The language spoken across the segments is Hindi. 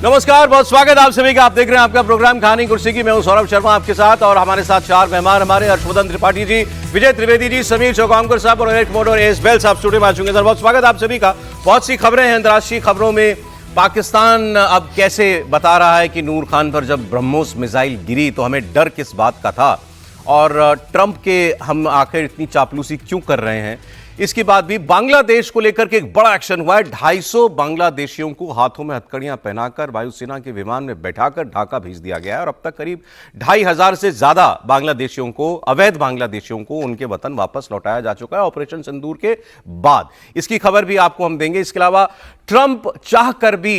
नमस्कार, बहुत स्वागत आप सभी का। आप देख रहे हैं आपका प्रोग्राम कहानी कुर्सी की। मैं हूं सौरभ शर्मा आपके साथ, और हमारे साथ चार मेहमान हमारे हर्षवर्धन त्रिपाठी जी, विजय त्रिवेदी जी, समीर चौकामकर साहब और एरिक मोड और एस बेल साहब स्टूडियो में आ चुके हैं। सर, बहुत स्वागत आप सभी का। बहुत सी खबरें हैं अंतर्राष्ट्रीय खबरों में। पाकिस्तान अब कैसे बता रहा है कि नूर खान पर जब ब्रह्मोस मिसाइल गिरी तो हमें डर किस बात का था, और ट्रंप के हम आखिर इतनी चापलूसी क्यों कर रहे हैं, इसके बाद भी बांग्लादेश को लेकर के एक बड़ा एक्शन हुआ है। 250 बांग्लादेशियों को हाथों में हथकड़ियां पहनाकर वायुसेना के विमान में बैठाकर ढाका भेज दिया गया है, और अब तक करीब 2500 से ज्यादा बांग्लादेशियों को, अवैध बांग्लादेशियों को उनके वतन वापस लौटाया जा चुका है ऑपरेशन सिंदूर के बाद। इसकी खबर भी आपको हम देंगे। इसके अलावा ट्रंप चाहकर भी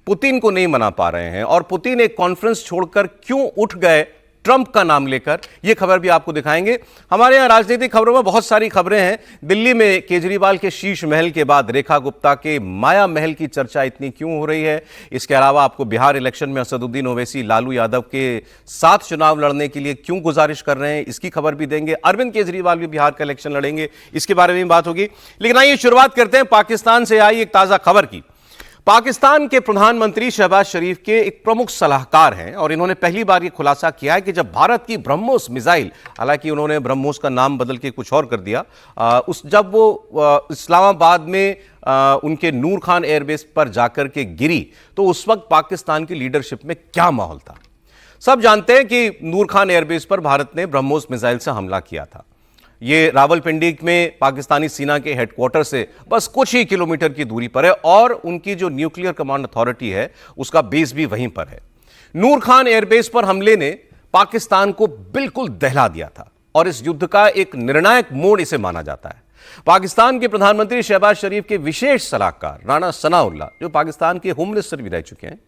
पुतिन को नहीं मना पा रहे हैं, और पुतिन एक कॉन्फ्रेंस छोड़कर क्यों उठ गए ट्रंप का नाम लेकर, यह खबर भी आपको दिखाएंगे। हमारे यहां राजनीतिक खबरों में बहुत सारी खबरें हैं। दिल्ली में केजरीवाल के शीश महल के बाद रेखा गुप्ता के माया महल की चर्चा इतनी क्यों हो रही है। इसके अलावा आपको बिहार इलेक्शन में असदुद्दीन ओवैसी लालू यादव के साथ चुनाव लड़ने के लिए क्यों गुजारिश कर रहे हैं, इसकी खबर भी देंगे। अरविंद केजरीवाल भी बिहार का इलेक्शन लड़ेंगे, इसके बारे में बात होगी। लेकिन आइए शुरुआत करते हैं पाकिस्तान से आई एक ताजा खबर की। पाकिस्तान के प्रधानमंत्री शहबाज शरीफ के एक प्रमुख सलाहकार हैं, और इन्होंने पहली बार यह खुलासा किया है कि जब भारत की ब्रह्मोस मिसाइल, हालांकि उन्होंने ब्रह्मोस का नाम बदल के कुछ और कर दिया, जब वो इस्लामाबाद में उनके नूर खान एयरबेस पर जाकर के गिरी, तो उस वक्त पाकिस्तान की लीडरशिप में क्या माहौल था। सब जानते हैं कि नूर खान एयरबेस पर भारत ने ब्रह्मोस मिसाइल से हमला किया था। ये रावलपिंडी में पाकिस्तानी सेना के हेडक्वार्टर से बस कुछ ही किलोमीटर की दूरी पर है, और उनकी जो न्यूक्लियर कमांड अथॉरिटी है उसका बेस भी वहीं पर है। नूर खान एयरबेस पर हमले ने पाकिस्तान को बिल्कुल दहला दिया था, और इस युद्ध का एक निर्णायक मोड़ इसे माना जाता है। पाकिस्तान के प्रधानमंत्री शहबाज शरीफ के विशेष सलाहकार राणा सनाउल्लाह, जो पाकिस्तान के होम मिनिस्टर भी रह चुके हैं,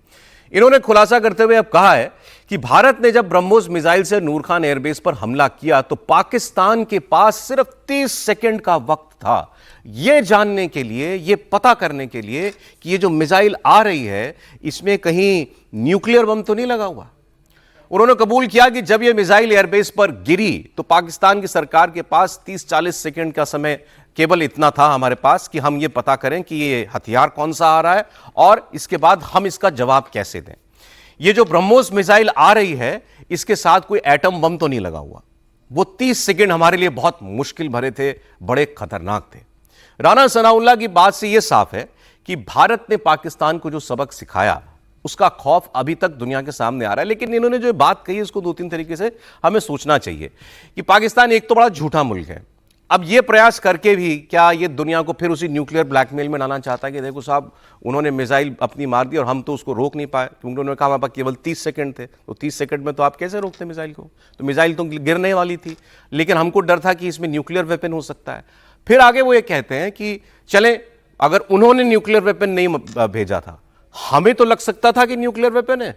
इन्होंने खुलासा करते हुए अब कहा है कि भारत ने जब ब्रह्मोस मिसाइल से नूर खान एयरबेस पर हमला किया तो पाकिस्तान के पास सिर्फ 30 सेकंड का वक्त था यह जानने के लिए, यह पता करने के लिए कि यह जो मिसाइल आ रही है इसमें कहीं न्यूक्लियर बम तो नहीं लगा हुआ। उन्होंने कबूल किया कि जब यह मिसाइल एयरबेस पर गिरी तो पाकिस्तान की सरकार के पास 30-40 सेकंड का समय, केवल इतना था हमारे पास कि हम ये पता करें कि ये हथियार कौन सा आ रहा है, और इसके बाद हम इसका जवाब कैसे दें। ये जो ब्रह्मोस मिसाइल आ रही है इसके साथ कोई एटम बम तो नहीं लगा हुआ। वो 30 सेकंड हमारे लिए बहुत मुश्किल भरे थे, बड़े खतरनाक थे। राणा सनाउल्लाह की बात से यह साफ है कि भारत ने पाकिस्तान को जो सबक सिखाया उसका खौफ अभी तक दुनिया के सामने आ रहा है। लेकिन इन्होंने जो बात कही उसको 2-3 तरीके से हमें सोचना चाहिए कि पाकिस्तान एक तो बड़ा झूठा मुल्क है। अब यह प्रयास करके भी क्या ये दुनिया को फिर उसी न्यूक्लियर ब्लैकमेल में लाना चाहता है कि देखो साहब, उन्होंने मिसाइल अपनी मार दी और हम तो उसको रोक नहीं पाए, क्योंकि उन्होंने कहा हमारे पास केवल 30 सेकंड थे। तो 30 सेकंड में तो आप कैसे रोकते मिसाइल को? तो मिसाइल तो गिरने वाली थी, लेकिन हमको डर था कि इसमें न्यूक्लियर वेपन हो सकता है। फिर आगे वो ये कहते हैं कि चले, अगर उन्होंने न्यूक्लियर वेपन नहीं भेजा था, हमें तो लग सकता था कि न्यूक्लियर वेपन है,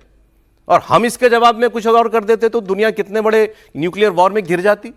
और हम इसके जवाब में कुछ और कर देते तो दुनिया कितने बड़े न्यूक्लियर वॉर में घिर जाती।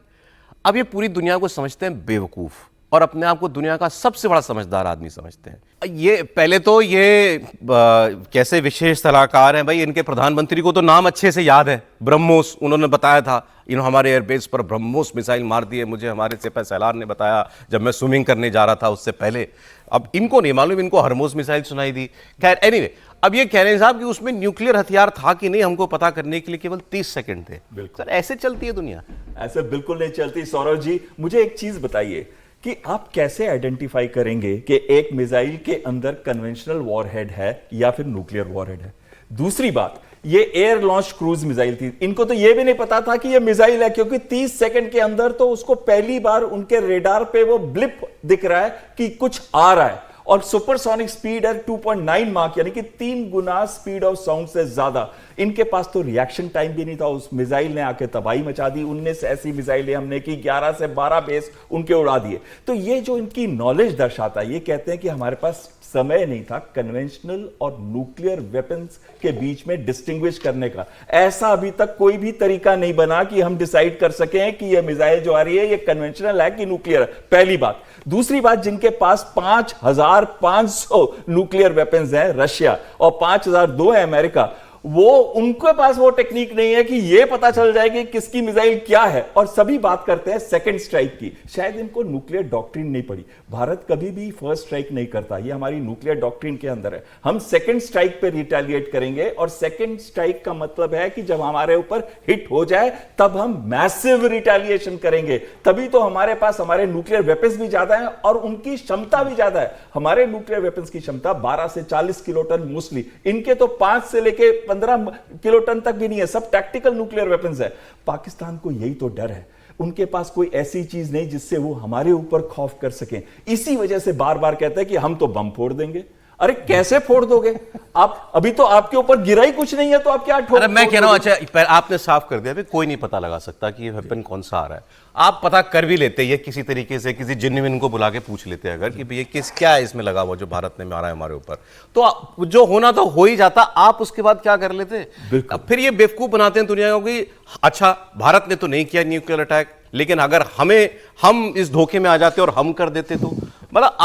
अब ये पूरी दुनिया को समझते हैं बेवकूफ, और अपने आप को दुनिया का सबसे बड़ा समझदार आदमी समझते हैं। ये पहले तो ये कैसे विशेष सलाहकार हैं भाई, इनके प्रधानमंत्री को तो नाम अच्छे से याद है, ब्रह्मोस। उन्होंने बताया था इन्होंने हमारे एयरबेस पर ब्रह्मोस मिसाइल मार दिए, मुझे हमारे सिपह सलार ने बताया जब मैं स्विमिंग करने जा रहा था उससे पहले। अब इनको नहीं मालूम, इनको हरमोस मिसाइल सुनाई दी। खैर एनीवे, अब ये कह रहे हैं साहब कि उसमें न्यूक्लियर हथियार था कि नहीं हमको पता करने के लिए केवल 30 सेकंड थे। सर, ऐसे चलती है दुनिया? ऐसे बिल्कुल नहीं चलती। सौरभ जी, मुझे एक चीज बताइए कि आप कैसे आइडेंटिफाई करेंगे कि एक मिसाइल के अंदर कन्वेंशनल वॉरहेड है या फिर न्यूक्लियर वॉरहेड है? दूसरी बात, ये एयर लॉन्च क्रूज मिसाइल थी, इनको तो ये भी नहीं पता था कि ये मिसाइल है, क्योंकि 30 सेकंड के अंदर तो उसको पहली बार उनके रेडार पे वो ब्लिप दिख रहा है कि कुछ आ रहा है, और सुपरसोनिक स्पीड है 2.9 माक, यानी कि 3 गुना स्पीड ऑफ साउंड से ज्यादा। इनके पास तो रिएक्शन टाइम भी नहीं था, उस मिसाइल ने आके तबाही मचा दी। 19 ऐसी मिसाइलें हमने की, 11 से 12 बेस उनके उड़ा दिए। तो ये जो इनकी नॉलेज दर्शाता है, ये कहते हैं कि हमारे पास समय नहीं था कन्वेंशनल और न्यूक्लियर वेपन्स के बीच में डिस्टिंग्विश करने का। ऐसा अभी तक कोई भी तरीका नहीं बना कि हम डिसाइड कर सकें कि यह मिसाइल जो आ रही है ये कन्वेंशनल है कि न्यूक्लियर है, पहली बात। दूसरी बात, जिनके पास 5500 न्यूक्लियर वेपन्स हैं रशिया, और 5002 है अमेरिका, वो उनके पास वो टेक्निक नहीं है कि ये पता चल जाए कि किसकी मिसाइल क्या है। और सभी बात करते हैं सेकंड स्ट्राइक की, शायद इनको न्यूक्लियर डॉक्ट्रिन नहीं पड़ी। भारत कभी भी फर्स्ट स्ट्राइक नहीं करता, ये हमारी न्यूक्लियर डॉक्ट्रिन के अंदर है। हम सेकंड स्ट्राइक पे रिटेलिएट करेंगे, और सेकंड स्ट्राइक का मतलब है कि जब हमारे ऊपर हिट हो जाए तब हम मैसिव रिटेलिएशन करेंगे। तभी तो हमारे पास हमारे न्यूक्लियर वेपन्स भी ज्यादा है और उनकी क्षमता भी ज्यादा है। हमारे न्यूक्लियर वेपन्स की क्षमता 12 से 40 किलोटन मोस्टली, इनके तो 5 से लेके 15 किलोटन तक भी नहीं है, सब टैक्टिकल न्यूक्लियर वेपन्स है। पाकिस्तान को यही तो डर है, उनके पास कोई ऐसी चीज नहीं जिससे वो हमारे ऊपर खौफ कर सकें। इसी वजह से बार बार कहते हैं कि हम तो बम फोड़ देंगे। अरे कैसे फोड़ दोगे आप? अभी तो आपके ऊपर गिरा ही कुछ नहीं है, तो आप क्या अरे मैं कह रहा हूं, अच्छा आपने साफ कर दिया, कोई नहीं पता लगा सकता कि ये वेपन कौन सा आ रहा है। आप पता कर भी लेते, ये किसी तरीके से किसी जेन्युइन को बुला के पूछ लेते अगर कि भैया क्या है इसमें लगा हुआ जो भारत ने मारा है हमारे ऊपर, तो जो होना तो हो ही जाता। आप उसके बाद क्या कर लेते? फिर ये बेवकूफ बनाते हैं दुनिया को कि अच्छा भारत ने तो नहीं किया न्यूक्लियर अटैक, लेकिन अगर हम इस धोखे में आ जाते और हम कर देते तो, मतलब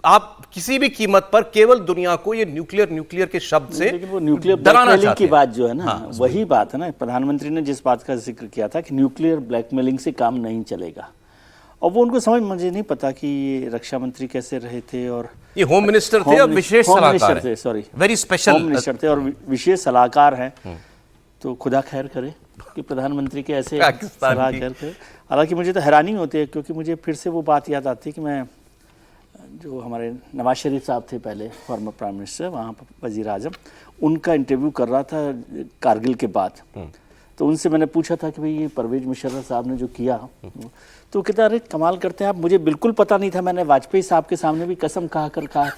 आप किसी भी कीमत पर केवल दुनिया को ये न्यूक्लियर के शब्द से वो न्यूक्लियर ब्लैकमेलिंग की बात जो है ना, वही बात है ना। प्रधानमंत्री ने जिस बात का जिक्र किया था कि न्यूक्लियर ब्लैकमेलिंग से काम नहीं चलेगा, और वो उनको समझ, मुझे नहीं पता कि ये रक्षा मंत्री कैसे रहे थे, और ये होम मिनिस्टर थे और विशेष सलाहकार थे, sorry very special home minister थे और विशेष सलाहकार हैं। तो खुदा खैर करे कि प्रधानमंत्री के ऐसे सलाह खैर करे। हालांकि मुझे तो हैरानी होती है, क्योंकि मुझे फिर से वो बात याद आती है कि मैं, जो हमारे नवाज शरीफ साहब थे पहले फॉर्मर प्राइम मिनिस्टर, वहाँ पर वजीर आजम, उनका इंटरव्यू कर रहा था कारगिल के बाद। तो उनसे मैंने पूछा था कि भाई ये परवेज मुशर्रफ साहब ने जो किया, तो कहता अरे कमाल करते हैं आप, मुझे बिल्कुल पता नहीं था, मैंने वाजपेयी साहब के सामने भी कसम कहा था।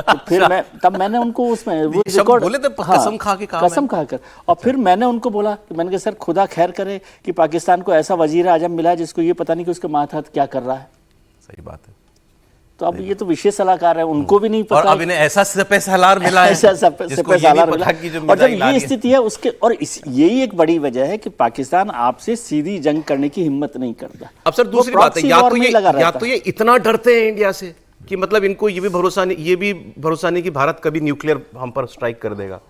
तो फिर मैंने उनको उसमें वो रिकॉर्ड बोले थे, कसम खा के कहा, कसम खा कर, और फिर मैंने उनको बोला कि मैंने कहा सर खुदा खैर करे कि पाकिस्तान को ऐसा वजीर आजम मिला जिसको ये पता नहीं कि उसके मातहत क्या कर रहा है। सही बात है। तो अब ये तो विशेष सलाहकार है, उनको भी नहीं पता, और अब इन्हें ऐसा सलार मिला है, ऐसा सलार मिला। और जब ये स्थिति है उसके, और यही एक बड़ी वजह है कि पाकिस्तान आपसे सीधी जंग करने की हिम्मत नहीं करता। अब सर दूसरी बात है, या तो ये इतना डरते हैं इंडिया से कि मतलब इनको ये भी भरोसा नहीं कि भारत कभी न्यूक्लियर हम पर स्ट्राइक कर देगा।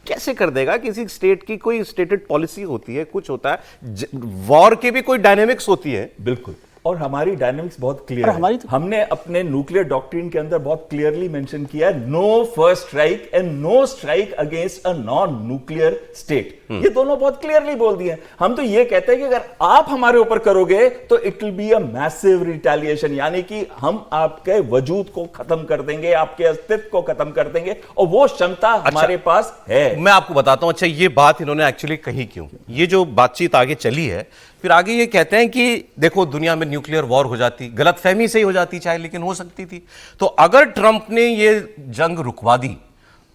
कैसे कर देगा? किसी स्टेट की कोई स्टेटेड पॉलिसी होती है, कुछ होता है, वॉर के भी कोई डायनेमिक्स होती है। बिल्कुल, और हमारी डायनामिक्स बहुत क्लियर है। हमने अपने न्यूक्लियर डॉक्ट्रिन के अंदर बहुत क्लियरली मेंशन किया है, no first strike and no strike against a non nuclear state. ये दोनों बहुत क्लियरली बोल दिए। हम तो ये कहते हैं कि अगर आप हमारे ऊपर करोगे तो it will be a massive retaliation, यानी कि हम आपके वजूद को खत्म कर देंगे, आपके अस्तित्व को खत्म कर देंगे, और वो क्षमता हमारे पास है। मैं आपको बताता हूं, अच्छा ये बात इन्होंने एक्चुअली कही क्यों, ये जो बातचीत आगे चली है, फिर आगे ये कहते हैं कि देखो दुनिया में न्यूक्लियर वॉर हो जाती, गलतफहमी से ही हो जाती चाहे, लेकिन हो सकती थी। तो अगर ट्रंप ने ये जंग रुकवा दी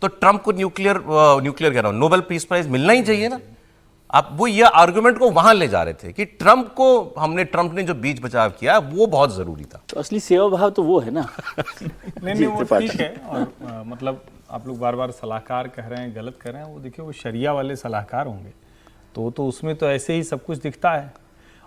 तो ट्रंप को न्यूक्लियर कह रहा हूं, नोबेल पीस प्राइज मिलना ही चाहिए ना। आप वो ये आर्गुमेंट को वहां ले जा रहे थे कि ट्रंप ने जो बीच बचाव किया वो बहुत जरूरी था। तो असली सेवा भाव तो वो है ना। नहीं वो ठीक है। और मतलब आप लोग बार बार सलाहकार कह रहे हैं, गलत कह रहे हैं। वो देखिए वो शरिया वाले सलाहकार होंगे तो उसमें तो ऐसे ही सब कुछ दिखता है।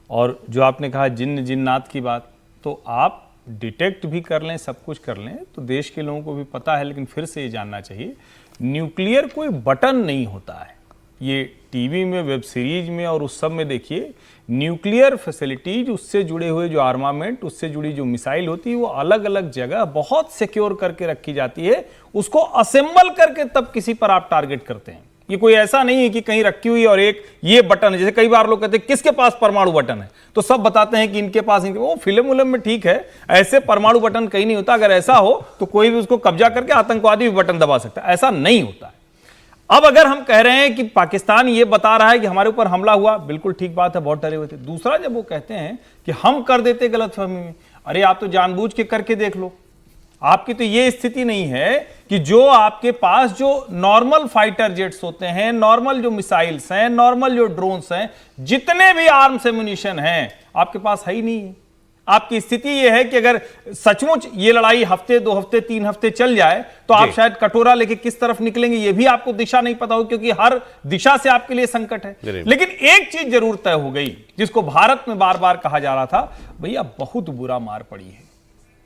और जो आपने कहा जिन्नात की बात, तो आप डिटेक्ट भी कर लें, सब कुछ कर लें, तो देश के लोगों को भी पता है। लेकिन फिर से ये जानना चाहिए, न्यूक्लियर कोई बटन नहीं होता है। ये टीवी में, वेब सीरीज में और उस सब में देखिए, न्यूक्लियर फैसिलिटीज, उससे जुड़े हुए जो आर्मामेंट, उससे जुड़ी जो मिसाइल होती है, वो अलग अलग जगह बहुत सिक्योर करके रखी जाती है। उसको असेंबल करके तब किसी पर आप टारगेट करते हैं। ये कोई ऐसा नहीं है कि कहीं रखी हुई और एक ये बटन है। जैसे कई बार लोग कहते हैं किसके पास परमाणु बटन है, तो सब बताते हैं कि इनके पास, वो फिल्म में ठीक है, ऐसे परमाणु बटन कहीं नहीं होता। अगर ऐसा हो तो कोई भी उसको कब्जा करके आतंकवादी भी बटन दबा सकता है, ऐसा नहीं होता है। अब अगर हम कह रहे हैं कि पाकिस्तान ये बता रहा है कि हमारे ऊपर हमला हुआ, बिल्कुल ठीक बात है, बहुत डरे हुए थे। दूसरा, जब वो कहते हैं कि हम कर देते गलतफहमी में, अरे आप तो जानबूझ के करके देख लो। आपकी तो ये स्थिति नहीं है कि जो आपके पास जो नॉर्मल फाइटर जेट्स होते हैं, नॉर्मल जो मिसाइल्स हैं, नॉर्मल जो ड्रोन्स हैं, जितने भी आर्म्स एम्युनिशन हैं, आपके पास है ही नहीं। आपकी स्थिति यह है कि अगर सचमुच ये लड़ाई हफ्ते, 2 हफ्ते, 3 हफ्ते चल जाए तो आप शायद कटोरा लेके किस तरफ निकलेंगे ये भी आपको दिशा नहीं पता हो, क्योंकि हर दिशा से आपके लिए संकट है। लेकिन एक चीज जरूर तय हो गई, जिसको भारत में बार बार कहा जा रहा था, भैया बहुत बुरा मार पड़ी है,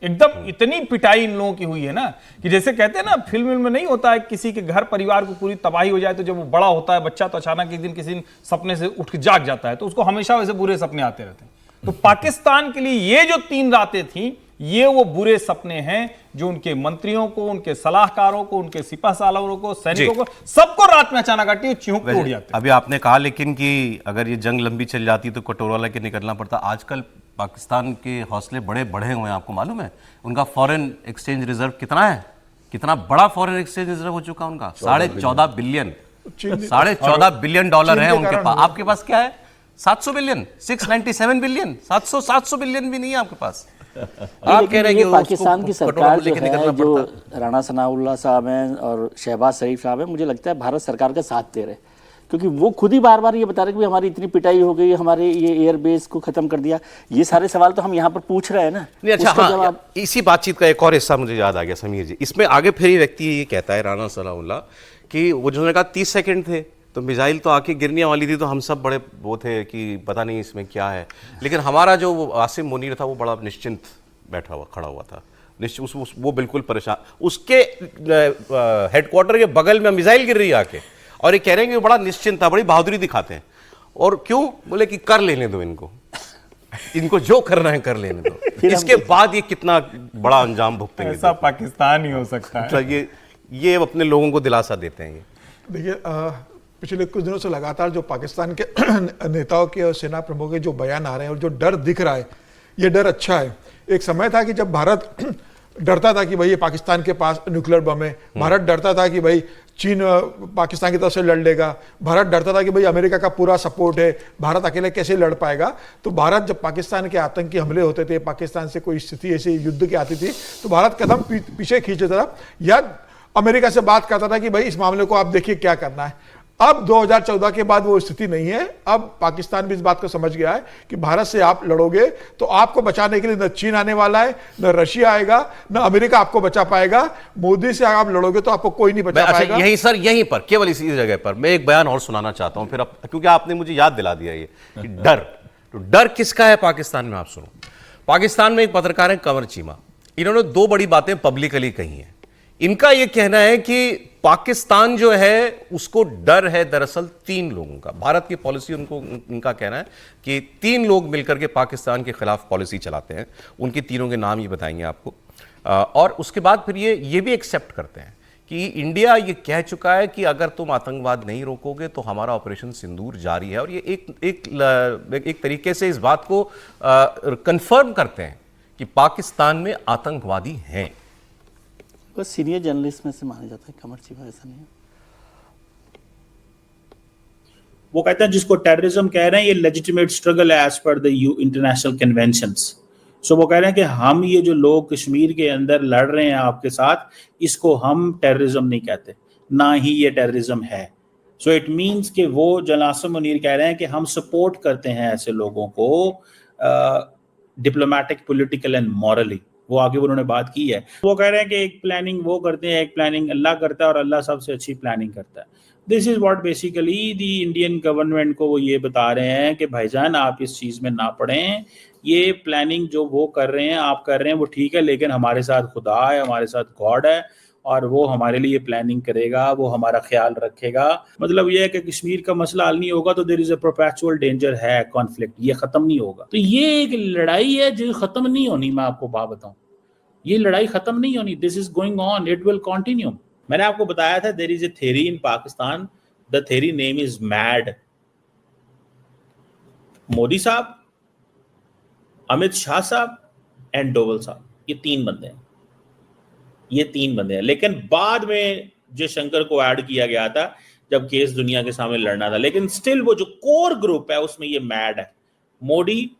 एकदम इतनी पिटाई इन लोगों की हुई है ना कि जैसे कहते हैं ना फिल्म में नहीं होता है किसी के घर परिवार को पूरी तबाही हो जाए तो जब वो बड़ा होता है बच्चा तो अचानक एक दिन किसी दिन सपने से उठ के जाग जाता है तो उसको हमेशा वैसे बुरे सपने आते रहते हैं। तो पाकिस्तान के लिए ये जो 3 रातें थी ये वो बुरे सपने हैं जो उनके मंत्रियों को, उनके सलाहकारों को, उनके सिपह सालारों को, सैनिकों को, सबको रात में अचानक आती है चिहुक के उड़ जाते। अभी आपने कहा लेकिन कि अगर ये जंग लंबी चल जाती तो कटोरा लेके निकलना पड़ता। आजकल पाकिस्तान के हौसले बड़े बढ़े हुए हैं, आपको मालूम है? उनका फॉरेन एक्सचेंज रिजर्व कितना है? कितना बड़ा फॉरेन एक्सचेंज रिजर्व हो चुका उनका? 14.5 बिलियन, $14.5 बिलियन है उनके पास। आपके पास क्या है? 700 बिलियन, 697 बिलियन, 700 बिलियन भी नहीं है आपके पास। आप कह रहे हैं कि पाकिस्तान की सरकार जो है, जो राणा सनाउल्लाह साहब हैं और शहबाज शरीफ साहब हैं, मुझे लगता है भारत सरकार का साथ दे रहे, क्योंकि वो खुद ही बार बार ये बता रहे हैं कि हमारी इतनी पिटाई हो गई, हमारे ये एयरबेस को खत्म कर दिया। ये सारे सवाल तो हम यहाँ पर पूछ रहे हैं ना। नहीं, अच्छा, हाँ, इसी बातचीत का एक और हिस्सा मुझे याद आ गया समीर जी। इसमें आगे फिर ये व्यक्ति ये कहता है राणा सनाउल्लाह कि वो जिन्होंने कहा 30 सेकंड थे तो मिसाइल तो आके गिरने वाली थी, तो हम सब बड़े वो थे कि पता नहीं इसमें क्या है। लेकिन हमारा जो आसिम मुनीर था वो बड़ा निश्चिंत बैठा हुआ खड़ा हुआ था, वो बिल्कुल परेशान। उसके हेडक्वार्टर के बगल में मिसाइल गिर रही है आके, और ये कह रहे हैं कि बड़ा निश्चिंत था, बड़ी बहादुरी दिखाते हैं। और क्यों? बोले कि कर लेने दो इनको जो करना है कर लेने दो। इसके बाद ये कितना बड़ा अंजाम भुगतेंगे। ऐसा पाकिस्तान ही हो सकता है। तो ये अपने लोगों को दिलासा देते हैं। देखिए, पिछले कुछ दिनों से लगातार जो पाकिस्तान के नेताओं के और सेना प्रमुखों के जो बयान आ रहे हैं और जो डर दिख रहा है, ये डर अच्छा है। एक समय था कि जब भारत डरता था कि भाई ये पाकिस्तान के पास न्यूक्लियर बम है, भारत डरता था कि भाई चीन पाकिस्तान की तरफ से लड़ लेगा, भारत डरता था कि भाई अमेरिका का पूरा सपोर्ट है, भारत अकेले कैसे लड़ पाएगा। तो भारत जब पाकिस्तान के आतंकी हमले होते थे, पाकिस्तान से कोई स्थिति ऐसी युद्ध की आती थी, तो भारत कदम पीछे खींचता था या अमेरिका से बात करता था कि भाई इस मामले को आप देखिए क्या करना है। अब 2014 के बाद वो स्थिति नहीं है। अब पाकिस्तान भी इस बात को समझ गया है कि भारत से आप लड़ोगे तो आपको बचाने के लिए न चीन आने वाला है, न रशिया आएगा, न अमेरिका आपको बचा पाएगा। मोदी से आप लड़ोगे तो आपको कोई नहीं बचा पाएगा। यहीं पर केवल इसी जगह पर मैं एक बयान और सुनाना चाहता हूं, फिर क्योंकि आपने मुझे याद दिला दिया ये कि डर किसका है पाकिस्तान में। आप सुनो, पाकिस्तान में एक पत्रकार है कंवर चीमा, इन्होंने 2 बड़ी बातें पब्लिकली कही हैं। इनका यह कहना है कि पाकिस्तान जो है उसको डर है दरअसल 3 लोगों का। भारत की पॉलिसी उनका कहना है कि 3 लोग मिलकर के पाकिस्तान के खिलाफ पॉलिसी चलाते हैं। उनके तीनों के नाम ये बताएंगे आपको। और उसके बाद फिर ये भी एक्सेप्ट करते हैं कि इंडिया ये कह चुका है कि अगर तुम आतंकवाद नहीं रोकोगे तो हमारा ऑपरेशन सिंदूर जारी है। और ये एक तरीके से इस बात को कंफर्म करते हैं कि पाकिस्तान में आतंकवादी हैं। बस सीनियर जर्नलिस्ट में से माना जाता है कमर चीमा, ऐसा नहीं है। वो कहते हैं जिसको टेररिज्म कह रहे हैं ये लेजिटिमेट स्ट्रगल है as per the international conventions. So वो कह रहे हैं कि हम ये जो लोग कश्मीर के अंदर लड़ रहे हैं आपके साथ, इसको हम टेररिज्म नहीं कहते, ना ही ये टेररिज्म है। सो इट मीन्स कि वो जनासम मुनीर कह रहे हैं कि हम सपोर्ट करते हैं ऐसे लोगों को डिप्लोमेटिक, पॉलिटिकल एंड मॉरली। वो आगे उन्होंने बात की है। वो कह रहे हैं कि एक प्लानिंग वो करते हैं, एक प्लानिंग अल्लाह करता है और अल्लाह सबसे अच्छी प्लानिंग करता है। This is what basically the Indian government को वो ये बता रहे हैं कि भाईजान आप इस चीज़ में ना पड़ें, ये प्लानिंग जो वो कर रहे हैं आप कर रहे हैं वो ठीक है, लेकिन हमारे साथ खुदा है, हमारे साथ गॉड है और वो हमारे लिए प्लानिंग करेगा, वो हमारा ख्याल रखेगा। मतलब ये है कि कश्मीर का मसला हल नहीं होगा तो there is a perpetual danger है, कॉन्फ्लिक्ट, ये खत्म नहीं होगा। तो ये एक लड़ाई है जो खत्म नहीं होनी। मैं आपको बात बताऊं, ये लड़ाई खत्म नहीं होनी। This is going on, it will continue. मैंने आपको बताया था there is a theory in Pakistan, the theory name is mad. Modi साहब, अमित शाह साहब एंड डोवल साहब, ये 3 बंदे हैं, ये 3 बंदे हैं। लेकिन बाद में जयशंकर को ऐड किया गया था जब केस दुनिया के सामने लड़ना था, लेकिन स्टिल वो जो कोर ग्रुप है उसमें ये मैड है। मोदी,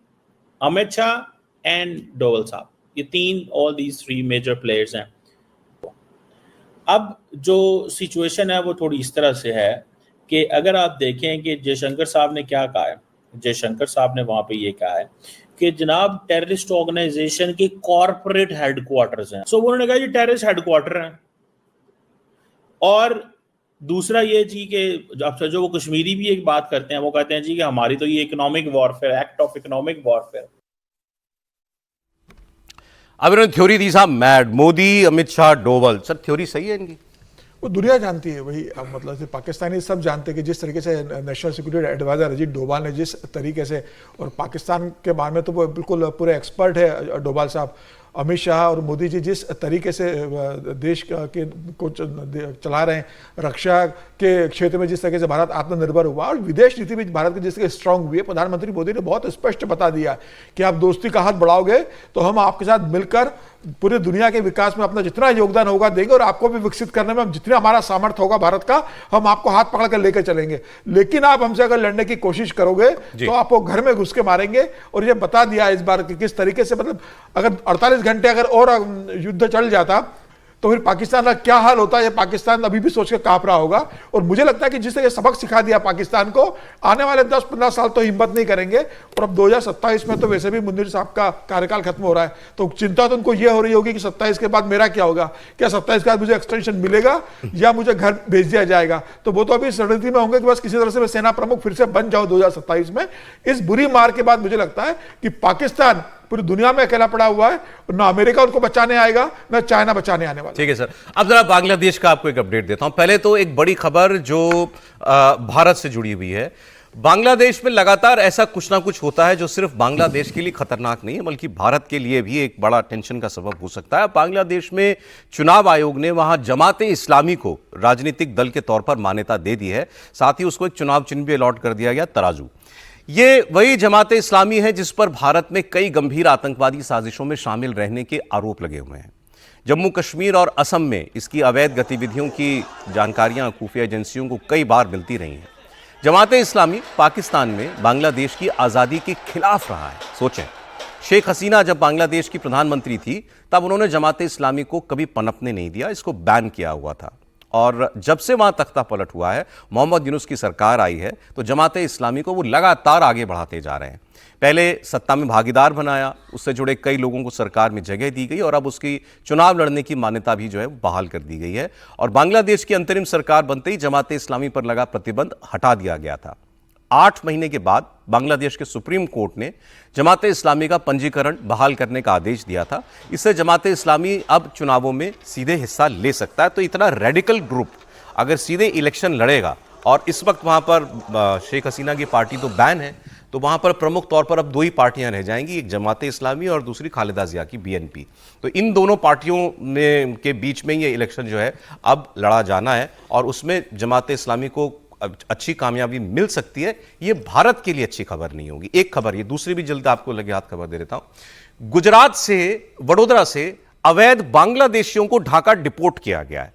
अमित शाह एंड डोवल साहब, ये 3, ऑल दीज 3 मेजर प्लेयर्स हैं। अब जो सिचुएशन है वो थोड़ी इस तरह से है कि अगर आप देखें कि जयशंकर साहब ने क्या कहा है, जयशंकर साहब ने वहां पे ये कहा है कि जनाब टेररिस्ट ऑर्गेनाइजेशन के कॉर्पोरेट हेडक्वार्टर्स हैं। सो उन्होंने कहा जी टेररिस्ट हेडक्वार्टर हैं। और दूसरा ये जी कि अब जो वो कश्मीरी भी एक बात करते हैं, वो कहते हैं जी कि हमारी तो ये economic warfare, act of economic warfare. अब इन्होंने थ्योरी दी साहब mad, Modi, Amit Shah, Doval. Sir theory सही है इनकी? वो दुनिया जानती है वही, अब मतलब से पाकिस्तानी सब जानते हैं कि जिस तरीके से national security adviser Ajit Doval ने जिस तरीके से, और पाकिस्तान के बारे में तो वो बिल्कुल पूरे एक्सपर्ट है डोभाल साहब, अमित शाह और मोदी जी जिस तरीके से देश के को चला रहे हैं, रक्षा के क्षेत्र में जिस तरीके से भारत आत्मनिर्भर हुआ और विदेश नीति में भारत की जिस तरह स्ट्रांग हुई है, प्रधानमंत्री मोदी ने बहुत स्पष्ट बता दिया कि आप दोस्ती का हाथ बढ़ाओगे तो हम आपके साथ मिलकर पूरी दुनिया के विकास में अपना जितना योगदान होगा देंगे, और आपको भी विकसित करने में जितना हमारा सामर्थ्य होगा भारत का, हम आपको हाथ पकड़ कर लेकर चलेंगे। लेकिन आप हमसे अगर लड़ने की कोशिश करोगे तो आपको घर में घुस के मारेंगे। और ये बता दिया इस बार कि किस तरीके से, मतलब अगर 48 घंटे अगर और युद्ध चल जाता तो फिर पाकिस्तान का क्या हाल होता है, ये पाकिस्तान अभी भी सोच के कांप रहा होगा। और मुझे लगता है कि जिससे ये सबक सिखा दिया पाकिस्तान को, आने वाले 10-15 साल तो हिम्मत नहीं करेंगे। और अब 2027 में तो वैसे भी मुनीर साहब का कार्यकाल खत्म हो रहा है, तो चिंता तो उनको ये हो रही होगी कि 27 के बाद मेरा क्या होगा, क्या 27 के बाद मुझे एक्सटेंशन मिलेगा या मुझे घर भेज दिया जाएगा। तो वो तो अभी रणनीति में होंगे कि बस किसी तरह से मैं सेना प्रमुख फिर से बन जाऊं 2027 में। इस बुरी मार के बाद मुझे लगता है कि पाकिस्तान पूरी दुनिया में अकेला पड़ा हुआ है, ना अमेरिका उनको बचाने आएगा, ना चाइना बचाने आने वाला। ठीक है सर, अब जरा बांग्लादेश का आपको एक अपडेट देता हूं। पहले तो एक बड़ी खबर जो भारत से जुड़ी हुई है। बांग्लादेश में लगातार ऐसा कुछ ना कुछ होता है जो सिर्फ बांग्लादेश के लिए खतरनाक नहीं है, बल्कि भारत के लिए भी एक बड़ा टेंशन का सबब हो सकता है। बांग्लादेश में चुनाव आयोग ने वहां जमाते इस्लामी को राजनीतिक दल के तौर पर मान्यता दे दी है, साथ ही उसको एक चुनाव चिन्ह भी अलॉट कर दिया गया, तराजू। ये वही जमाते इस्लामी है जिस पर भारत में कई गंभीर आतंकवादी साजिशों में शामिल रहने के आरोप लगे हुए हैं। जम्मू कश्मीर और असम में इसकी अवैध गतिविधियों की जानकारियां खुफिया एजेंसियों को कई बार मिलती रही हैं। जमाते इस्लामी पाकिस्तान में बांग्लादेश की आज़ादी के खिलाफ रहा है। सोचें, शेख हसीना जब बांग्लादेश की प्रधानमंत्री थी तब उन्होंने जमाते इस्लामी को कभी पनपने नहीं दिया, इसको बैन किया हुआ था। और जब से वहां तख्ता पलट हुआ है, मोहम्मद यूनुस की सरकार आई है, तो जमाते इस्लामी को वो लगातार आगे बढ़ाते जा रहे हैं। पहले सत्ता में भागीदार बनाया, उससे जुड़े कई लोगों को सरकार में जगह दी गई और अब उसकी चुनाव लड़ने की मान्यता भी जो है बहाल कर दी गई है। और बांग्लादेश की अंतरिम सरकार बनते ही जमाते इस्लामी पर लगा प्रतिबंध हटा दिया गया था। 8 महीने के बाद बांग्लादेश के सुप्रीम कोर्ट ने जमाते इस्लामी का पंजीकरण बहाल करने का आदेश दिया था। इससे जमाते इस्लामी अब चुनावों में सीधे हिस्सा ले सकता है। तो इतना रेडिकल ग्रुप अगर सीधे इलेक्शन लड़ेगा, और इस वक्त वहां पर शेख हसीना की पार्टी तो बैन है, तो वहां पर प्रमुख तौर पर अब 2 ही पार्टियां रह जाएंगी, एक जमाते इस्लामी और दूसरी खालिदा जिया की BNP। तो इन दोनों पार्टियों में के बीच में ये इलेक्शन जो है अब लड़ा जाना है, और उसमें जमाते इस्लामी को अच्छी कामयाबी मिल सकती है। ये भारत के लिए अच्छी खबर नहीं होगी। एक खबर, ये दूसरी भी जल्द आपको लगे हाथ खबर दे देता हूं। गुजरात से, वडोदरा से अवैध बांग्लादेशियों को ढाका डिपोर्ट किया गया है।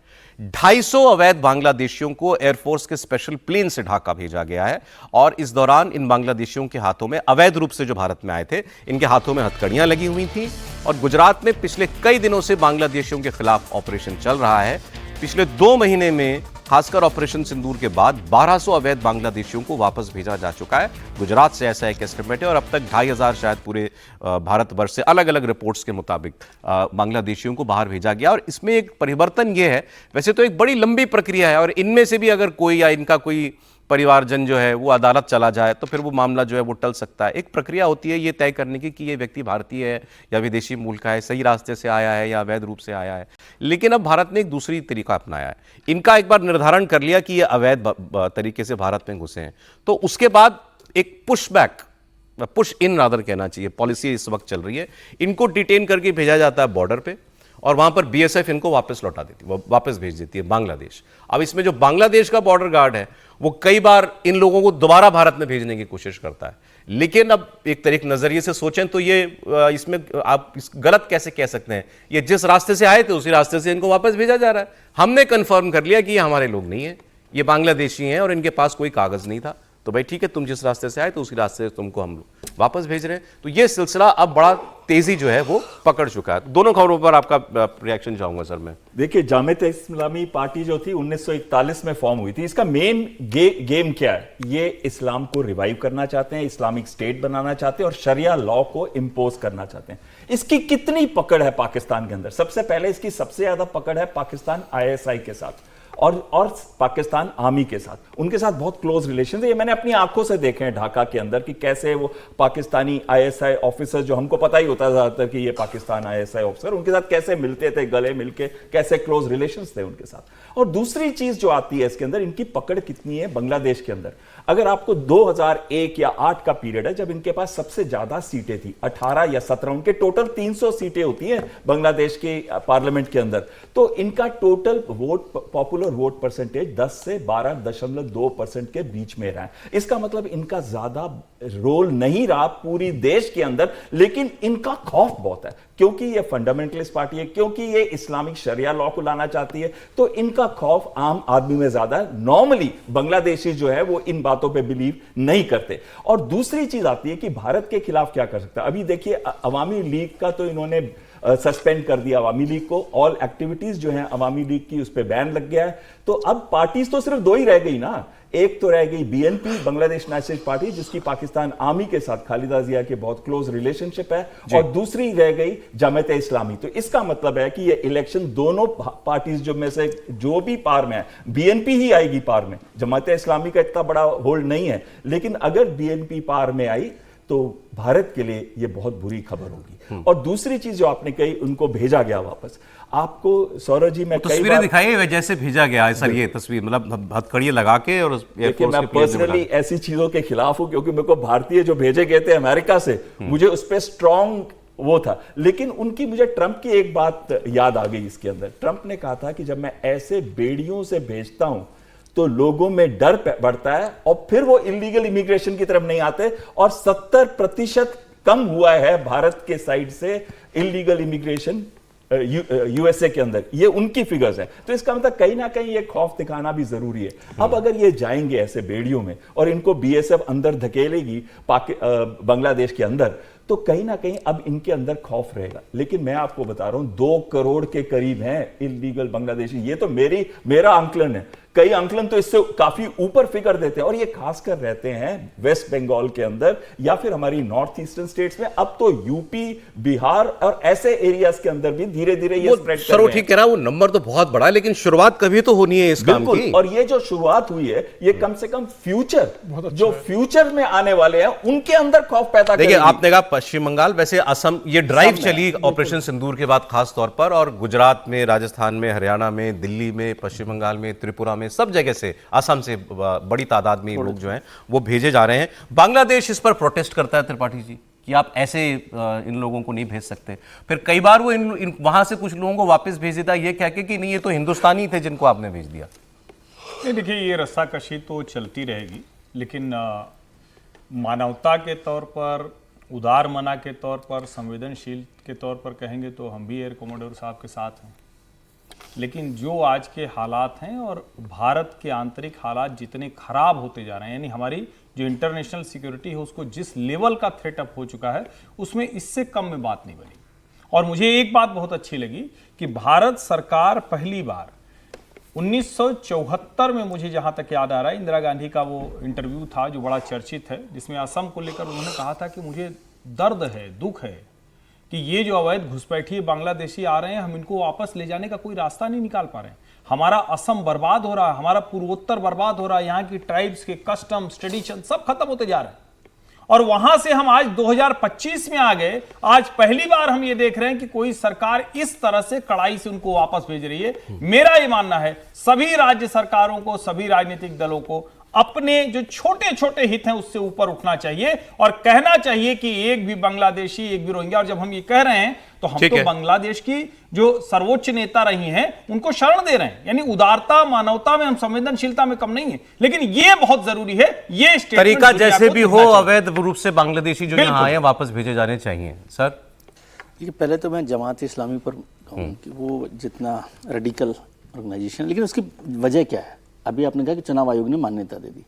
250 अवैध बांग्लादेशियों को एयरफोर्स के स्पेशल प्लेन से ढाका भेजा गया है। और इस दौरान इन बांग्लादेशियों के हाथों में, अवैध रूप से जो भारत में आए थे, इनके हाथों में हथकड़ियां लगी हुई थी। और गुजरात में पिछले कई दिनों से बांग्लादेशियों के खिलाफ ऑपरेशन चल रहा है। पिछले 2 महीने में, खासकर ऑपरेशन सिंदूर के बाद, 1200 अवैध बांग्लादेशियों को वापस भेजा जा चुका है गुजरात से, ऐसा एक एस्टिमेट है। और अब तक 2500 शायद पूरे भारतवर्ष से अलग अलग रिपोर्ट्स के मुताबिक बांग्लादेशियों को बाहर भेजा गया। और इसमें एक परिवर्तन यह है, वैसे तो एक बड़ी लंबी प्रक्रिया है, और इनमें से भी अगर कोई या इनका कोई परिवारजन जो है वो अदालत चला जाए तो फिर वो मामला जो है वो टल सकता है। एक प्रक्रिया होती है ये तय करने की कि ये व्यक्ति भारतीय है या विदेशी मूल का है, सही रास्ते से आया है या अवैध रूप से आया है। लेकिन अब भारत ने एक दूसरी तरीका अपनाया है। इनका एक बार निर्धारण कर लिया कि ये अवैध तरीके से भारत में घुसे हैं, तो उसके बाद एक पुश इन रादर कहना चाहिए, पॉलिसी इस वक्त चल रही है। इनको डिटेन करके भेजा जाता है बॉर्डर पे, और वहां पर BSF इनको वापस लौटा देती है, वापस भेज देती है बांग्लादेश। अब इसमें जो बांग्लादेश का बॉर्डर गार्ड है वो कई बार इन लोगों को दोबारा भारत में भेजने की कोशिश करता है। लेकिन अब एक नजरिए से सोचें तो ये इसमें आप गलत कैसे कह सकते हैं, ये जिस रास्ते से आए थे उसी रास्ते से इनको वापस भेजा जा रहा है। हमने कंफर्म कर लिया कि ये हमारे लोग नहीं है, ये बांग्लादेशी हैं और इनके पास कोई कागज नहीं था, तो भाई ठीक है, तुम जिस रास्ते से आए तो उसी रास्ते से तुमको हम वापस भेज रहे हैं। तो ये सिलसिला अब बड़ा तेजी जो है वो पकड़ चुका है। दोनों खबरों पर आपका रिएक्शन चाहूंगा सर मैं। देखिए, जामियत इस्लामी पार्टी जो थी 1941 में फॉर्म हुई थी। इसका मेन गेम क्या है? ये इस्लाम को रिवाइव करना चाहते हैं, इस्लामिक स्टेट बनाना चाहते हैं और शरिया लॉ को इंपोज करना चाहते हैं। इसकी कितनी पकड़ है पाकिस्तान के अंदर? सबसे पहले इसकी सबसे ज्यादा पकड़ है पाकिस्तान ISI के साथ, और पाकिस्तान आर्मी के साथ, उनके साथ बहुत क्लोज रिलेशन है। ये मैंने अपनी आंखों से देखे हैं ढाका के अंदर कि कैसे वो पाकिस्तानी आईएसआई ऑफिसर, जो हमको पता ही होता है ज्यादातर कि ये पाकिस्तान आईएसआई ऑफिसर, उनके साथ कैसे मिलते थे, गले मिलके कैसे क्लोज रिलेशंस थे उनके साथ। और दूसरी चीज जो आती है इसके अंदर, इनकी पकड़ कितनी है बांग्लादेश के अंदर। अगर आपको 2001 या 8 का पीरियड है जब इनके पास सबसे ज्यादा सीटें थी, 18 या 17, उनके टोटल 300 सीटें होती हैं बांग्लादेश के पार्लियामेंट के अंदर, तो इनका total vote, popular vote percentage 10 से 12.2% के बीच में रहा है। इसका मतलब इनका ज्यादा रोल नहीं रहा पूरी देश के अंदर, लेकिन इनका खौफ बहुत है क्योंकि ये फंडामेंटलिस्ट पार्टी है, क्योंकि ये इस्लामिक शरिया लॉ को लाना चाहती है, तो इनका खौफ आम आदमी में ज्यादा है। नॉर्मली बांग्लादेशी जो है वो इन बातों पे बिलीव नहीं करते। और दूसरी चीज आती है कि भारत के खिलाफ क्या कर सकता है। अभी देखिए अवामी लीग का तो इन्होंने सस्पेंड कर दिया अवामी लीग को, ऑल एक्टिविटीज जो है अवामी लीग की उस पर बैन लग गया है। तो अब पार्टीज तो सिर्फ 2 ही रह गई ना, एक तो रह गई बीएनपी, बांग्लादेश नेशनलिस्ट पार्टी, जिसकी पाकिस्तान आर्मी के साथ खालिदा जिया के बहुत क्लोज रिलेशनशिप है, और दूसरी रह गई जमात इस्लामी। तो इसका मतलब है कि ये इलेक्शन दोनों पार्टीज जो में से जो भी पार में है, बीएनपी ही आएगी पार में, जमात इस्लामी का इतना बड़ा होल्ड नहीं है, लेकिन अगर बीएनपी पार में आई तो भारत के लिए यह बहुत बुरी खबर होगी। और दूसरी चीज जो आपने कही, उनको भेजा गया वापस। आपको सौरभ जी, मैं तस्वीरें दिखाई जैसे भेजा गया है सर, ये तस्वीर मतलब हथकड़ियां लगा के, और देखिए मैं पर्सनली ऐसी चीजों के खिलाफ हूं क्योंकि मेरे को भारतीय जो भेजे गए थे अमेरिका से, मुझे उस पर स्ट्रॉन्ग वो था। लेकिन उनकी मुझे ट्रंप की एक बात याद आ गई इसके अंदर। ट्रंप ने कहा था कि जब मैं ऐसे बेड़ियों से भेजता हूं तो लोगों में डर बढ़ता है और फिर वो इलीगल इमिग्रेशन की तरफ नहीं आते, और 70% कम हुआ है भारत के साइड से इलीगल इमिग्रेशन यूएसए के अंदर। ये उनकी फिगर्स है। तो इसका मतलब कहीं ना कहीं ये खौफ दिखाना भी जरूरी है। अब अगर ये जाएंगे ऐसे बेड़ियों में और इनको बीएसएफ अंदर धकेलेगी बांग्लादेश के अंदर, तो कहीं ना कहीं अब इनके अंदर खौफ रहेगा। लेकिन मैं आपको बता रहा हूं 2 करोड़ के करीब हैं इलीगल बांग्लादेशी। ये तो मेरा आंकलन है, कई आंकलन तो इससे काफी ऊपर फिगर देते हैं, और ये खासकर रहते हैं वेस्ट बंगाल के अंदर या फिर हमारी नॉर्थ ईस्टर्न स्टेट्स में। अब तो यूपी, बिहार और ऐसे एरियाज के अंदर भी धीरे धीरे ये स्प्रेड कर रहे हैं। ठीक कह रहा हूं, नंबर तो बहुत बड़ा है, लेकिन शुरुआत कभी तो होनी है इस काम की। और ये जो शुरुआत हुई है, ये कम से कम फ्यूचर, जो फ्यूचर में आने वाले हैं उनके अंदर खौफ पैदा करेगी। देखिए आपने कहा पश्चिम बंगाल, वैसे असम, ये ड्राइव चली ऑपरेशन सिंदूर के बाद खास तौर पर, और गुजरात में, राजस्थान में, हरियाणा में, दिल्ली में, पश्चिम बंगाल में, त्रिपुरा में, सब जगह से, असम से बड़ी तादाद में लोग जो हैं वो भेजे जा रहे हैं। बांग्लादेश इस पर प्रोटेस्ट करता है त्रिपाठी जी कि आप ऐसे इन लोगों को नहीं भेज सकते। फिर कई बार वो वहां से कुछ लोगों को वापस भेज देता है ये कह के कि नहीं, ये तो हिंदुस्तानी थे जिनको आपने भेज दिया। नहीं, देखिए ये रस्साकशी तो चलती रहेगी, लेकिन मानवता के तौर पर, उदार मना के तौर पर, संवेदनशील के तौर पर कहेंगे तो हम भी एयर कमोडोर साहब के साथ हैं। लेकिन जो आज के हालात हैं और भारत के आंतरिक हालात जितने खराब होते जा रहे हैं, यानी हमारी जो इंटरनेशनल सिक्योरिटी है उसको जिस लेवल का थ्रेट अप हो चुका है, उसमें इससे कम में बात नहीं बनी। और मुझे एक बात बहुत अच्छी लगी कि भारत सरकार पहली बार 1974 में, मुझे जहां तक याद आ रहा है, इंदिरा गांधी का वो इंटरव्यू था जो बड़ा चर्चित है, जिसमें असम को लेकर उन्होंने कहा था कि मुझे दर्द है, दुख है कि ये जो अवैध घुसपैठिए बांग्लादेशी आ रहे हैं, हम इनको वापस ले जाने का कोई रास्ता नहीं निकाल पा रहे हैं। हमारा असम बर्बाद हो रहा है, हमारा पूर्वोत्तर बर्बाद हो रहा है, यहाँ की ट्राइब्स के कस्टम्स, ट्रेडिशन सब खत्म होते जा रहे हैं। और वहां से हम आज 2025 में आ गए। आज पहली बार हम ये देख रहे हैं कि कोई सरकार इस तरह से कड़ाई से उनको वापस भेज रही है। मेरा ये मानना है सभी राज्य सरकारों को, सभी राजनीतिक दलों को अपने जो छोटे छोटे हित हैं उससे ऊपर उठना चाहिए और कहना चाहिए कि एक भी बांग्लादेशी, एक भी रोहिंग्या। और जब हम ये कह रहे हैं तो हम तो बांग्लादेश की जो सर्वोच्च नेता रही हैं उनको शरण दे रहे हैं, यानी उदारता, मानवता में हम, संवेदनशीलता में कम नहीं है। लेकिन ये बहुत जरूरी है, ये तरीका जैसे भी हो, अवैध रूप से बांग्लादेशी जो यहाँ आए वापस भेजे जाने चाहिए। सर देखिए, पहले तो मैं जमात इस्लामी पर कहूँ कि वो जितना रेडिकल ऑर्गेनाइजेशन, लेकिन उसकी वजह क्या है? अभी आपने कहा कि चुनाव आयोग ने मान्यता दे दी,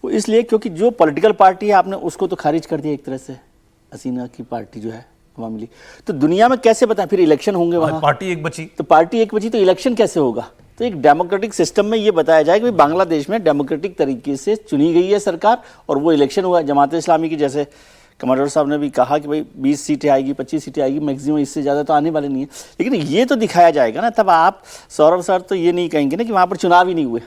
वो इसलिए क्योंकि जो पॉलिटिकल पार्टी है आपने उसको तो खारिज कर दिया एक तरह से, हसीना की पार्टी जो है अवामी लीग। तो दुनिया में कैसे बताएं, फिर इलेक्शन होंगे वहाँ, पार्टी एक बची तो इलेक्शन कैसे होगा? तो एक डेमोक्रेटिक सिस्टम में ये बताया जाए कि बांग्लादेश में डेमोक्रेटिक तरीके से चुनी गई है सरकार और वो इलेक्शन हुआ। जमात इस्लामी की जैसे कमांडर साहब ने भी कहा कि भाई 20 सीटें आएगी, 25 सीटें आएगी मैक्सिमम, इससे ज़्यादा तो आने वाली नहीं है। लेकिन ये तो दिखाया जाएगा ना, तब आप सौरभ सर तो ये नहीं कहेंगे ना कि वहाँ पर चुनाव ही नहीं हुए।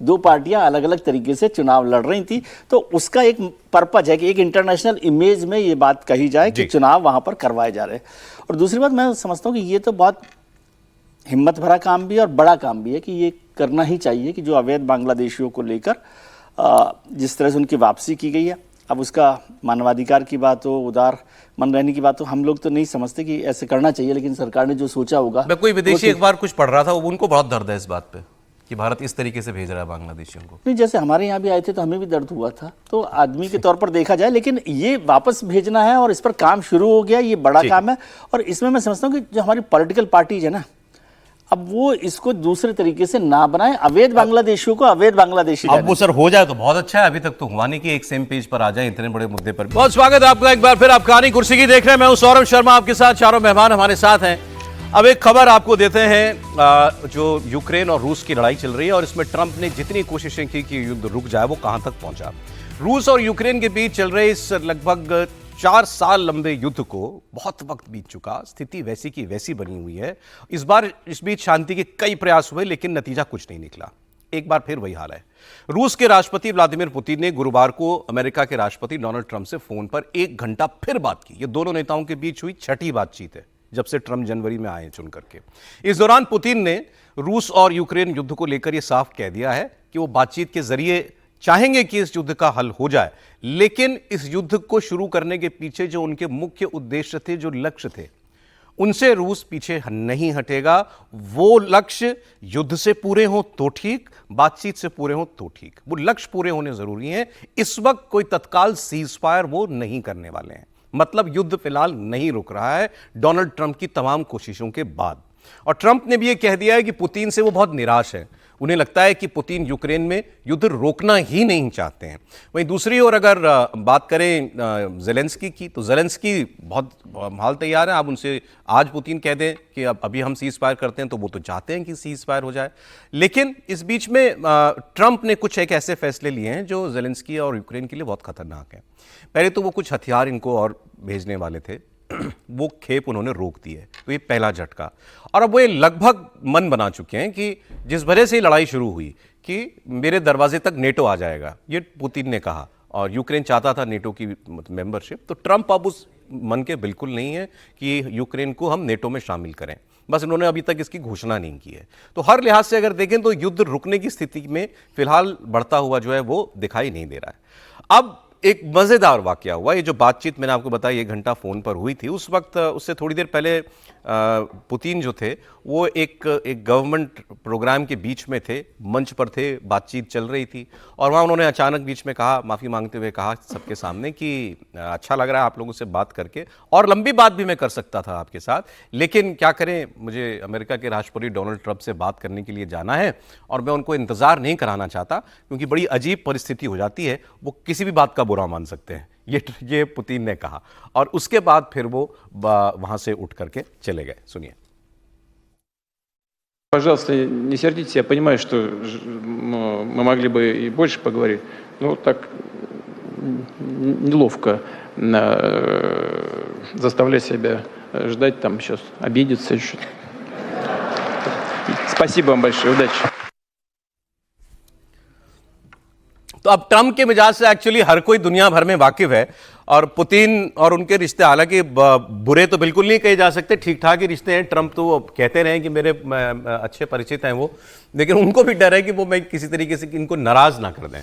दो पार्टियां अलग अलग तरीके से चुनाव लड़ रही थी, तो उसका एक पर्पज है कि एक इंटरनेशनल इमेज में ये बात कही जाए कि चुनाव वहाँ पर करवाए जा रहे हैं। और दूसरी बात मैं समझता हूँ कि ये तो बहुत हिम्मत भरा काम भी है और बड़ा काम भी है कि ये करना ही चाहिए कि जो अवैध बांग्लादेशियों को लेकर जिस तरह से उनकी वापसी की गई है, अब उसका मानवाधिकार की बात हो, उदार मन रहने की बात हो, हम लोग तो नहीं समझते कि ऐसे करना चाहिए, लेकिन सरकार ने जो सोचा होगा। मैं कोई विदेशी एक बार कुछ पढ़ रहा था, उनको बहुत दर्द है इस बात पे कि भारत इस तरीके से भेज रहा है बांग्लादेशियों को। नहीं, जैसे हमारे यहाँ भी आए थे तो हमें भी दर्द हुआ था, तो आदमी के तौर पर देखा जाए, लेकिन ये वापस भेजना है और इस पर काम शुरू हो गया, ये बड़ा काम है। और इसमें मैं समझता हूँ कि जो हमारी पॉलिटिकल पार्टीज है ना, अब वो इसको दूसरे तरीके से ना बनाए, अवैध बांग्लादेशियों को अवैध बांग्लादेशी। अब वो सर हो जाए तो बहुत अच्छा है, अभी तक तो हुआ नहीं कि एक सेम पेज पर आ जाए इतने बड़े मुद्दे पर। बहुत स्वागत है आपका एक बार फिर, आप कहानी कुर्सी की देख रहे हैं। मैं हूं सौरभ शर्मा, आपके साथ चारों मेहमान हमारे साथ हैं। अब एक खबर आपको देते हैं, जो यूक्रेन और रूस की लड़ाई चल रही है और इसमें ट्रंप ने जितनी कोशिशें की कि युद्ध रुक जाए, वो कहां तक पहुंचा। रूस और यूक्रेन के बीच चल रहे इस लगभग 4 साल लंबे युद्ध को बहुत वक्त बीत चुका, स्थिति वैसी की वैसी बनी हुई है। इस बार इस बीच शांति के कई प्रयास हुए, लेकिन नतीजा कुछ नहीं निकला। एक बार फिर वही हाल है। रूस के राष्ट्रपति व्लादिमीर पुतिन ने गुरुवार को अमेरिका के राष्ट्रपति डोनाल्ड ट्रंप से फोन पर 1 घंटा फिर बात की। ये दोनों नेताओं के बीच हुई छठी बातचीत है जब से ट्रंप जनवरी में आए चुन करके। इस दौरान पुतिन ने रूस और यूक्रेन युद्ध को लेकर यह साफ कह दिया है कि वो बातचीत के जरिए चाहेंगे कि इस युद्ध का हल हो जाए, लेकिन इस युद्ध को शुरू करने के पीछे जो उनके मुख्य उद्देश्य थे, जो लक्ष्य थे, उनसे रूस पीछे नहीं हटेगा। वो लक्ष्य युद्ध से पूरे हो तो ठीक, बातचीत से पूरे हो तो ठीक, वो लक्ष्य पूरे होने जरूरी हैं। इस वक्त कोई तत्काल सीज फायर वो नहीं करने वाले हैं। मतलब युद्ध फिलहाल नहीं रुक रहा है डोनाल्ड ट्रंप की तमाम कोशिशों के बाद। और ट्रंप ने भी यह कह दिया है कि पुतिन से वो बहुत निराश है। उन्हें लगता है कि पुतिन यूक्रेन में युद्ध रोकना ही नहीं चाहते हैं। वहीं दूसरी ओर अगर बात करें ज़ेलेंस्की की, तो ज़ेलेंस्की बहुत हाल तैयार है। आप उनसे आज पुतिन कह दें कि अब अभी हम सीज फायर करते हैं, तो वो तो चाहते हैं कि सीज फायर हो जाए। लेकिन इस बीच में ट्रंप ने कुछ एक ऐसे फैसले लिए हैं जो ज़ेलेंस्की और यूक्रेन के लिए बहुत खतरनाक है। पहले तो वो कुछ हथियार इनको और भेजने वाले थे, वो खेप उन्होंने रोक दी है, तो ये पहला झटका। और अब वो ये लगभग मन बना चुके हैं कि जिस वजह से लड़ाई शुरू हुई कि मेरे दरवाजे तक नेटो आ जाएगा, ये पुतिन ने कहा। और यूक्रेन चाहता था नेटो की मेंबरशिप, तो ट्रंप अब उस मन के बिल्कुल नहीं है कि यूक्रेन को हम नेटो में शामिल करें। बस उन्होंने अभी तक इसकी घोषणा नहीं की है। तो हर लिहाज से अगर देखें तो युद्ध रुकने की स्थिति में फिलहाल बढ़ता हुआ जो है वो दिखाई नहीं दे रहा है। अब एक मजेदार वाकया हुआ, ये जो बातचीत मैंने आपको बताई 1 घंटा फोन पर हुई थी, उस वक्त उससे थोड़ी देर पहले पुतिन जो थे वो एक गवर्नमेंट प्रोग्राम के बीच में थे, मंच पर थे, बातचीत चल रही थी और वहाँ उन्होंने अचानक बीच में कहा, माफ़ी मांगते हुए कहा सबके सामने कि अच्छा लग रहा है आप लोगों से बात करके और लंबी बात भी मैं कर सकता था आपके साथ, लेकिन क्या करें, मुझे अमेरिका के राष्ट्रपति डोनाल्ड ट्रंप से बात करने के लिए जाना है और मैं उनको इंतज़ार नहीं कराना चाहता क्योंकि बड़ी अजीब परिस्थिति हो जाती है, वो किसी भी बात का बुरा मान सकते हैं। ये पुतिन ने कहा और उसके बाद फिर वो वहां से उठ करके चले गए। सुनिए। Пожалуйста, не сердитесь, я понимаю, что мы могли бы и больше поговорить, но так неловко заставлять себя ждать, там сейчас обидеться еще. Спасибо вам большое, удачи. तो अब ट्रंप के मिजाज से एक्चुअली हर कोई दुनिया भर में वाकिफ है और पुतिन और उनके रिश्ते हालांकि बुरे तो बिल्कुल नहीं कहे जा सकते, ठीक ठाक ही रिश्ते हैं। ट्रंप तो वो कहते रहे कि मेरे अच्छे परिचित हैं वो, लेकिन उनको भी डर है कि वो मैं किसी तरीके से इनको नाराज ना कर दें।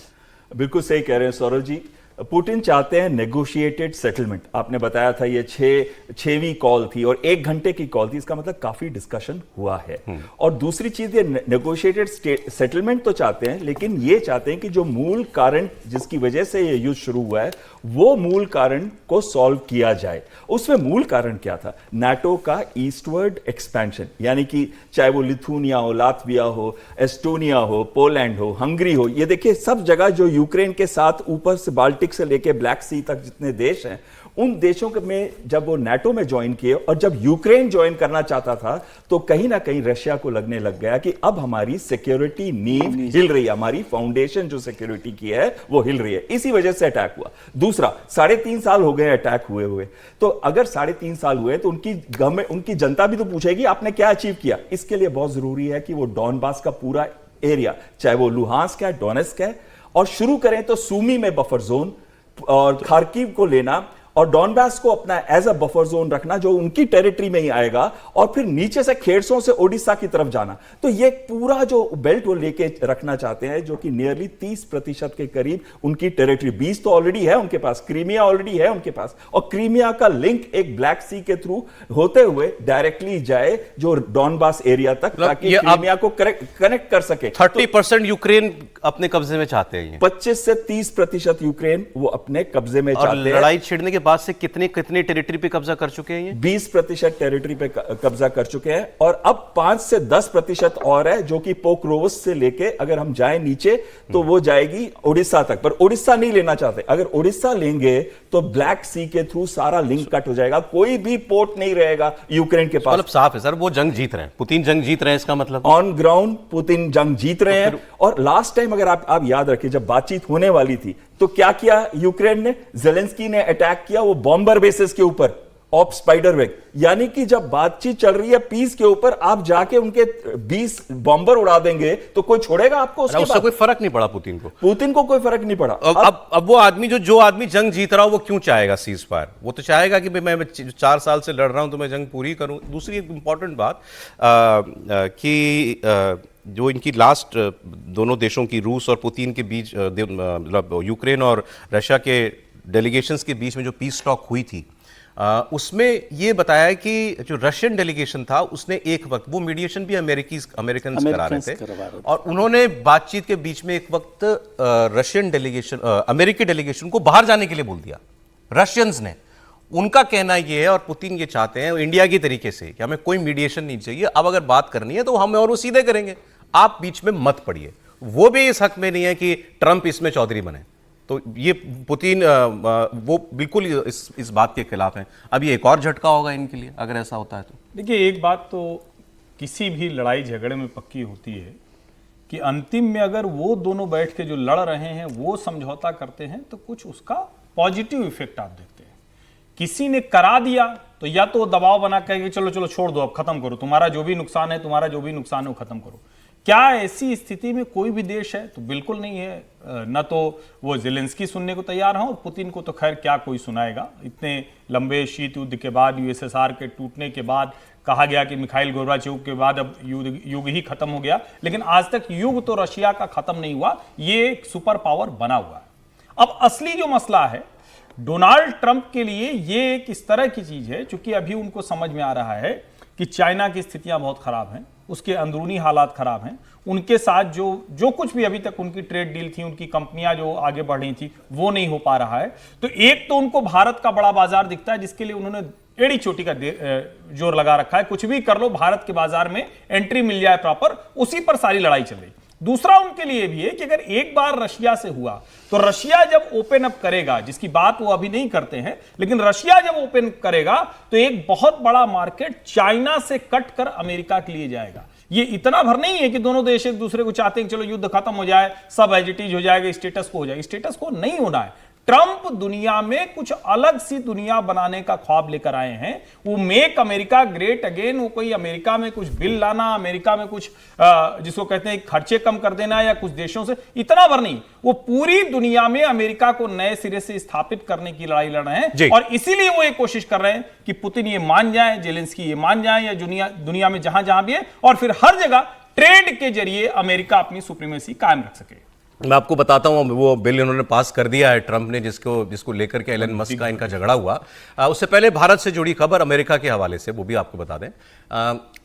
बिल्कुल सही कह रहे हैं सौरभ जी। पुतिन चाहते हैं नेगोशिएटेड सेटलमेंट। आपने बताया था ये 6वीं कॉल थी और 1 घंटे की कॉल थी, इसका मतलब काफी डिस्कशन हुआ है। और दूसरी चीज ये नेगोशिएटेड सेटलमेंट तो चाहते हैं, लेकिन ये चाहते हैं कि जो मूल कारण जिसकी वजह से ये युद्ध शुरू हुआ है वो मूल कारण को सॉल्व किया जाए। उसमें मूल कारण क्या था? नाटो का ईस्टवर्ड एक्सपेंशन, यानी कि चाहे वो लिथुनिया हो, लातविया हो, एस्टोनिया हो, पोलैंड हो, हंगरी हो, ये देखिए सब जगह जो यूक्रेन के साथ ऊपर से बाल्टिक से लेके ब्लैक सी तक जितने देश हैं उन देशों में जब वो नाटो में ज्वाइन किए और जब यूक्रेन ज्वाइन करना चाहता था तो कहीं ना कहीं रशिया को लगने लग गया कि अब हमारी सिक्योरिटी नींव हिल रही है, हमारी फाउंडेशन जो सिक्योरिटी की है वो हिल रही है, इसी वजह से अटैक हुआ। दूसरा, 3.5 साल हो गए अटैक हुए, तो अगर 3.5 साल हुए तो उनकी जनता भी तो पूछेगी आपने क्या अचीव किया। इसके लिए बहुत जरूरी है कि वो डॉनबास का पूरा एरिया, चाहे वो लुहांस्क है, डोनेस्क है, और शुरू करें तो सूमी में बफर जोन और खार्किव को लेना और डॉनबास को अपना एज अ बफर जोन रखना जो उनकी टेरिटरी में ही आएगा, और फिर नीचे से खेरसों से ओडिशा की तरफ जाना। तो ये पूरा जो बेल्ट वो लेके रखना चाहते हैं, जो कि नियरली 30% के करीब उनकी टेरिटरी, 20 तो ऑलरेडी है उनके पास, क्रीमिया ऑलरेडी है उनके पास, और क्रीमिया का लिंक एक ब्लैक सी के थ्रू होते हुए डायरेक्टली जाए जो डॉनबास एरिया तक, ताकि क्रीमिया को कनेक्ट कर सके। 30% यूक्रेन अपने कब्जे में चाहते हैं, 25 से 30% यूक्रेन वो अपने कब्जे में चाहते हैं। लड़ाई छिड़ने के बाद से कितने टेरिटरी पे कब्जा कर चुके हैं ये? 20% टेरिटरी पे कब्जा कर चुके हैं, और अब 5 से 10% और है, जो कि पोक्रोवस से लेके अगर हम जाएं नीचे तो वो जाएगी उड़ीसा तक, पर उड़ीसा नहीं लेना चाहते। अगर उड़ीसा लेंगे तो ब्लैक सी के थ्रू सारा लिंक कट हो जाएगा, कोई भी पोर्ट नहीं रहेगा यूक्रेन के पास। मतलब साफ है सर, वो जंग जीत रहे हैं, पुतिन जंग जीत रहे हैं, इसका मतलब ऑन ग्राउंड पुतिन जंग जीत रहे हैं। और लास्ट टाइम अगर आप याद रखिए, जब बातचीत होने वाली थी तो क्या किया यूक्रेन ने, जेलेंस्की ने अटैक किया वो बॉम्बर बेसिस के ऊपर, ऑफ स्पाइडरवेग, यानी कि जब बातचीत चल रही है पीस के ऊपर, आप जाके उनके 20 बॉम्बर उड़ा देंगे तो कोई छोड़ेगा आपको? उससे कोई फर्क नहीं पड़ा पुतिन को कोई फर्क नहीं पड़ा। अब वो आदमी जो आदमी जंग जीत रहा हो वो क्यों चाहेगा सीज फायर? वो तो चाहेगा कि मैं 4 साल से लड़ रहा हूं तो मैं जंग पूरी करूं। दूसरी एक इंपॉर्टेंट बात कि जो इनकी लास्ट दोनों देशों की, रूस और पुतिन के बीच, मतलब यूक्रेन और रशिया के डेलीगेशंस के बीच में जो पीस टॉक हुई थी, उसमें ये बताया कि जो रशियन डेलीगेशन था उसने एक वक्त, वो मीडिएशन भी अमेरिकन करा रहे थे, और उन्होंने बातचीत के बीच में एक वक्त रशियन डेलीगेशन, अमेरिकी डेलीगेशन को बाहर जाने के लिए बोल दिया रशियंस ने। उनका कहना ये है, और पुतिन ये चाहते हैं इंडिया की तरीके से, कि हमें कोई मीडिएशन नहीं चाहिए, अब अगर बात करनी है तो हम और वो सीधे करेंगे, आप बीच में मत पड़िए। वो भी इस हक में नहीं है कि ट्रंप इसमें चौधरी बने। तो ये पुतिन वो बिल्कुल इस बात के खिलाफ हैं। अब ये एक और झटका होगा इनके लिए अगर ऐसा होता है तो। देखिए, एक बात तो किसी भी लड़ाई झगड़े में पक्की होती है कि अंतिम में अगर वो दोनों बैठ के जो लड़ रहे हैं वो समझौता करते हैं तो कुछ उसका पॉजिटिव इफेक्ट आप देखते हैं। किसी ने करा दिया तो या तो दबाव बना कहेंगे चलो चलो छोड़ दो, अब खत्म करो, तुम्हारा जो भी नुकसान है वो खत्म करो। क्या ऐसी स्थिति में कोई भी देश है? तो बिल्कुल नहीं है। न तो वो जेलेंस्की सुनने को तैयार हैं, और पुतिन को तो खैर क्या कोई सुनाएगा। इतने लंबे शीत युद्ध के बाद, यूएसएसआर के टूटने के बाद कहा गया कि मिखाइल गोर्बाचेव के बाद अब युग ही खत्म हो गया, लेकिन आज तक युग तो रशिया का खत्म नहीं हुआ, ये एक सुपर पावर बना हुआ है। अब असली जो मसला है डोनाल्ड ट्रंप के लिए, ये एक इस तरह की चीज है चूंकि अभी उनको समझ में आ रहा है कि चाइना की स्थितियां बहुत खराब हैं, उसके अंदरूनी हालात खराब हैं, उनके साथ जो कुछ भी अभी तक उनकी ट्रेड डील थी, उनकी कंपनियां जो आगे बढ़ रही थी, वो नहीं हो पा रहा है। तो एक तो उनको भारत का बड़ा बाजार दिखता है, जिसके लिए उन्होंने एड़ी चोटी का जोर लगा रखा है, कुछ भी कर लो भारत के बाजार में एंट्री मिल जाए प्रॉपर, उसी पर सारी लड़ाई चल रही। दूसरा उनके लिए भी है कि अगर एक बार रशिया से हुआ तो रशिया जब ओपन अप करेगा, जिसकी बात वो अभी नहीं करते हैं, लेकिन रशिया जब ओपन करेगा तो एक बहुत बड़ा मार्केट चाइना से कट कर अमेरिका के लिए जाएगा। ये इतना भर नहीं है कि दोनों देश एक दूसरे को चाहते हैं कि चलो युद्ध खत्म हो जाए, सब एज इट इज हो जाएगा, स्टेटस को हो जाएगा। स्टेटस को नहीं होना है। ट्रंप दुनिया में कुछ अलग सी दुनिया बनाने का ख्वाब लेकर आए हैं। वो मेक अमेरिका ग्रेट अगेन, वो कोई अमेरिका में कुछ बिल लाना, अमेरिका में कुछ जिसको कहते हैं खर्चे कम कर देना, या कुछ देशों से, इतना भर नहीं। वो पूरी दुनिया में अमेरिका को नए सिरे से स्थापित करने की लड़ाई लड़ रहे हैं, और इसीलिए वो ये कोशिश कर रहे हैं कि पुतिन ये मान जाए, जेलेंस्की ये मान जाए, या दुनिया में जहां जहां भी है, और फिर हर जगह ट्रेड के जरिए अमेरिका अपनी सुप्रीमेसी कायम रख सके। मैं आपको बताता हूं, वो बिल इन्होंने पास कर दिया है ट्रंप ने, जिसको लेकर के एलन मस्क का इनका झगड़ा हुआ। उससे पहले भारत से जुड़ी खबर अमेरिका के हवाले से, वो भी आपको बता दें।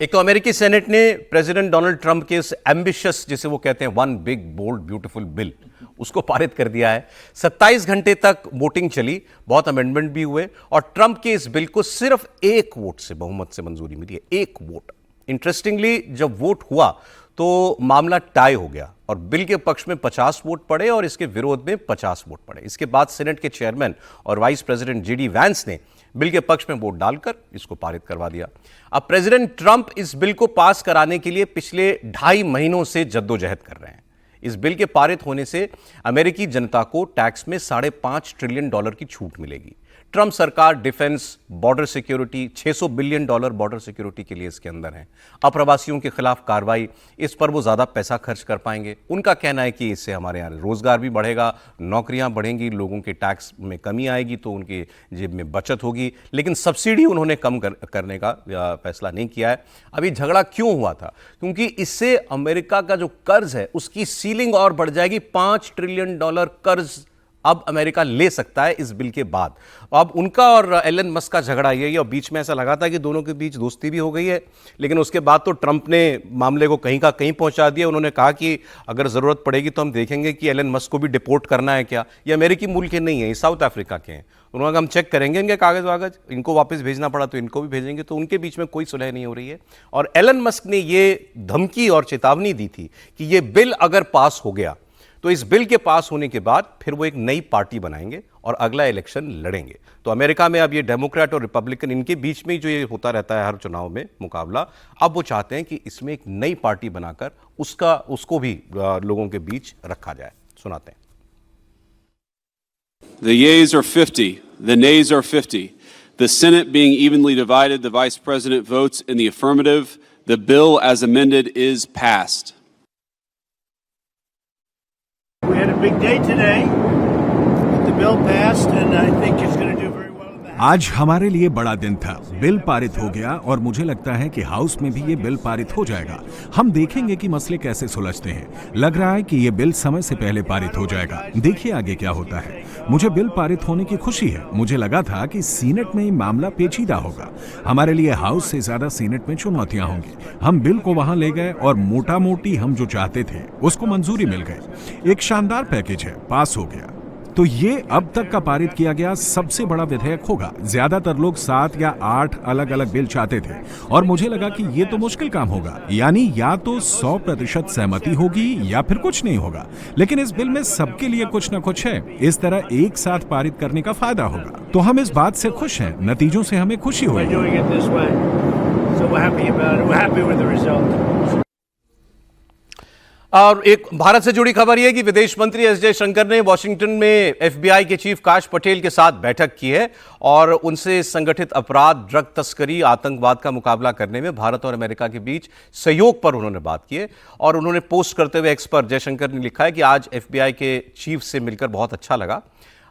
एक तो अमेरिकी सेनेट ने प्रेसिडेंट डोनाल्ड ट्रंप के इस एम्बिशियस, जिसे वो कहते हैं one big bold beautiful bill, उसको पारित कर दिया है। 27 घंटे तक वोटिंग चली, बहुत अमेंडमेंट भी हुए, और ट्रंप के इस बिल को सिर्फ 1 वोट से बहुमत से मंजूरी मिली है, 1 वोट। इंटरेस्टिंगली जब वोट हुआ तो मामला टाई हो गया और बिल के पक्ष में 50 वोट पड़े और इसके विरोध में 50 वोट पड़े। इसके बाद सेनेट के चेयरमैन और वाइस प्रेसिडेंट जेडी वैंस ने बिल के पक्ष में वोट डालकर इसको पारित करवा दिया। अब प्रेसिडेंट ट्रंप इस बिल को पास कराने के लिए पिछले 2.5 महीनों से जद्दोजहद कर रहे हैं। इस बिल के पारित होने से अमेरिकी जनता को टैक्स में $5.5 ट्रिलियन की छूट मिलेगी। ट्रंप सरकार defence, border security, $600 billion border security के लिए इसके अंदर है। अप्रवासियों के खिलाफ कार्रवाई, इस पर वो ज्यादा पैसा खर्च कर पाएंगे। उनका कहना है कि इससे हमारे यहाँ रोजगार भी बढ़ेगा, नौकरियां बढ़ेंगी, लोगों के टैक्स में कमी आएगी तो उनकी जेब में बचत होगी। लेकिन सब्सिडी उन्होंने कम करने का फैसला नहीं किया है। अभी झगड़ा क्यों हुआ था? क्योंकि इससे अमेरिका का जो कर्ज है उसकी सीलिंग और बढ़ जाएगी। $5 ट्रिलियन कर्ज अब अमेरिका ले सकता है इस बिल के बाद। अब उनका और एलन मस्क का झगड़ा यही है और बीच में ऐसा लगा था कि दोनों के बीच दोस्ती भी हो गई है, लेकिन उसके बाद तो ट्रंप ने मामले को कहीं का कहीं पहुंचा दिया। उन्होंने कहा कि अगर जरूरत पड़ेगी तो हम देखेंगे कि एलन मस्क को भी डिपोर्ट करना है क्या। ये अमेरिकी मूल के नहीं है, ये साउथ अफ्रीका के हैं। उन्होंने कहा हम चेक करेंगे इनके कागज वागज, इनको वापस भेजना पड़ा तो इनको भी भेजेंगे। तो उनके बीच में कोई सुलह नहीं हो रही है। और एलन मस्क ने ये धमकी और चेतावनी दी थी कि ये बिल अगर पास हो गया तो इस बिल के पास होने के बाद फिर वो एक नई पार्टी बनाएंगे और अगला इलेक्शन लड़ेंगे। तो अमेरिका में अब ये डेमोक्रेट और रिपब्लिकन इनके बीच में जो ये होता रहता है हर चुनाव में मुकाबला, अब वो चाहते हैं कि इसमें एक नई पार्टी बनाकर उसको भी लोगों के बीच रखा जाए। सुनाते हैं। The yeas are 50, the nays are 50. The Senate being evenly divided, the Vice President votes in the affirmative. The bill as amended is passed. We had a big day today. The bill passed, and I think it's going to do very well in the House. आज हमारे लिए बड़ा दिन था। बिल पारित हो गया और मुझे लगता है कि हाउस में भी ये बिल पारित हो जाएगा। हम देखेंगे कि मसले कैसे सुलझते हैं। लग रहा है कि ये बिल समय से पहले पारित हो जाएगा। देखिए आगे क्या होता है। मुझे बिल पारित होने की खुशी है। मुझे लगा था कि सीनेट में ये मामला पेचीदा होगा। हमारे लिए हाउस से ज्यादा सीनेट में चुनौतियां होंगी। हम बिल को वहां ले गए और मोटा मोटी हम जो चाहते थे उसको मंजूरी मिल गई। एक शानदार पैकेज है, पास हो गया। तो ये अब तक का पारित किया गया सबसे बड़ा विधेयक होगा। ज्यादातर लोग 7 या 8 अलग अलग बिल चाहते थे और मुझे लगा कि ये तो मुश्किल काम होगा, यानी या तो 100% सहमति होगी या फिर कुछ नहीं होगा। लेकिन इस बिल में सबके लिए कुछ ना कुछ है। इस तरह एक साथ पारित करने का फायदा होगा। तो हम इस बात से खुश हैं। नतीजों से हमें खुशी होगी। और एक भारत से जुड़ी खबर यह है कि विदेश मंत्री एस जयशंकर ने वॉशिंगटन में एफबीआई के चीफ काश पटेल के साथ बैठक की है और उनसे संगठित अपराध, ड्रग तस्करी, आतंकवाद का मुकाबला करने में भारत और अमेरिका के बीच सहयोग पर उन्होंने बात की है। और उन्होंने पोस्ट करते हुए एक्स पर जयशंकर ने लिखा है कि आज एफबीआई के चीफ से मिलकर बहुत अच्छा लगा।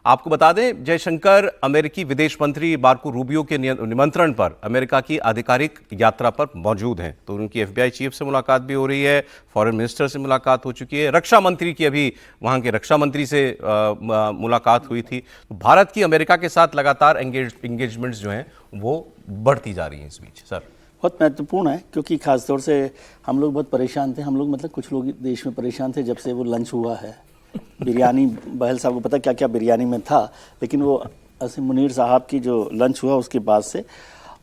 आपको बता दें, जयशंकर अमेरिकी विदेश मंत्री मार्को रूबियो के निमंत्रण पर अमेरिका की आधिकारिक यात्रा पर मौजूद हैं। तो उनकी एफबीआई चीफ से मुलाकात भी हो रही है, फॉरेन मिनिस्टर से मुलाकात हो चुकी है, रक्षा मंत्री की अभी वहां के रक्षा मंत्री से मुलाकात हुई थी। तो भारत की अमेरिका के साथ लगातार एंगेजमेंट्स जो हैं वो बढ़ती जा रही हैं इस बीच। सर, बहुत महत्वपूर्ण है क्योंकि खासतौर से हम लोग बहुत परेशान थे। हम लोग मतलब कुछ लोग देश में परेशान थे जब से वो लंच हुआ है। बिरयानी, बहल साहब को पता क्या क्या बिरयानी में था, लेकिन वो असीम मुनीर साहब की जो लंच हुआ उसके बाद से।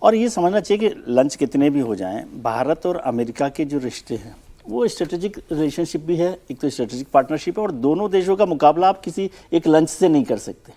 और ये समझना चाहिए कि लंच कितने भी हो जाएं, भारत और अमेरिका के जो रिश्ते हैं वो स्ट्रेटेजिक रिलेशनशिप भी है, एक तो स्ट्रेटेजिक पार्टनरशिप है। और दोनों देशों का मुकाबला आप किसी एक लंच से नहीं कर सकते,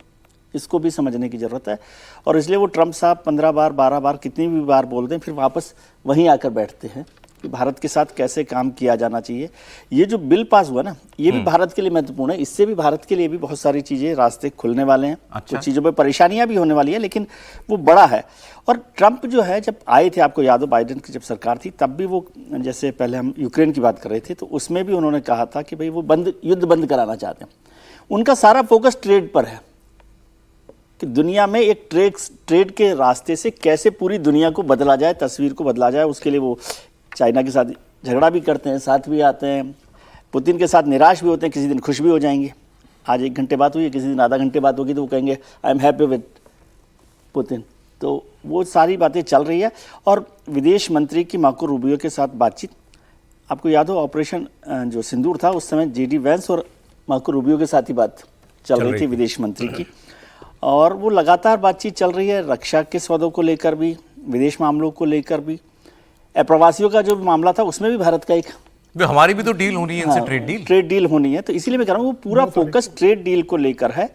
इसको भी समझने की ज़रूरत है। और इसलिए वो ट्रंप साहब 15 बार 12 बार कितनी भी बार बोलते हैं, फिर वापस वहीं आकर बैठते हैं कि भारत के साथ कैसे काम किया जाना चाहिए। ये जो बिल पास हुआ ना, ये भी भारत के लिए महत्वपूर्ण है। इससे भी भारत के लिए भी बहुत सारी चीज़ें, रास्ते खुलने वाले हैं। अच्छा। कुछ चीज़ों पर परेशानियां भी होने वाली है, लेकिन वो बड़ा है। और ट्रंप जो है, जब आए थे, आपको याद हो बाइडेन की जब सरकार थी तब भी वो, जैसे पहले हम यूक्रेन की बात कर रहे थे, तो उसमें भी उन्होंने कहा था कि भाई वो युद्ध बंद कराना चाहते हैं। उनका सारा फोकस ट्रेड पर है कि दुनिया में एक ट्रेड के रास्ते से कैसे पूरी दुनिया को बदला जाए, तस्वीर को बदला जाए। उसके लिए वो चाइना के साथ झगड़ा भी करते हैं, साथ भी आते हैं, पुतिन के साथ निराश भी होते हैं, किसी दिन खुश भी हो जाएंगे। आज 1 घंटे बात हुई है, किसी दिन आधा घंटे बात होगी तो वो कहेंगे I am happy with Putin. तो वो सारी बातें चल रही है। और विदेश मंत्री की मार्को रूबियो के साथ बातचीत, आपको याद हो ऑपरेशन जो सिंदूर था उस समय जेडी वैंस और मार्को रूबियो के साथ ही बात चल रही थी विदेश मंत्री की। और वो लगातार बातचीत चल रही है, रक्षा के सौदों को लेकर भी, विदेश मामलों को लेकर भी। अप्रवासियों का जो मामला था उसमें भी भारत का एक हमारी भी तो डील होनी है इनसे, ट्रेड डील होनी है, तो इसीलिए मैं कह रहा हूँ वो पूरा फोकस ट्रेड डील को लेकर है।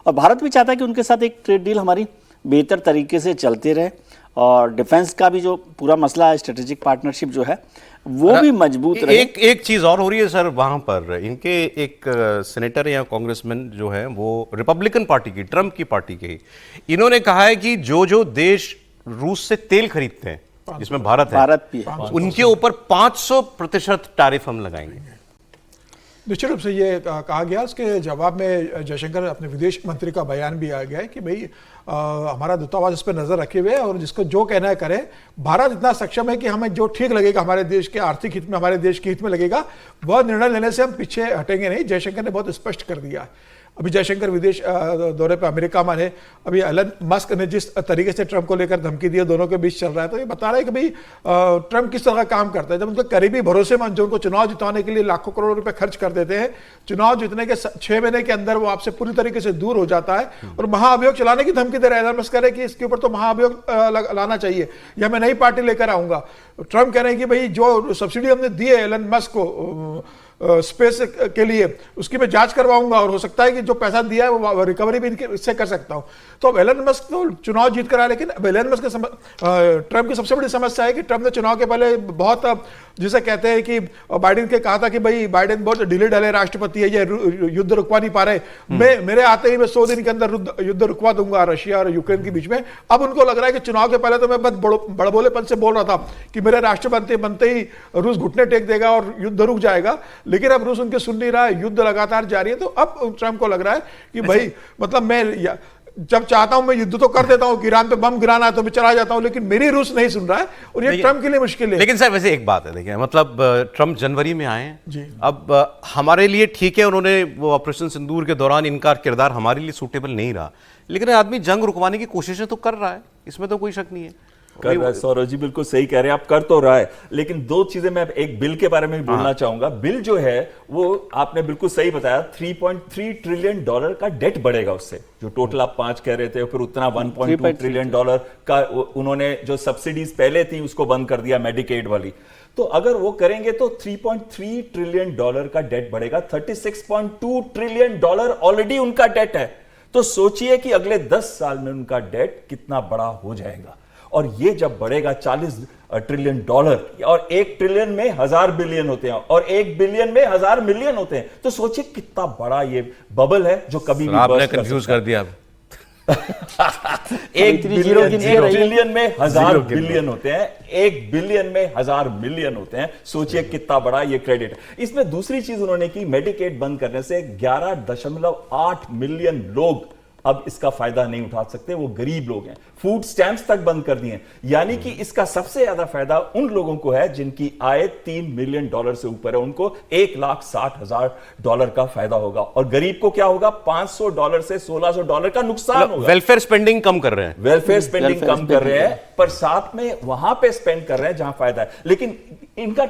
और भारत भी चाहता है कि उनके साथ एक ट्रेड डील हमारी बेहतर तरीके से चलते रहे, और डिफेंस का भी जो पूरा मसला है, स्ट्रेटेजिक पार्टनरशिप जो है वो भी मजबूत रहे। एक चीज और हो रही है सर, वहां पर इनके एक सेनेटर या कांग्रेसमैन जो है वो रिपब्लिकन पार्टी की, ट्रंप की पार्टी के, इन्होंने कहा है कि जो देश रूस से तेल खरीदते हैं जिसमें भारत भी है, उनके ऊपर 500% टैरिफ हम लगाएंगे। निश्चित रूप से ये कहा गया। उसके जवाब में जयशंकर अपने विदेश मंत्री का बयान भी आ गया है कि भाई हमारा दूतावास इस पर नजर रखे हुए है और जिसको जो कहना है करें। भारत इतना सक्षम है कि हमें जो ठीक लगेगा, हमारे देश के आर्थिक हित में, हमारे देश के हित में लगेगा, वह निर्णय लेने से हम पीछे हटेंगे नहीं। जयशंकर ने बहुत स्पष्ट कर दिया। अभी जयशंकर विदेश दौरे पर अमेरिका में है। अभी एलन मस्क ने जिस तरीके से ट्रंप को लेकर धमकी दी, दोनों के बीच चल रहा है, तो ये बता रहा है कि भाई ट्रंप किस तरह का काम करता है। जब उनके करीबी भरोसेमंद जो उनको चुनाव जिताने के लिए लाखों करोड़ रुपए खर्च कर देते हैं, चुनाव जीतने के 6 महीने के अंदर वो आपसे पूरी तरीके से दूर हो जाता है और महाअभियोग चलाने की धमकी दे रहा है। एलन मस्क कह रहे हैं कि इसके ऊपर तो महाअभियोग लाना चाहिए या मैं नई पार्टी लेकर आऊंगा। ट्रंप कह रहे हैं कि भाई जो सब्सिडी हमने दी है एलन मस्क को स्पेस के लिए, उसकी मैं जांच करवाऊंगा और हो सकता है कि जो पैसा दिया है वो रिकवरी भी इससे कर सकता हूं। तो अब एलन मस्क तो चुनाव जीत कर आया, लेकिन अब एलन मस्क ट्रंप की सबसे बड़ी समस्या है कि ट्रंप ने चुनाव के पहले बहुत, जिसे कहते हैं कि बाइडेन के कहा था कि भाई बाइडेन बहुत ढीले ढाले राष्ट्रपति है, ये युद्ध रुकवा नहीं पा रहे, मेरे आते ही मैं 100 दिन के अंदर युद्ध रुकवा दूंगा रशिया और यूक्रेन के बीच में। अब उनको लग रहा है कि चुनाव के पहले तो मैं बड़बोलेपन से बोल रहा था कि मेरे राष्ट्रपति बनते ही रूस घुटने टेक देगा और युद्ध रुक जाएगा, लेकिन अब रूस उनके सुन नहीं रहा है, युद्ध लगातार जारी है। तो अब ट्रंप को लग रहा है कि भाई मतलब मैं जब चाहता हूं मैं युद्ध तो कर देता हूं, ईरान पे बम गिराना है तो मैं चला जाता हूं, लेकिन मेरी रूस नहीं सुन रहा है और ये ट्रंप के लिए मुश्किल है। लेकिन सर वैसे एक बात है, देखिए मतलब ट्रंप जनवरी में आए हैं जी। अब हमारे लिए ठीक है, उन्होंने वो ऑपरेशन सिंदूर के दौरान इनका किरदार हमारे लिए सूटेबल नहीं रहा, लेकिन आदमी जंग रुकवाने की कोशिशें तो कर रहा है, इसमें तो कोई शक नहीं है। कर रहा है, सौरभ जी बिल्कुल सही कह रहे हैं आप, कर तो रहा है। लेकिन दो चीजें मैं एक बिल के बारे में भी बोलना चाहूंगा। बिल जो है वो आपने बिल्कुल सही बताया, $3.3 ट्रिलियन का डेट बढ़ेगा उससे, जो टोटल आप 5 कह रहे थे, फिर उतना $1.2 ट्रिलियन का उन्होंने जो सब्सिडीज पहले थी उसको बंद कर दिया, मेडिकेड वाली। तो अगर वो करेंगे तो $3.3 ट्रिलियन का डेट बढ़ेगा। $36.2 ट्रिलियन ऑलरेडी उनका डेट है। तो सोचिए कि अगले 10 साल में उनका डेट कितना बड़ा हो जाएगा, और ये जब बढ़ेगा $40 ट्रिलियन, और 1 ट्रिलियन में 1000 बिलियन होते हैं और 1 बिलियन में 1000 मिलियन होते हैं, तो सोचिए कितना बड़ा ये बबल है जो कभी भी आपने कंफ्यूज कर दिया। 1 ट्रिलियन में 1000 बिलियन होते हैं, 1 बिलियन में 1000 मिलियन होते हैं। सोचिए कितना बड़ा ये क्रेडिट है। इसमें दूसरी चीज उन्होंने की, मेडिकेड बंद करने से 11.8 मिलियन लोग अब इसका फायदा नहीं उठा सकते, वो गरीब लोग हैं। फूड स्टैंप्स तक बंद कर दिए, यानी कि इसका सबसे ज्यादा फायदा उन लोगों को है जिनकी आय $3 मिलियन से ऊपर है, उनको $1,60,000 का फायदा होगा। और गरीब को क्या होगा? $500 से $1,600 का नुकसान होगा। वेलफेयर स्पेंडिंग कम कर रहे हैं, वेलफेयर स्पेंडिंग कम कर रहे हैं, पर साथ में वहां पे स्पेंड कर रहे हैं जहां फायदा है। लेकिन इनका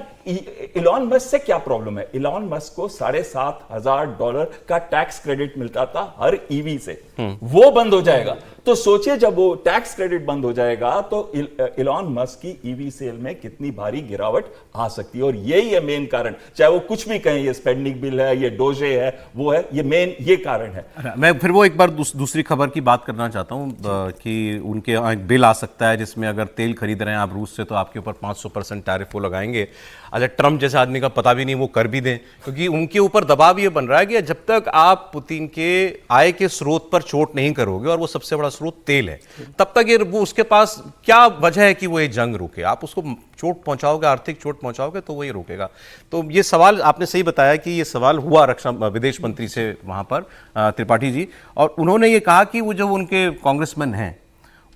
इलॉन मस्क से क्या प्रॉब्लम है? इलॉन मस्क को $7,500 का टैक्स क्रेडिट मिलता था हर ईवी से, वो बंद हो जाएगा। तो सोचिए जब वो टैक्स क्रेडिट बंद हो जाएगा तो इलॉन मस्क की ईवी सेल में कितनी भारी गिरावट आ सकती है। और यही है मेन कारण, चाहे वो कुछ भी कहें, ये स्पेंडिंग बिल है, ये डोजे है, वो है, ये मेन ये कारण है। मैं फिर वो एक बार दूसरी खबर की बात करना चाहता हूं कि उनके एक बिल आ सकता है जिसमें अगर तेल खरीद रहे हैं आप रूस से तो आपके ऊपर 500% टैरिफ वो लगाएंगे। अच्छा, ट्रंप जैसे आदमी का पता भी नहीं वो कर भी दें, क्योंकि उनके ऊपर दबाव ये बन रहा है कि जब तक आप पुतिन के आय के स्रोत पर चोट नहीं करोगे, और वो सबसे बड़ा स्रोत तेल है, तब तक ये वो उसके पास क्या वजह है कि वो ये जंग रोके। आप उसको चोट पहुंचाओगे, आर्थिक चोट पहुंचाओगे तो वो ये रोकेगा। तो ये सवाल आपने सही बताया कि ये सवाल हुआ रक्षा विदेश मंत्री से वहां पर त्रिपाठी जी, और उन्होंने ये कहा कि वो जो उनके कांग्रेसमैन हैं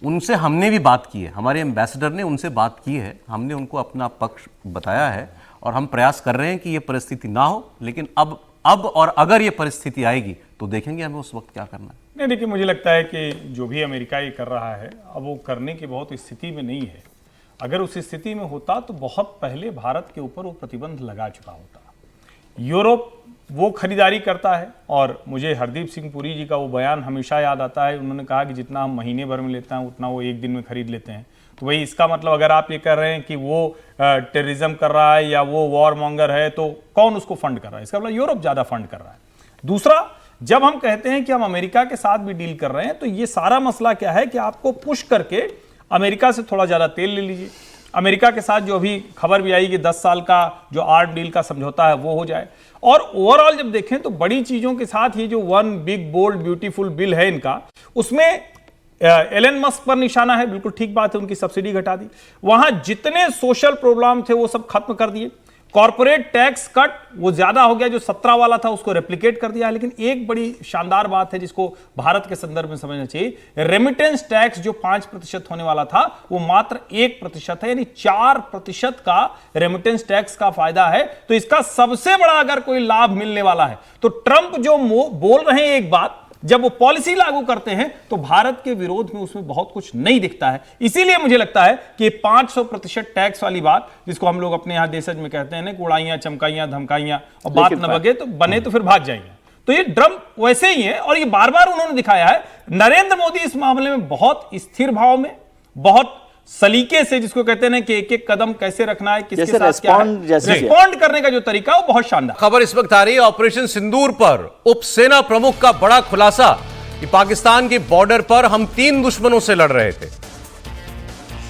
उनसे हमने भी बात की है, हमारे एम्बेसडर ने उनसे बात की है, हमने उनको अपना पक्ष बताया है और हम प्रयास कर रहे हैं कि ये परिस्थिति ना हो, लेकिन अब और अगर ये परिस्थिति आएगी तो देखेंगे हमें उस वक्त क्या करना है। नहीं, देखिए मुझे लगता है कि जो भी अमेरिका ये कर रहा है अब वो करने की बहुत स्थिति में नहीं है। अगर उस स्थिति में होता तो बहुत पहले भारत के ऊपर वो प्रतिबंध लगा चुका होता। यूरोप वो खरीदारी करता है, और मुझे हरदीप सिंह पुरी जी का वो बयान हमेशा याद आता है। उन्होंने कहा कि जितना हम महीने भर में लेते हैं उतना वो एक दिन में खरीद लेते हैं। तो वही इसका मतलब अगर आप ये कह रहे हैं कि वो टेररिज्म कर रहा है या वो वॉर मॉन्गर है, तो कौन उसको फंड कर रहा है? इसका मतलब यूरोप ज्यादा फंड कर रहा है। दूसरा, जब हम कहते हैं कि हम अमेरिका के साथ भी डील कर रहे हैं, तो ये सारा मसला क्या है कि आपको पुश करके अमेरिका से थोड़ा ज्यादा तेल ले लीजिए। अमेरिका के साथ जो अभी खबर भी आई कि 10 साल का जो आर्म डील का समझौता है वो हो जाए। और ओवरऑल जब देखें तो बड़ी चीजों के साथ ये जो one big bold beautiful bill है इनका, उसमें एलन मस्क पर निशाना है, बिल्कुल ठीक बात है, उनकी सब्सिडी घटा दी। वहां जितने सोशल प्रॉब्लम थे वो सब खत्म कर दिए। कॉर्पोरेट टैक्स कट वो ज्यादा हो गया, जो 17 वाला था उसको रेप्लिकेट कर दिया। लेकिन एक बड़ी शानदार बात है जिसको भारत के संदर्भ में समझना चाहिए, रेमिटेंस टैक्स जो 5% होने वाला था वो मात्र 1% है, यानी 4% का रेमिटेंस टैक्स का फायदा है। तो इसका सबसे बड़ा अगर कोई लाभ मिलने वाला है तो ट्रंप जो बोल रहे हैं एक बात, जब वो पॉलिसी लागू करते हैं तो भारत के विरोध में उसमें बहुत कुछ नहीं दिखता है। इसीलिए मुझे लगता है कि 500% टैक्स वाली बात, जिसको हम लोग अपने यहां देशज में कहते हैं ना, उड़ाइयां चमकाइयां धमकाइयां और बात न बगे तो बने तो फिर भाग जाएंगे, तो ये ट्रंप वैसे ही है। और ये बार बार उन्होंने दिखाया है। नरेंद्र मोदी इस मामले में बहुत स्थिर भाव में, बहुत सलीके से, जिसको कहते हैं कि एक एक कदम कैसे रखना है, किसके साथ क्या रिस्पॉन्ड करने का जो तरीका है वो बहुत शानदार। खबर इस वक्त आ रही है ऑपरेशन सिंदूर पर उप सेना प्रमुख का बड़ा खुलासा कि पाकिस्तान के बॉर्डर पर हम 3 दुश्मनों से लड़ रहे थे।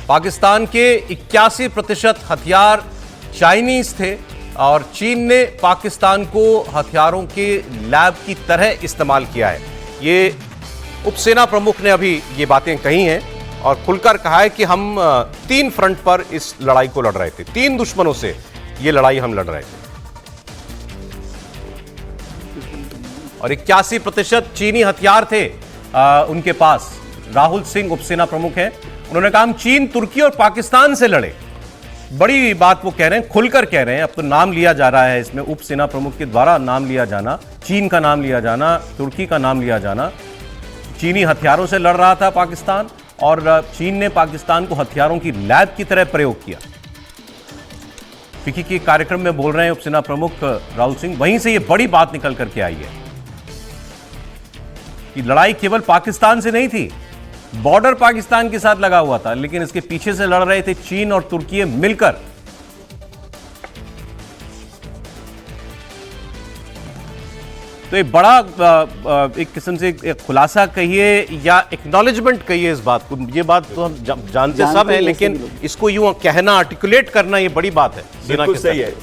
पाकिस्तान के 81% हथियार चाइनीज थे और चीन ने पाकिस्तान को हथियारों के लैब की तरह इस्तेमाल किया है। ये उप सेना प्रमुख ने अभी ये बातें कही हैं और खुलकर कहा है कि हम 3 फ्रंट पर इस लड़ाई को लड़ रहे थे, 3 दुश्मनों से ये लड़ाई हम लड़ रहे थे। और 81% चीनी हथियार थे उनके पास। राहुल सिंह उपसेना प्रमुख हैं, उन्होंने कहा हम चीन, तुर्की और पाकिस्तान से लड़े। बड़ी बात वो कह रहे हैं, खुलकर कह रहे हैं। अब तो नाम लिया जा रहा है इसमें, उपसेना प्रमुख के द्वारा नाम लिया जाना, चीन का नाम लिया जाना, तुर्की का नाम लिया जाना। चीनी हथियारों से लड़ रहा था पाकिस्तान और चीन ने पाकिस्तान को हथियारों की लैब की तरह प्रयोग किया। फिक्की के कार्यक्रम में बोल रहे हैं उपसेना प्रमुख राहुल सिंह। वहीं से ये बड़ी बात निकल करके आई है कि लड़ाई केवल पाकिस्तान से नहीं थी, बॉर्डर पाकिस्तान के साथ लगा हुआ था, लेकिन इसके पीछे से लड़ रहे थे चीन और तुर्की मिलकर। तो ये बड़ा एक किस्म से एक खुलासा कहिए या एक्नॉलेजमेंट कहिए इस बात को। ये बात तो हम जानते सब हैं, लेकिन इसको यूं कहना, आर्टिकुलेट करना, ये बड़ी बात है। बिल्कुल सही है।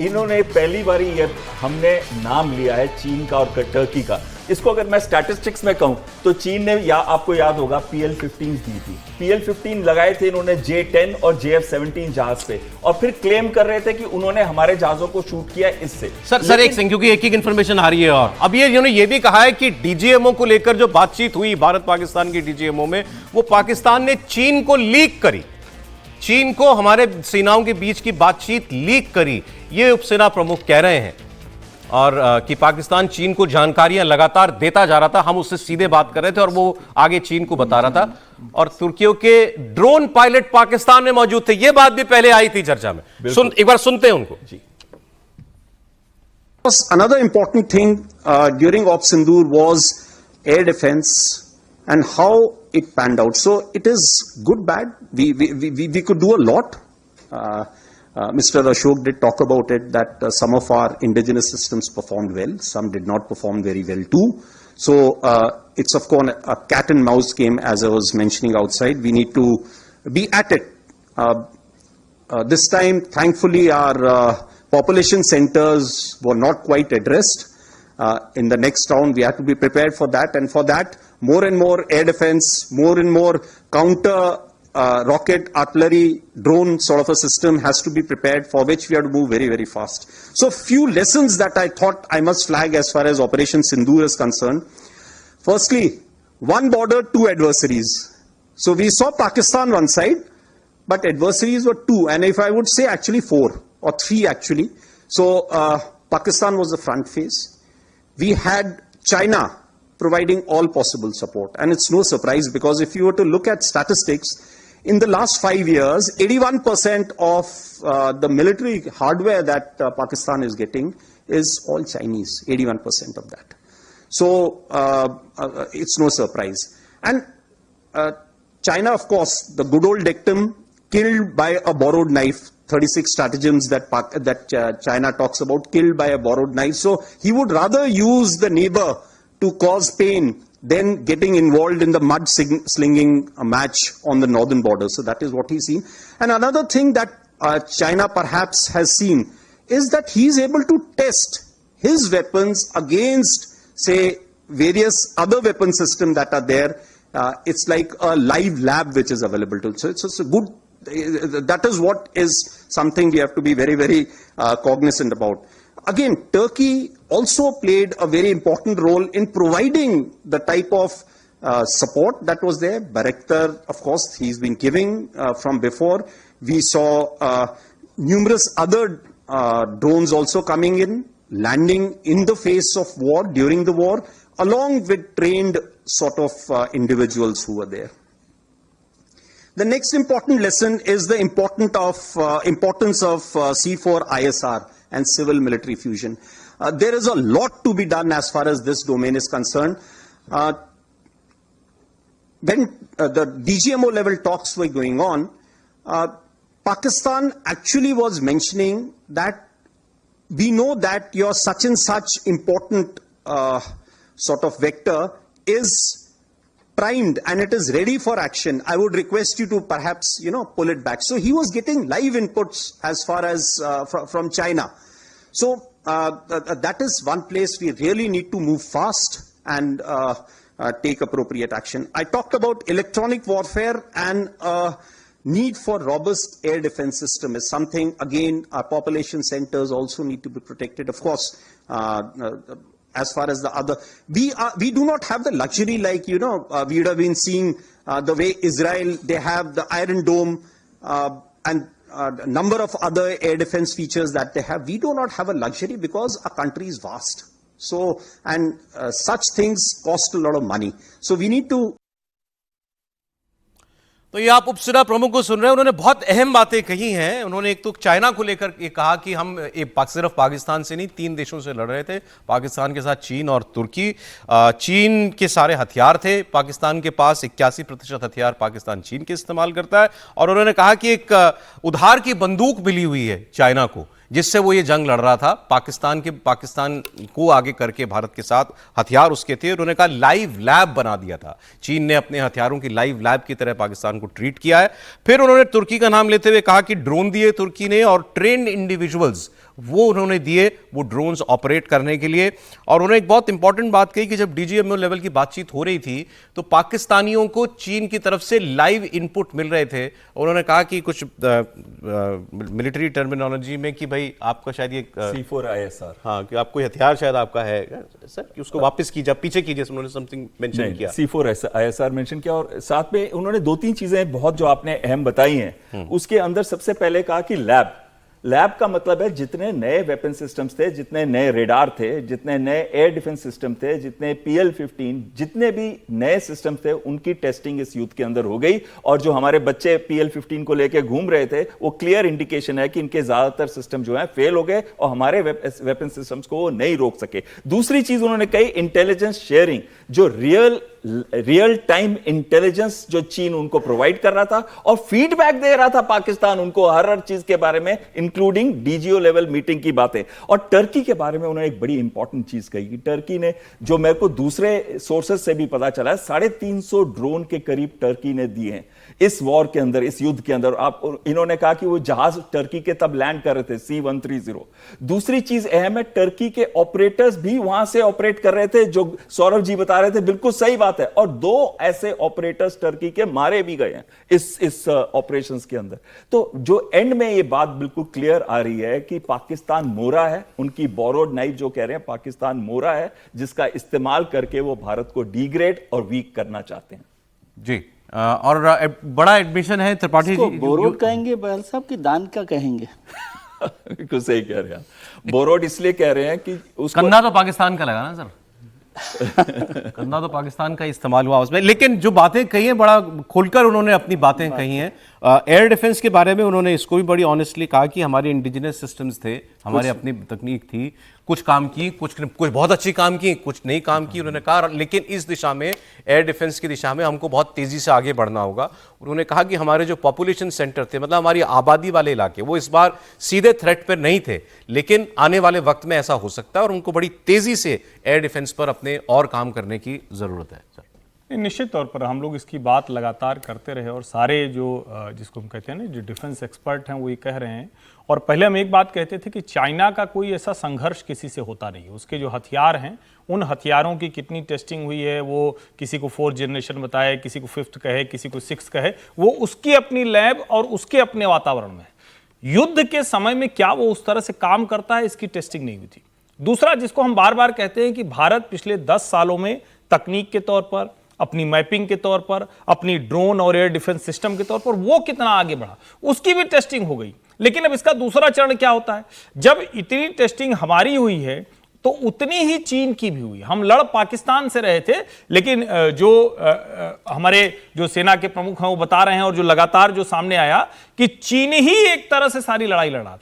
इन्होंने पहली बार ये हमने नाम लिया है चीन का और टर्की का। इसको अगर मैं स्टैटिस्टिक्स में कहूं तो चीन ने, या आपको याद होगा, PL-15 दी थी। PL-15 लगाए थे इन्होंने J-10 और JF-17 जहाज पे, और फिर क्लेम कर रहे थे कि उन्होंने हमारे जहाजों को शूट किया इससे। सर एक सेकंड, क्योंकि एक इंफॉर्मेशन आ रही है। और अब ये इन्होंने ये भी कहा है कि DGMO को लेकर जो बातचीत हुई भारत पाकिस्तान की DGMO में, वो पाकिस्तान ने चीन को लीक करी, चीन को हमारे सेनाओं के बीच की बातचीत लीक करी, ये उपसेना प्रमुख कह रहे हैं। और कि पाकिस्तान चीन को जानकारियां लगातार देता जा रहा था, हम उससे सीधे बात कर रहे थे और वो आगे चीन को बता रहा था। और तुर्कियों के ड्रोन पायलट पाकिस्तान में मौजूद थे, ये बात भी पहले आई थी चर्चा में। एक बार सुनते हैं उनको जी। Another important thing during Op Sindoor was air defense and how it panned out. So it is good, bad. We could do a lot. Mr. Ashok did talk about it, that some of our indigenous systems performed well, some did not perform very well too. So it's of course a cat and mouse game, as I was mentioning outside. We need to be at it. This time, thankfully, our population centers were not quite addressed. In the next round, we have to be prepared for that, and for that, more and more air defense, more and more counter rocket, artillery, drone sort of a system has to be prepared, for which we have to move very, very fast. So few lessons that I thought I must flag as far as Operation Sindoor is concerned. Firstly, one border, 2 adversaries. So we saw Pakistan one side, but adversaries were 2, and if I would say actually 4 or 3 actually. So Pakistan was the front face. We had China providing all possible support, and it's no surprise, because if you were to look at statistics, in the last 5 years, 81% of the military hardware that Pakistan is getting is all Chinese, 81% of that. So it's no surprise. And China, of course, the good old dictum, killed by a borrowed knife. 36 stratagems that China talks about, killed by a borrowed knife. So he would rather use the neighbor to cause pain than getting involved in the mud slinging match on the northern border. So that is what he's seen. And another thing that China perhaps has seen is that he's able to test his weapons against, say, various other weapon systems that are there. It's like a live lab which is available to. So it's a good. That is what is something we have to be very, very cognizant about. Again, Turkey also played a very important role in providing the type of support that was there. Bayraktar, of course, he's been giving from before. We saw numerous other drones also coming in, landing in the face of war, during the war, along with trained sort of individuals who were there. The next important lesson is the importance of C4 ISR and civil military fusion. There is a lot to be done as far as this domain is concerned. When the DGMO level talks were going on, Pakistan actually was mentioning that we know that your such and such important sort of vector is primed and it is ready for action. I would request you to perhaps, pull it back. So he was getting live inputs as far as from China. So that is one place we really need to move fast and take appropriate action. I talked about electronic warfare, and need for robust air defense system is something, again, our population centers also need to be protected. Of course, as far as the other, we do not have the luxury like, we would have been seeing the way Israel, they have the Iron Dome and a number of other air defense features that they have. We do not have a luxury because our country is vast. So, and such things cost a lot of money. So we need to. तो ये आप उपसेना प्रमुख को सुन रहे हैं, उन्होंने बहुत अहम बातें कही हैं। उन्होंने एक तो चाइना को लेकर ये कहा कि हम सिर्फ पाकिस्तान से नहीं, 3 देशों से लड़ रहे थे, पाकिस्तान के साथ चीन और तुर्की। चीन के सारे हथियार थे पाकिस्तान के पास, 81% हथियार पाकिस्तान चीन के इस्तेमाल करता है। और उन्होंने कहा कि एक उधार की बंदूक मिली हुई है चाइना को, जिससे वो ये जंग लड़ रहा था। पाकिस्तान को आगे करके भारत के साथ हथियार उसके थे। उन्होंने कहा लाइव लैब बना दिया था, चीन ने अपने हथियारों की लाइव लैब की तरह पाकिस्तान को ट्रीट किया है। फिर उन्होंने तुर्की का नाम लेते हुए कहा कि ड्रोन दिए तुर्की ने, और ट्रेंड इंडिविजुअल्स वो उन्होंने दिए वो ड्रोन्स ऑपरेट करने के लिए। और उन्होंने एक बहुत इंपॉर्टेंट बात कही कि जब डीजीएमओ लेवल की बातचीत हो रही थी तो पाकिस्तानियों को चीन की तरफ से लाइव इनपुट मिल रहे थे। उन्होंने कहा कि कुछ मिलिट्री टर्मिनोलॉजी में कि भाई आपका शायद ये C4 ISR, हाँ, कि आपको हथियार शायद आपका है सर, कि उसको वापस कीजिए, पीछे कीजिए। उन्होंने समथिंग मेंशन किया, C4 ISR मेंशन किया। और साथ में उन्होंने 2-3 चीजें बहुत जो आपने अहम बताई हैं, उसके अंदर सबसे पहले कहा कि लैब का मतलब है जितने नए वेपन सिस्टम्स थे, जितने नए रेडार थे, जितने नए एयर डिफेंस सिस्टम थे, जितने PL-15, जितने भी नए सिस्टम थे, उनकी टेस्टिंग इस युद्ध के अंदर हो गई। और जो हमारे बच्चे PL-15 को लेकर घूम रहे थे, वो क्लियर इंडिकेशन है कि इनके ज्यादातर सिस्टम जो है फेल हो गए और हमारे वेपन सिस्टम्स को वो नहीं रोक सके। दूसरी चीज उन्होंने कही इंटेलिजेंस शेयरिंग, जो रियल टाइम इंटेलिजेंस जो चीन उनको प्रोवाइड कर रहा था और फीडबैक दे रहा था पाकिस्तान उनको हर चीज के बारे में, इंक्लूडिंग डीजीओ लेवल मीटिंग की बातें। और टर्की के बारे में उन्होंने एक बड़ी इंपॉर्टेंट चीज कही कि टर्की ने, जो मेरे को दूसरे सोर्सेज से भी पता चला है, 350 ड्रोन के करीब टर्की ने दिए हैं इस वॉर के अंदर, इस युद्ध के अंदर। इन्होंने कहा कि वो जहाज टर्की के तब लैंड कर रहे थे, C-130। दूसरी चीज अहम है, टर्की के ऑपरेटर्स भी वहां से ऑपरेट कर रहे थे, जो सौरभ जी बता रहे थे, बिल्कुल सही बात है। और 2 ऐसे ऑपरेटर्स टर्की के मारे भी गए हैं इस ऑपरेशंस के अंदर। तो जो एंड में ये बात बिल्कुल क्लियर आ रही है कि पाकिस्तान मोरा है, उनकी बोरोड नाइफ जो कह रहे हैं, पाकिस्तान मोरा है जिसका इस्तेमाल करके वो भारत को डिग्रेड और वीक करना चाहते हैं। जी, और बड़ा एडमिशन है त्रिपाठी जी। बोरोड कहेंगे बहल साहब कि दान का कहेंगे? बिल्कुल सही कह रहे हैं, बोरोड इसलिए कह रहे हैं कि उसको कंधा तो पाकिस्तान का लगा ना सर कंधा तो पाकिस्तान का इस्तेमाल हुआ उसमें। लेकिन जो बातें कही हैं, बड़ा खुलकर उन्होंने अपनी बातें कही हैं। एयर डिफेंस के बारे में उन्होंने इसको भी बड़ी ऑनेस्टली कहा कि हमारे इंडिजिनस सिस्टम्स थे, हमारे अपनी तकनीक थी, कुछ काम की, कुछ बहुत अच्छी काम की, कुछ नहीं काम की। उन्होंने कहा लेकिन इस दिशा में, एयर डिफेंस की दिशा में हमको बहुत तेजी से आगे बढ़ना होगा। उन्होंने कहा कि हमारे जो पॉपुलेशन सेंटर थे, मतलब हमारी आबादी वाले इलाके, वो इस बार सीधे थ्रेट पर नहीं थे, लेकिन आने वाले वक्त में ऐसा हो सकता है और उनको बड़ी तेजी से एयर डिफेंस पर अपने और काम करने की जरूरत है। निश्चित तौर पर हम लोग इसकी बात लगातार करते रहे और सारे जो जिसको हम कहते हैं ना, जो डिफेंस एक्सपर्ट हैं वो ये कह रहे हैं। और पहले हम एक बात कहते थे कि चाइना का कोई ऐसा संघर्ष किसी से होता नहीं है। उसके जो हथियार हैं, उन हथियारों की कितनी टेस्टिंग हुई है, वो किसी को 4th जनरेशन बताए, किसी को 5th कहे, किसी को 6th कहे, वो उसकी अपनी लैब और उसके अपने वातावरण में। युद्ध के समय में क्या वो उस तरह से काम करता है, इसकी टेस्टिंग नहीं हुई थी। दूसरा, जिसको हम बार बार कहते हैं कि भारत पिछले 10 सालों में तकनीक के तौर पर, अपनी मैपिंग के तौर पर, अपनी ड्रोन और एयर डिफेंस सिस्टम के तौर पर वो कितना आगे बढ़ा, उसकी भी टेस्टिंग हो गई। लेकिन अब इसका दूसरा चरण क्या होता है? जब इतनी टेस्टिंग हमारी हुई है तो उतनी ही चीन की भी हुई। हम लड़ पाकिस्तान से रहे थे, लेकिन जो हमारे जो सेना के प्रमुख हैं वो बता रहे हैं और जो लगातार जो सामने आया कि चीन ही एक तरह से सारी लड़ाई लड़ा था।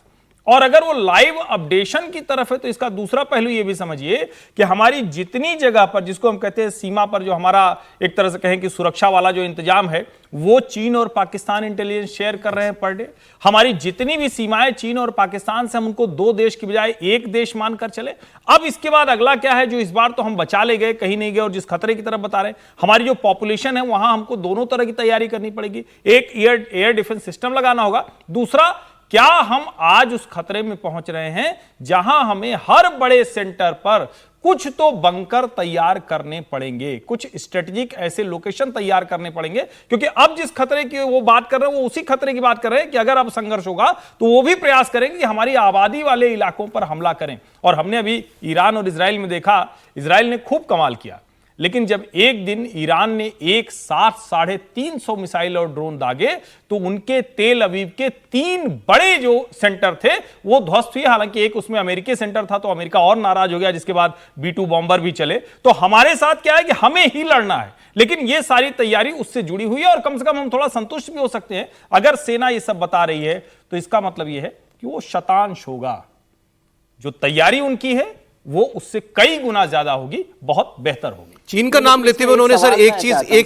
और अगर वो लाइव अपडेशन की तरफ है तो इसका दूसरा पहलू ये भी समझिए कि हमारी जितनी जगह पर, जिसको हम कहते हैं सीमा पर, जो हमारा एक तरह से कहें कि सुरक्षा वाला जो इंतजाम है, वो चीन और पाकिस्तान इंटेलिजेंस शेयर कर रहे हैं पर डे। हमारी जितनी भी सीमाएं चीन और पाकिस्तान से, हम उनको 2 देश की बजाय 1 देश मानकर चले। अब इसके बाद अगला क्या है, जो इस बार तो हम बचा ले गए, कहीं नहीं गए, और जिस खतरे की तरफ बता रहे हैं, हमारी जो पॉपुलेशन है वहां हमको दोनों तरह की तैयारी करनी पड़ेगी। एक एयर डिफेंस सिस्टम लगाना होगा, दूसरा क्या हम आज उस खतरे में पहुंच रहे हैं जहां हमें हर बड़े सेंटर पर कुछ तो बंकर तैयार करने पड़ेंगे, कुछ स्ट्रेटेजिक ऐसे लोकेशन तैयार करने पड़ेंगे। क्योंकि अब जिस खतरे की वो बात कर रहे हैं, वो उसी खतरे की बात कर रहे हैं कि अगर अब संघर्ष होगा तो वो भी प्रयास करेंगे कि हमारी आबादी वाले इलाकों पर हमला करें। और हमने अभी ईरान और इजराइल में देखा, इजराइल ने खूब कमाल किया, लेकिन जब एक दिन ईरान ने एक साथ 350 मिसाइल और ड्रोन दागे तो उनके तेल अवीव के 3 बड़े जो सेंटर थे वो ध्वस्त हुए। हालांकि एक उसमें अमेरिकी सेंटर था तो अमेरिका और नाराज हो गया, जिसके बाद B-2 बॉम्बर भी चले। तो हमारे साथ क्या है कि हमें ही लड़ना है, लेकिन ये सारी तैयारी उससे जुड़ी हुई है और कम से कम हम थोड़ा संतुष्ट भी हो सकते हैं। अगर सेना ये सब बता रही है तो इसका मतलब ये है कि वो शतांश होगा, जो तैयारी उनकी है वो उससे कई गुना ज्यादा होगी, बहुत बेहतर होगी। चीन का नाम लेते हुए उन्होंने सर एक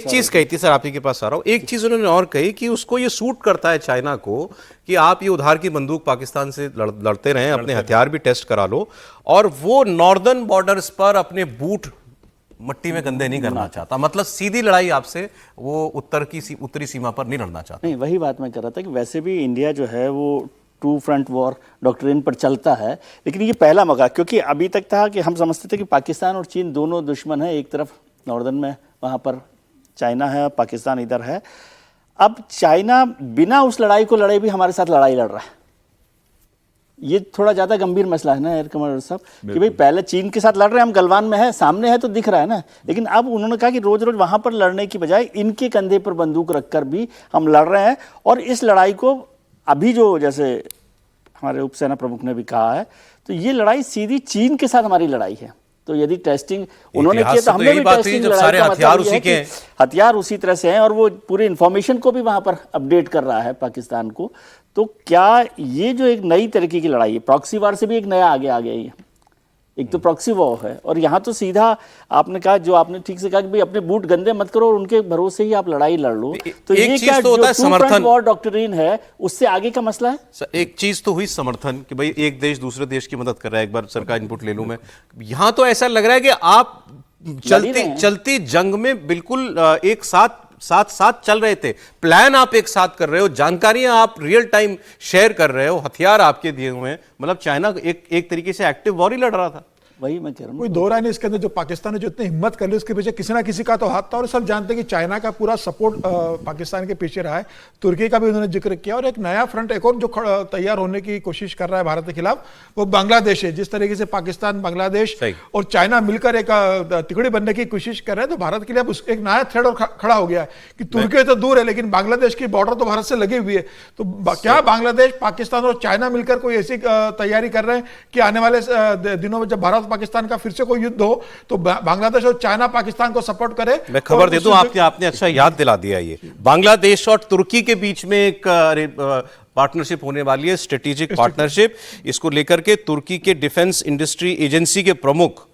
चीज कही थी, सर आप ही के पास आ रहा हूं, एक चीज उन्होंने और कही कि उसको ये सूट करता है चाइना को कि आप ये उधार की बंदूक पाकिस्तान से लड़ते रहें, अपने हथियार भी टेस्ट करा लो, और वो नॉर्दर्न बॉर्डर्स पर अपने बूट मट्टी में गंदे नहीं करना चाहता। मतलब सीधी लड़ाई आपसे वो उत्तरी सीमा पर नहीं लड़ना चाहता। नहीं, वही बात मैं कर रहा था कि वैसे भी इंडिया जो है वो 2 फ्रंट वॉर डॉक्ट्रिन पर चलता है, लेकिन ये पहला मौका, क्योंकि अभी तक था कि हम समझते थे कि पाकिस्तान और चीन दोनों दुश्मन हैं, एक तरफ नॉर्दर्न में वहाँ पर चाइना है, पाकिस्तान इधर है। अब चाइना बिना उस लड़ाई को लड़े भी हमारे साथ लड़ाई लड़ रहा है। ये थोड़ा ज़्यादा गंभीर मसला है ना एयर कमांडर साहब, कि भाई पहले चीन के साथ लड़ रहे हैं, हम गलवान में है, सामने है तो दिख रहा है ना, लेकिन अब उन्होंने कहा कि रोज रोज वहाँ पर लड़ने की बजाय इनके कंधे पर बंदूक रखकर भी हम लड़ रहे हैं। और इस लड़ाई को अभी जो, जैसे हमारे उपसेना प्रमुख ने भी कहा है, तो ये लड़ाई सीधी चीन के साथ हमारी लड़ाई है। तो यदि टेस्टिंग उन्होंने किया तो हमने भी टेस्टिंग, लड़ाई का मतलब ये है कि हथियार उसी तरह से हैं और वो पूरी इंफॉर्मेशन को भी वहां पर अपडेट कर रहा है पाकिस्तान को। तो क्या ये जो एक नई तरीके की लड़ाई है, प्रॉक्सी वार से भी एक नया आगे आ गया है। एक तो प्रॉक्सी वॉर है और यहाँ तो सीधा आपने कहा, जो आपने ठीक से कहा कि भाई अपने बूट गंदे मत करो और उनके भरोसे ही आप लड़ाई लड़ लो। तो ये क्या तो होता है, समर्थन वॉर डॉक्ट्रिन है, उससे आगे का मसला है। एक चीज तो हुई समर्थन कि भाई एक देश दूसरे देश की मदद कर रहा है। एक बार सरकार इनपुट ले लूं मैं, यहाँ तो ऐसा लग रहा है कि आप चलती जंग में बिल्कुल एक साथ चल रहे थे, प्लान आप एक साथ कर रहे हो, जानकारियां आप रियल टाइम शेयर कर रहे हो, हथियार आपके दिए हुए हैं। मतलब चाइना एक तरीके से एक्टिव वॉर ही लड़ रहा था। वही मैं कह रहा हूं, कोई दो राय नहीं इसके अंदर। जो पाकिस्तान ने जो इतनी हिम्मत कर ली उसके पीछे किसी ना किसी का तो हाथ था, और सब जानते हैं कि चाइना का पूरा सपोर्ट पाकिस्तान के पीछे रहा है। तुर्की का भी उन्होंने जिक्र किया, और एक नया फ्रंट एक और जो तैयार होने की कोशिश कर रहा है भारत के खिलाफ, वो बांग्लादेश है। जिस तरीके से पाकिस्तान, बांग्लादेश और चाइना मिलकर एक तिकड़ी बनने की कोशिश कर रहे हैं, तो भारत के लिए अब एक नया थ्रेड और खड़ा हो गया है कि तुर्की तो दूर है लेकिन बांग्लादेश की बॉर्डर तो भारत से लगी हुई है। तो क्या बांग्लादेश, पाकिस्तान और चाइना मिलकर कोई ऐसी तैयारी कर रहे हैं कि आने वाले दिनों में जब भारत भारत पाकिस्तान का फिर से कोई युद्ध हो तो बांग्लादेश और चाइना पाकिस्तान को सपोर्ट करे। मैं खबर दे दूं, आपने अच्छा याद दिला दिया। ये बांग्लादेश और तुर्की के बीच में एक पार्टनरशिप होने वाली है, स्ट्रेटेजिक पार्टनरशिप। इसको लेकर के तुर्की के डिफेंस इंडस्ट्री एजेंसी के प्रमुख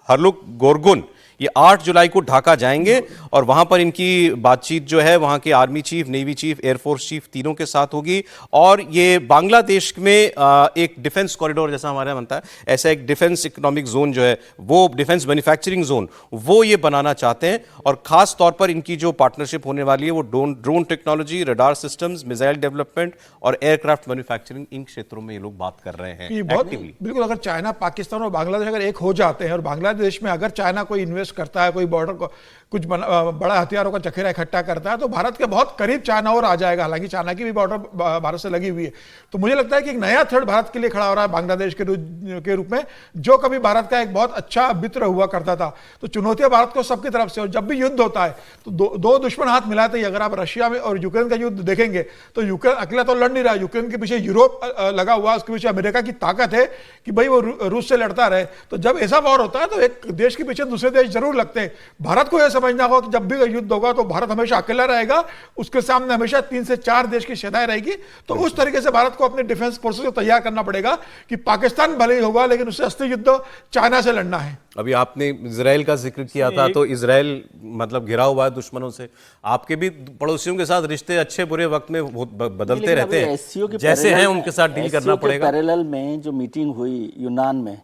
हरलुक गोरगुन ये 8 जुलाई को ढाका जाएंगे और वहां पर इनकी बातचीत जो है वहां के army chief, navy chief, air force chief तीनों के साथ होगी। और ये बांग्लादेश में एक डिफेंस कॉरिडोर जैसा हमारे यहाँ बनता है, ऐसा एक डिफेंस इकोनॉमिक जोन जो है, वो डिफेंस मैन्युफैक्चरिंग जोन, वो ये बनाना चाहते हैं। और खास तौर पर इनकी जो पार्टनरशिप होने वाली है वो drone technology, radar systems, missile development और एयरक्राफ्ट मैन्युफैक्चरिंग, इन क्षेत्रों में ये लोग बात कर रहे हैं एक्टिवली। बिल्कुल, अगर चाइना, पाकिस्तान और बांग्लादेश अगर एक हो जाते हैं और बांग्लादेश में अगर चाइना कोई इन्वेस्ट करता है, कोई बॉर्डर को कुछ बड़ा हथियारों का जखीरा इकट्ठा करता है, तो भारत के बहुत करीब चाइना और आ जाएगा। हालांकि चाइना की भी बॉर्डर भारत से लगी हुई है। तो मुझे लगता है कि एक नया थ्रेट भारत के लिए खड़ा हो रहा है बांग्लादेश के रूप में, जो कभी भारत का एक बहुत अच्छा मित्र हुआ करता था। तो चुनौतियां भारत को सबकी तरफ से, और जब भी युद्ध होता है तो दो दुश्मन हाथ मिलाते ही। अगर आप रशिया में और यूक्रेन का युद्ध देखेंगे तो यूक्रेन अकेला तो लड़ नहीं रहा, यूक्रेन के पीछे यूरोप लगा हुआ, उसके पीछे अमेरिका की ताकत है कि भाई वो रूस से लड़ता रहे। तो जब ऐसा वॉर होता है तो एक देश के पीछे दूसरे देश जरूर लगते हैं। भारत को यह समझना होगा कि जब भी युद्ध होगा तो भारत हमेशा अकेला रहेगा, उसके सामने हमेशा 3 से 4 देश की सेनाएं रहेगी। तो उस तरीके से भारत को अपने डिफेंस फोर्सेस को तैयार करना पड़ेगा कि पाकिस्तान भले ही होगा लेकिन उससे असली युद्ध चाइना से लड़ना है। अभी आपने इजराइल का जिक्र किया था, तो इजराइल मतलब घिरा हुआ है दुश्मनों से। आपके भी पड़ोसियों के साथ रिश्ते अच्छे बुरे वक्त में बदलते रहते हैं, जैसे हैं उनके साथ डील करना पड़ेगा। पैरेलल में जो मीटिंग हुई यूनान में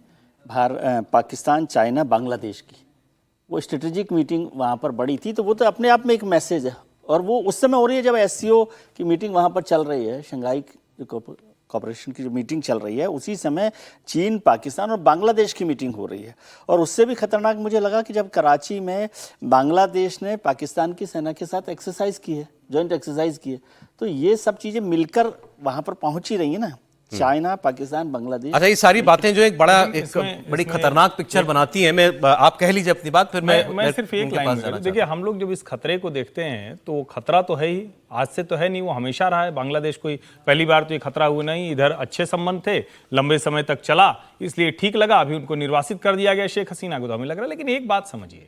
पाकिस्तान, चाइना, बांग्लादेश की, वो स्ट्रेटेजिक मीटिंग वहाँ पर बड़ी थी। तो वो तो अपने आप में एक मैसेज है, और वो उस समय हो रही है जब SCO की मीटिंग वहाँ पर चल रही है, शंघाई कॉपरेशन की जो मीटिंग चल रही है, उसी समय चीन, पाकिस्तान और बांग्लादेश की मीटिंग हो रही है। और उससे भी खतरनाक मुझे लगा कि जब कराची में बांग्लादेश ने पाकिस्तान की सेना के साथ एक्सरसाइज की है, जॉइंट एक्सरसाइज की है, तो ये सब चीज़ें मिलकर वहाँ पर पहुँच ही रही है ना, चाइना, पाकिस्तान, बांग्लादेश। अच्छा, ये सारी बातें जो एक बड़ी खतरनाक पिक्चर बनाती है। मैं आप कह लीजिए अपनी बात, फिर मैं सिर्फ एक लाइन। देखिए, हम लोग जब इस खतरे को देखते हैं तो खतरा तो है ही, आज से तो है नहीं, वो हमेशा रहा है। बांग्लादेश कोई पहली बार तो ये खतरा हुआ नहीं, इधर अच्छे संबंध थे, लंबे समय तक चला, इसलिए ठीक लगा। अभी उनको निर्वासित कर दिया गया शेख हसीना को, तो हमें लग रहा है। लेकिन एक बात समझिए,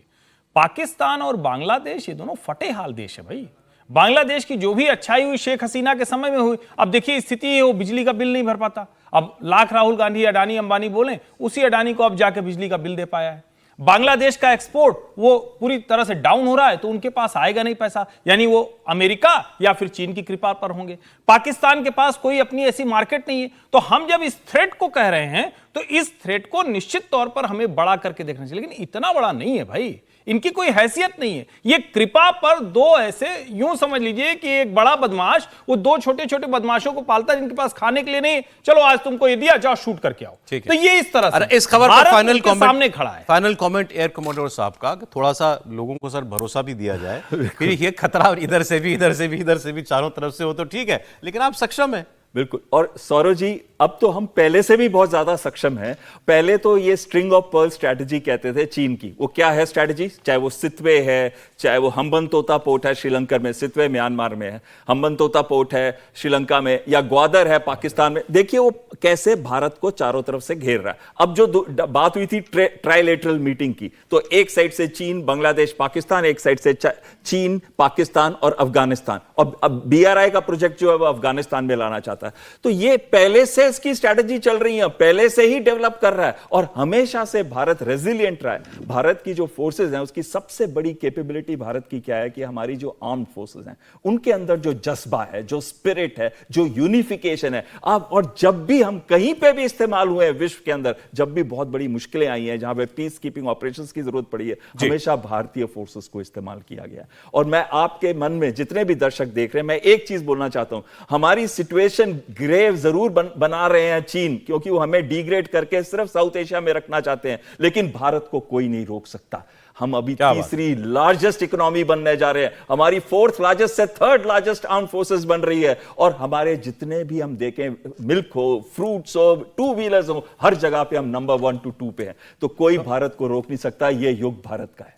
पाकिस्तान और बांग्लादेश ये दोनों फटे हाल देश है भाई। बांग्लादेश की जो भी अच्छाई हुई शेख हसीना के समय में हुई, अब देखिए स्थिति है, वो बिजली का बिल नहीं भर पाता। अब लाख राहुल गांधी, अडानी, अंबानी बोले, उसी अडानी को अब जाके बिजली का बिल दे पाया है। बांग्लादेश का एक्सपोर्ट वो पूरी तरह से डाउन हो रहा है, तो उनके पास आएगा नहीं पैसा, यानी वो अमेरिका या फिर चीन की कृपा पर होंगे। पाकिस्तान के पास कोई अपनी ऐसी मार्केट नहीं है। तो हम जब इस थ्रेट को कह रहे हैं तो इस थ्रेट को निश्चित तौर पर हमें बड़ा करके देखना चाहिए, लेकिन इतना बड़ा नहीं है भाई, इनकी कोई हैसियत नहीं है। ये कृपा पर दो ऐसे, यूं समझ लीजिए कि एक बड़ा बदमाश वो 2 छोटे छोटे बदमाशों को पालता है जिनके पास खाने के लिए नहीं, चलो आज तुमको ये दिया, जाओ शूट करके आओ। तो ये इस तरह से इस खबर पर फाइनल कमेंट सामने खड़ा है। फाइनल कमेंट एयर कमोडोर साहब का, थोड़ा सा लोगों को सर भरोसा भी दिया जाए कि ये खतरा इधर से भी, इधर से भी, इधर से भी, चारों तरफ से हो तो ठीक है, लेकिन आप सक्षम है। बिल्कुल। और सौरभ जी, अब तो हम पहले से भी बहुत ज्यादा सक्षम हैं। पहले तो ये स्ट्रिंग ऑफ पर्ल स्ट्रैटेजी कहते थे चीन की। वो क्या है स्ट्रैटेजी? चाहे वो सितवे है, चाहे वो हम्बनतोता पोर्ट है श्रीलंका में, सितवे म्यांमार में है, हम्बनतोता पोर्ट है श्रीलंका में, या ग्वादर है पाकिस्तान में। देखिए वो कैसे भारत को चारों तरफ से घेर रहा है। अब जो बात हुई थी ट्राइलेटरल मीटिंग की, तो एक साइड से चीन, बांग्लादेश, पाकिस्तान, एक साइड से चीन, पाकिस्तान और अफगानिस्तान। और अब BRI का प्रोजेक्ट जो है वो अफगानिस्तान में लाना चाहता है। तो ये पहले से इसकी स्ट्रैटेजी चल रही है, पहले से ही डेवलप कर रहा है, और हमेशा से भारत रेजिलिएंट रहा है। भारत की जो फोर्सेस हैं, उसकी सबसे बड़ी कैपेबिलिटी भारत की क्या है कि हमारी जो आर्म्ड फोर्सेस हैं, उनके अंदर जो जज्बा है, जो स्पिरिट है, जो यूनिफिकेशन है। और जब भी हम कहीं पे भी इस्तेमाल हुए हैं विश्व के अंदर, जब भी बहुत बड़ी मुश्किलें आई हैं, जहां पे पीस कीपिंग ऑपरेशंस की जरूरत पड़ी है, हमेशा भारतीय फोर्सेस को इस्तेमाल किया गया। और मैं आपके मन में जितने भी दर्शक देख रहे हैं, मैं एक चीज बोलना चाहता हूं, हमारी सिचुएशन ग्रेव जरूर बना रहे हैं चीन, क्योंकि वो हमें डिग्रेड करके सिर्फ साउथ एशिया में रखना चाहते हैं, लेकिन भारत को कोई नहीं रोक सकता। हम अभी तीसरी लार्जेस्ट इकोनॉमी बनने जा रहे हैं, हमारी 4th लार्जेस्ट से 3rd लार्जेस्ट आर्म फोर्सेस बन रही है, और हमारे जितने भी हम देखें, मिल्क हो, फ्रूट्स हो, 2 व्हीलर्स हो, हर जगह पे हम नंबर 1 to 2 पे हैं। तो कोई भारत को रोक नहीं सकता। ये युग भारत का है।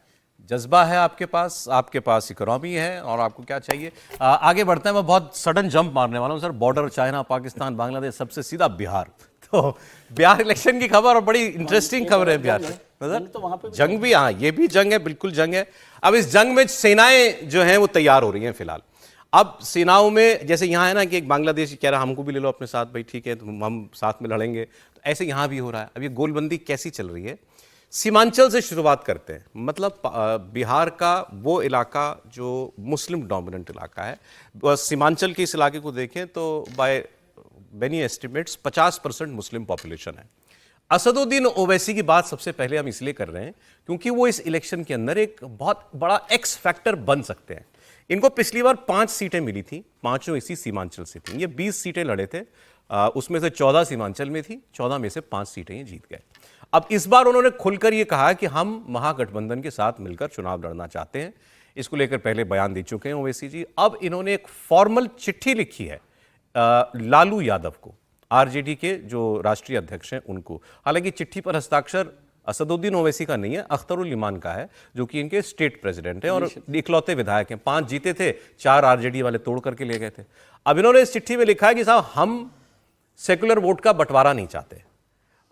जज्बा है आपके पास इकोनॉमी है, और आपको क्या चाहिए। आगे बढ़ते हैं। मैं बहुत सडन जंप मारने वाला हूं sir. Border China, Pakistan, Bangladesh, सबसे सीधा बिहार। तो बिहार इलेक्शन की खबर और बड़ी इंटरेस्टिंग खबर है बिहार से। जंग भी, हाँ ये भी जंग है, बिल्कुल जंग है। अब इस जंग में सेनाएं जो हैं वो तैयार हो रही हैं फिलहाल। अब सेनाओं में जैसे यहाँ है ना कि एक बांग्लादेशी कह रहा हमको भी ले लो अपने साथ, भाई ठीक है तो हम साथ में लड़ेंगे, तो ऐसे यहाँ भी हो रहा है। अब ये गोलबंदी कैसी चल रही है, सीमांचल से शुरुआत करते हैं। मतलब बिहार का वो इलाका जो मुस्लिम डोमिनेंट इलाका है, सीमांचल के इस इलाके को देखें तो by many estimates 50% Muslim population है। असदुद्दीन ओवैसी की बात सबसे पहले हम इसलिए कर रहे हैं क्योंकि वो इस इलेक्शन के अंदर एक बहुत बड़ा एक्स फैक्टर बन सकते हैं। इनको पिछली बार 5 सीटें मिली थी, 5 इसी सीमांचल से थी। ये 20 सीटें लड़े थे, उसमें से 14 सीमांचल में थी, 14 में से 5 सीटें ये जीत गए। अब इस बार उन्होंने खुलकर ये कहा कि हम महागठबंधन के साथ मिलकर चुनाव लड़ना चाहते हैं। इसको लेकर पहले बयान दे चुके हैं ओवैसी जी। अब इन्होंने एक फॉर्मल चिट्ठी लिखी है लालू यादव को, आरजेडी के जो राष्ट्रीय अध्यक्ष हैं उनको। हालांकि चिट्ठी पर हस्ताक्षर असदुद्दीन ओवैसी का नहीं है, अख्तरुल इमान का है, जो कि इनके स्टेट प्रेसिडेंट हैं और इकलौते विधायक हैं। 5 जीते थे, 4 आरजेडी वाले तोड़ करके ले गए थे। अब इन्होंने इस चिट्ठी में लिखा है कि साहब हम सेकुलर वोट का बंटवारा नहीं चाहते,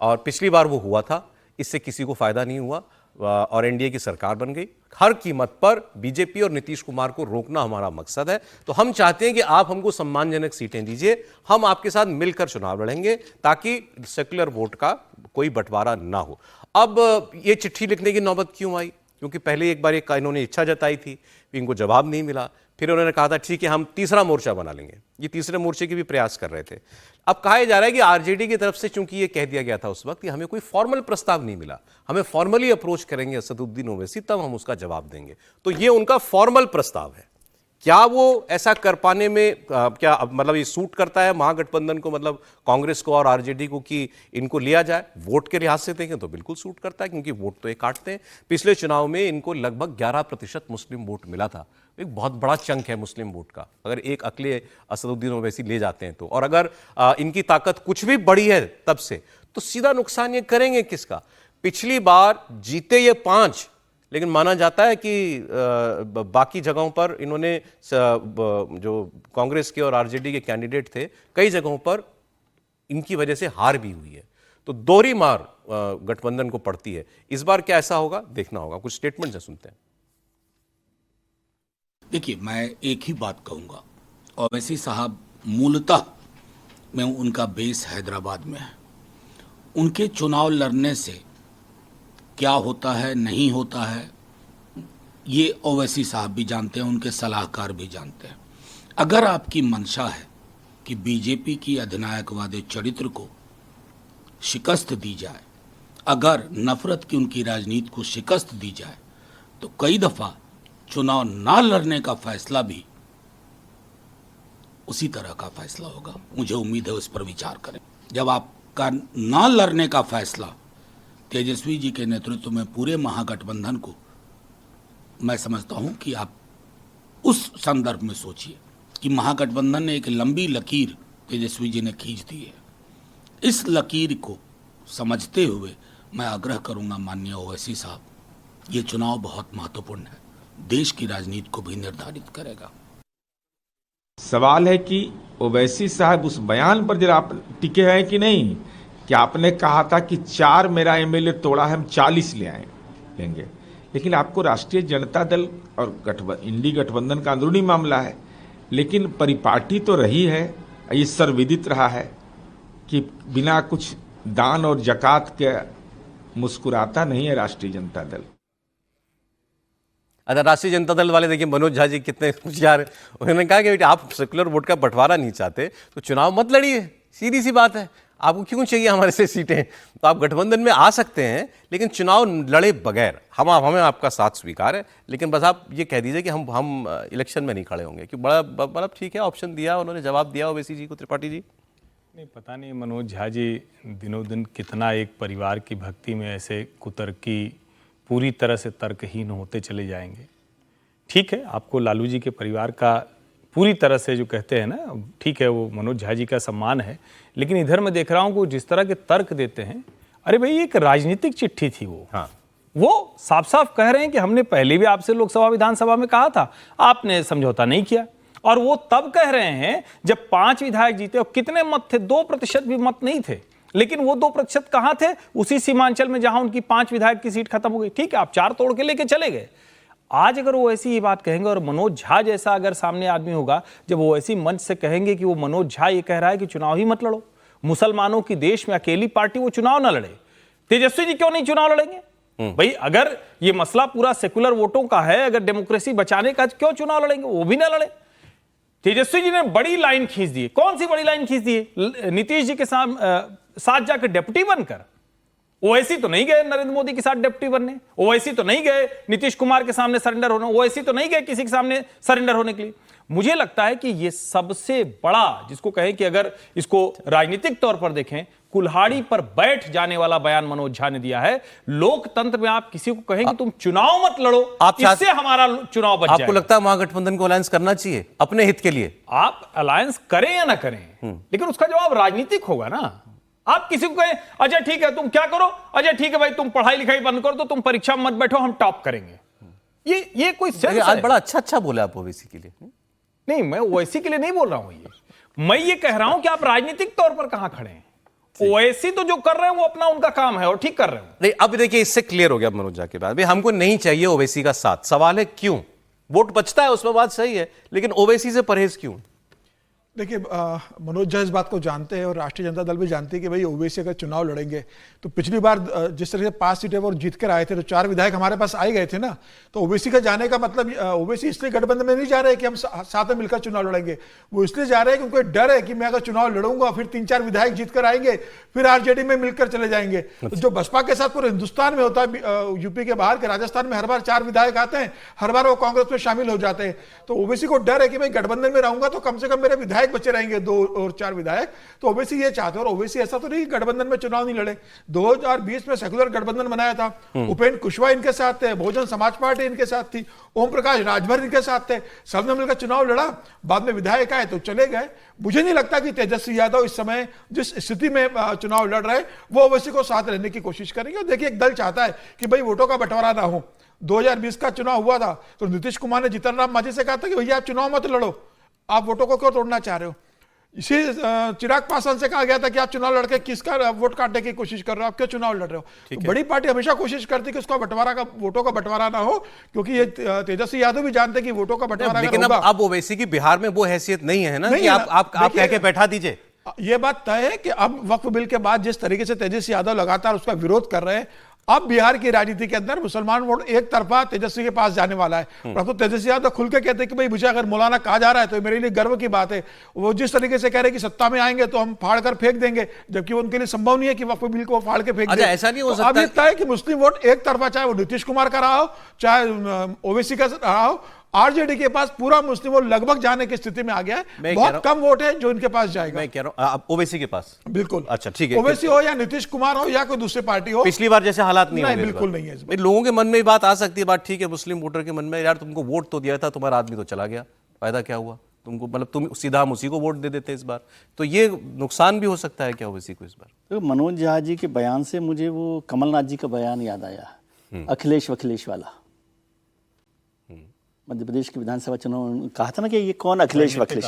और पिछली बार वो हुआ था, इससे किसी को फायदा नहीं हुआ और एनडीए की सरकार बन गई। हर कीमत पर बीजेपी और नीतीश कुमार को रोकना हमारा मकसद है, तो हम चाहते हैं कि आप हमको सम्मानजनक सीटें दीजिए, हम आपके साथ मिलकर चुनाव लड़ेंगे ताकि सेकुलर वोट का कोई बंटवारा ना हो। अब ये चिट्ठी लिखने की नौबत क्यों आई? क्योंकि पहले एक बार इन्होंने इच्छा जताई थी, इनको जवाब नहीं मिला, फिर उन्होंने कहा था ठीक है हम तीसरा मोर्चा बना लेंगे। ये तीसरे मोर्चे के भी प्रयास कर रहे थे। अब कहा जा रहा है कि आरजेडी की तरफ से, चूंकि ये कह दिया गया था उस वक्त कि हमें कोई फॉर्मल प्रस्ताव नहीं मिला, हमें फॉर्मली अप्रोच करेंगे असदुद्दीन ओवैसी, तब हम उसका जवाब देंगे। तो ये उनका फॉर्मल प्रस्ताव है। क्या वो ऐसा कर पाने में क्या मतलब ये सूट करता है महागठबंधन को, मतलब कांग्रेस को और आरजेडी को, कि इनको लिया जाए? वोट के लिहाज से देखें तो बिल्कुल सूट करता है, क्योंकि वोट तो ये काटते हैं। पिछले चुनाव में इनको लगभग 11% मुस्लिम वोट मिला था, एक बहुत बड़ा चंक है मुस्लिम वोट का, अगर एक अकेले असदुद्दीन ओवैसी ले जाते हैं तो। और अगर इनकी ताकत कुछ भी बढ़ी है तब से, तो सीधा नुकसान ये करेंगे किसका? पिछली बार जीते ये 5, लेकिन माना जाता है कि बाकी जगहों पर इन्होंने जो कांग्रेस के और आरजेडी के कैंडिडेट थे, कई जगहों पर इनकी वजह से हार भी हुई है। तो दोहरी मार गठबंधन को पड़ती है। इस बार क्या ऐसा होगा, देखना होगा। कुछ स्टेटमेंट से सुनते हैं। देखिए, मैं एक ही बात कहूँगा, ओवैसी साहब मूलतः में उनका बेस हैदराबाद में है। उनके चुनाव लड़ने से क्या होता है नहीं होता है ये ओवैसी साहब भी जानते हैं, उनके सलाहकार भी जानते हैं। अगर आपकी मंशा है कि बीजेपी की अधिनायकवादी चरित्र को शिकस्त दी जाए, अगर नफरत की उनकी राजनीति को शिकस्त दी जाए, तो कई दफ़ा चुनाव ना लड़ने का फैसला भी उसी तरह का फैसला होगा। मुझे उम्मीद है उस पर विचार करें। जब आपका ना लड़ने का फैसला तेजस्वी जी के नेतृत्व में पूरे महागठबंधन को, मैं समझता हूं कि आप उस संदर्भ में सोचिए कि महागठबंधन ने एक लंबी लकीर तेजस्वी जी ने खींच दी है। इस लकीर को समझते हुए मैं आग्रह करूंगा माननीय ओवैसी साहब, ये चुनाव बहुत महत्वपूर्ण है, देश की राजनीति को भी निर्धारित करेगा। सवाल है कि ओवैसी साहब उस बयान पर जरा आप टिके हैं कि नहीं, कि आपने कहा था कि 4 मेरा एमएलए तोड़ा है, हम 40 लेंगे, लेकिन आपको राष्ट्रीय जनता दल और इंडी गठबंधन का अंदरूनी मामला है, लेकिन परिपाटी तो रही है, ये सर्वविदित रहा है कि बिना कुछ दान और जकात के मुस्कुराता नहीं है राष्ट्रीय जनता दल। अच्छा, राष्ट्रीय जनता दल वाले देखिए मनोज झा जी कितने होशियार, उन्होंने कहा कि आप सेकुलर वोट का बंटवारा नहीं चाहते तो चुनाव मत लड़िए, सीधी सी बात है। आपको क्यों चाहिए हमारे से सीटें? तो आप गठबंधन में आ सकते हैं, लेकिन चुनाव लड़े बगैर हमें आपका साथ स्वीकार है, लेकिन बस आप ये कह दीजिए कि हम इलेक्शन में नहीं खड़े होंगे। कि बड़ा ठीक है, ऑप्शन दिया उन्होंने, जवाब दिया ओवैसी जी को, त्रिपाठी जी। नहीं, पता नहीं मनोज झा जी दिनों दिन कितना एक परिवार की भक्ति में ऐसे कुतर्की, पूरी तरह से तर्कहीन होते चले जाएंगे। ठीक है, आपको लालू जी के परिवार का पूरी तरह से जो कहते हैं ना, ठीक है, वो मनोज झा जी का सम्मान है, लेकिन इधर मैं देख रहा हूँ कि जिस तरह के तर्क देते हैं, अरे भाई एक राजनीतिक चिट्ठी थी वो। हाँ, वो साफ साफ कह रहे हैं कि हमने पहले भी आपसे लोकसभा विधानसभा में कहा था, आपने समझौता नहीं किया। और वो तब कह रहे हैं जब 5 विधायक जीते और कितने मत थे, 2% भी मत नहीं थे, लेकिन वो 2% कहां थे? उसी सीमांचल में जहां उनकी 5 विधायक की सीट खत्म हो गई। ठीक है, आप 4 तोड़ के लेके चले गए। आज अगर वो ऐसी ये बात कहेंगे और मनोज झा जैसा अगर सामने आदमी होगा, जब वो ऐसी मंच से कहेंगे कि वो मनोज झा ये कह रहा है कि चुनाव ही मत लड़ो, मुसलमानों की देश में अकेली पार्टी वो चुनाव ना लड़े, तेजस्वी जी क्यों नहीं चुनाव लड़ेंगे? भाई अगर ये मसला पूरा सेकुलर वोटों का है, अगर डेमोक्रेसी बचाने का, क्यों चुनाव लड़ेंगे? वो भी ना लड़े। तेजस्वी जी ने बड़ी लाइन खींच दी। कौन सी बड़ी लाइन खींच दी? नीतीश जी के साथ जाकर डिप्टी बनकर। ओवैसी तो नहीं गए नरेंद्र मोदी के साथ डिप्टी बनने, ओवैसी तो नहीं गए नीतीश कुमार के सामने सरेंडर होने, ओवैसी तो नहीं गए किसी के सामने सरेंडर होने के लिए। मुझे लगता है कि ये सबसे बड़ा, जिसको कहें कि अगर इसको राजनीतिक तौर पर देखें, कुल्हाड़ी पर बैठ जाने वाला बयान मनोज झा ने दिया है। लोकतंत्र में आप किसी को कहें कि तुम चुनाव मत लड़ो, इससे हमारा चुनाव बच जाएगा। आपको लगता है महागठबंधन को अलायंस करना चाहिए अपने हित के लिए? आप अलायंस करें या ना करें, लेकिन उसका जवाब राजनीतिक होगा ना। आप किसी को कहें अच्छा ठीक है तुम क्या करो, अच्छा ठीक है भाई तुम पढ़ाई लिखाई बंद करो, तो तुम परीक्षा में मत बैठो, हम टॉप करेंगे, ये कोई सेंस है? आज बड़ा अच्छा बोला आप ओवैसी के लिए। नहीं, मैं ओवैसी के लिए नहीं बोल रहा हूं, मैं ये कह रहा हूं कि आप राजनीतिक तौर पर कहां खड़े हैं। ओवैसी तो जो कर रहे हैं वो अपना उनका काम है और ठीक कर रहे हैं। नहीं, अब देखिए इससे क्लियर हो गया मनोज झा के बाद, भाई हमको नहीं चाहिए ओवैसी का साथ। सवाल है क्यों? वोट बचता है उसमें, बात सही है, लेकिन ओवैसी से परहेज क्यों? देखिए मनोज झा इस बात को जानते हैं और राष्ट्रीय जनता दल भी जानती है कि भाई ओवैसी अगर चुनाव लड़ेंगे तो पिछली बार जिस तरह से 5 सीटें वो जीत कर आए थे तो 4 विधायक हमारे पास आ ही गए थे ना। तो ओवैसी का जाने का मतलब, ओवैसी इसलिए गठबंधन में नहीं जा रहे कि हम साथ में मिलकर चुनाव लड़ेंगे, वो इसलिए जा रहे हैं कि उनको डर है कि मैं अगर चुनाव लड़ूंगा फिर 3-4 विधायक जीत कर आएंगे, फिर आरजेडी में मिलकर चले जाएंगे। तो जो बसपा के साथ पूरे हिंदुस्तान में होता है, यूपी के बाहर के राजस्थान में हर बार 4 विधायक आते हैं, हर बार वो कांग्रेस में शामिल हो जाते हैं। तो ओवैसी को डर है कि मैं गठबंधन में रहूंगा तो कम से कम मेरे विधायक बचे रहेंगे, 2 और 4 विधायक। तो ओवैसी ये चाहते हैं, और ओवैसी ऐसा तो नहीं गठबंधन में चुनाव नहीं लड़े। 2020 में सेकुलर गठबंधन बनाया था, उपेंद्र कुशवाहा इनके साथ थे, बहुजन समाज पार्टी इनके साथ थी, ओम प्रकाश राजभर इनके साथ थे, सबने मिलकर चुनाव लड़ा, बाद में विधायक आए तो चले गए। मुझे नहीं लगता कि तेजस्वी यादव इस समय जिस स्थिति में चुनाव लड़ रहे हैं वो ओवैसी को साथ रहने की कोशिश करेंगे। देखिए एक दल चाहता है कि भाई वोटों का बंटवारा ना हो। 2020 का चुनाव हुआ था तो नीतीश कुमार ने जीतन राम मांझी से कहा था कि भैया आप चुनाव मत लड़ो, आप वोटों को क्यों तोड़ना चाह रहे हो। इसी चिराग पासवान से कहा गया था कि आप चुनाव लड़के किसका वोट काटने की कोशिश कर रहे हो, आप क्यों चुनाव लड़ रहे हो। तो बड़ी पार्टी हमेशा कोशिश करती कि उसका बंटवारा का, वोटों का बंटवारा ना हो, क्योंकि ये तेजस्वी यादव भी जानते हैं कि वोटों का बंटवारा। लेकिन अब ओवैसी की बिहार में वो हैसियत नहीं है ना कि आप कह के बैठा दीजिए। ये बात तय है कि अब वक्फ बिल के बाद जिस तरीके से तेजस्वी यादव लगातार उसका विरोध कर रहे हैं, अब बिहार की राजनीति के अंदर मुसलमान वोट एक तरफा तेजस्वी के पास जाने वाला है। परंतु तेजस्वी यादव खुल के कहते हैं कि भाई मुझे अगर मौलाना कहा जा रहा है तो मेरे लिए गर्व की बात है। वो जिस तरीके से कह रहे हैं कि सत्ता में आएंगे तो हम फाड़ कर फेंक देंगे, जबकि उनके लिए संभव नहीं है कि वक्फ बिल को फाड़ के फेंक दें। ऐसा नहीं हो सकता। अब ये तय है कि मुस्लिम वोट एक तरफा, चाहे वो नीतीश कुमार का रहा हो चाहे ओवैसी का रहा हो, आरजेडी के पास पूरा मुस्लिम वोट लगभग जाने की स्थिति में आ गया है। बहुत कम वोट है जो इनके पास जाएगा। मैं कह रहा हूं ओवैसी के पास बिल्कुल। अच्छा ठीक है, ओवैसी हो या नीतीश कुमार हो या कोई दूसरी पार्टी हो, पिछली बार जैसे हालात नहीं होंगे। बिल्कुल नहीं है। लोगों के मन में बात आ सकती है, बात ठीक है, मुस्लिम वोटर के मन में यार तुमको वोट तो दिया था, तुम्हारा आदमी तो चला गया, फायदा क्या हुआ तुमको, मतलब तुम सीधा हम उसी को वोट दे देते इस बार। तो ये नुकसान भी हो सकता है क्या ओवैसी को इस बार? तो मनोज झा जी के बयान से मुझे वो कमलनाथ जी का बयान याद आया, अखिलेश वखिलेश वाला। मध्य प्रदेश के विधानसभा चुनाव कहा था ना कि ये कौन अखिलेश वखिलेश,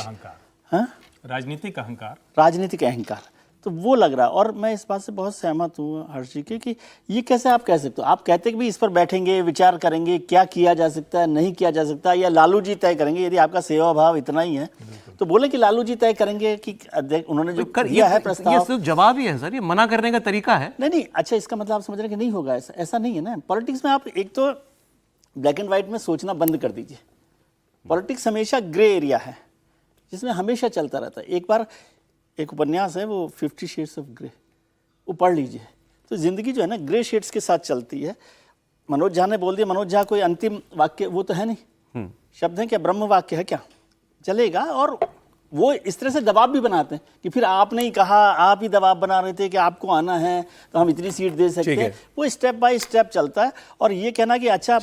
हाँ राजनीतिक अहंकार, राजनीतिक अहंकार। तो वो लग रहा है, और मैं इस बात से बहुत सहमत हूँ हर्ष जी के कि ये कैसे आप कह सकते हो। आप कहते कि भी इस पर बैठेंगे, विचार करेंगे, क्या किया जा सकता है, नहीं किया जा सकता, या लालू जी तय करेंगे। यदि आपका सेवा भाव इतना ही है तो बोले कि लालू जी तय करेंगे कि उन्होंने जो किया है प्रस्ताव। ये सिर्फ जवाब ही है सर, ये मना करने का तरीका है। नहीं, अच्छा इसका मतलब आप समझ रहे हैं कि नहीं होगा, ऐसा नहीं है ना। पॉलिटिक्स में आप एक तो ब्लैक एंड व्हाइट में सोचना बंद कर दीजिए। पॉलिटिक्स हमेशा ग्रे एरिया है जिसमें हमेशा चलता रहता है। एक बार एक उपन्यास है वो 50 शेड्स ऑफ ग्रे, वो पढ़ लीजिए। तो जिंदगी जो है ना ग्रे शेड्स के साथ चलती है। मनोज झा ने बोल दिया, मनोज झा कोई अंतिम वाक्य वो तो है नहीं, शब्द है क्या, ब्रह्म वाक्य है क्या, चलेगा। और वो इस तरह से दबाव भी बनाते हैं कि फिर आपने ही कहा, आप ही दबाव बना रहे थे कि आपको आना है तो हम इतनी सीट दे सकते हैं। वो स्टेप बाय स्टेप चलता है। और ये कहना कि अच्छा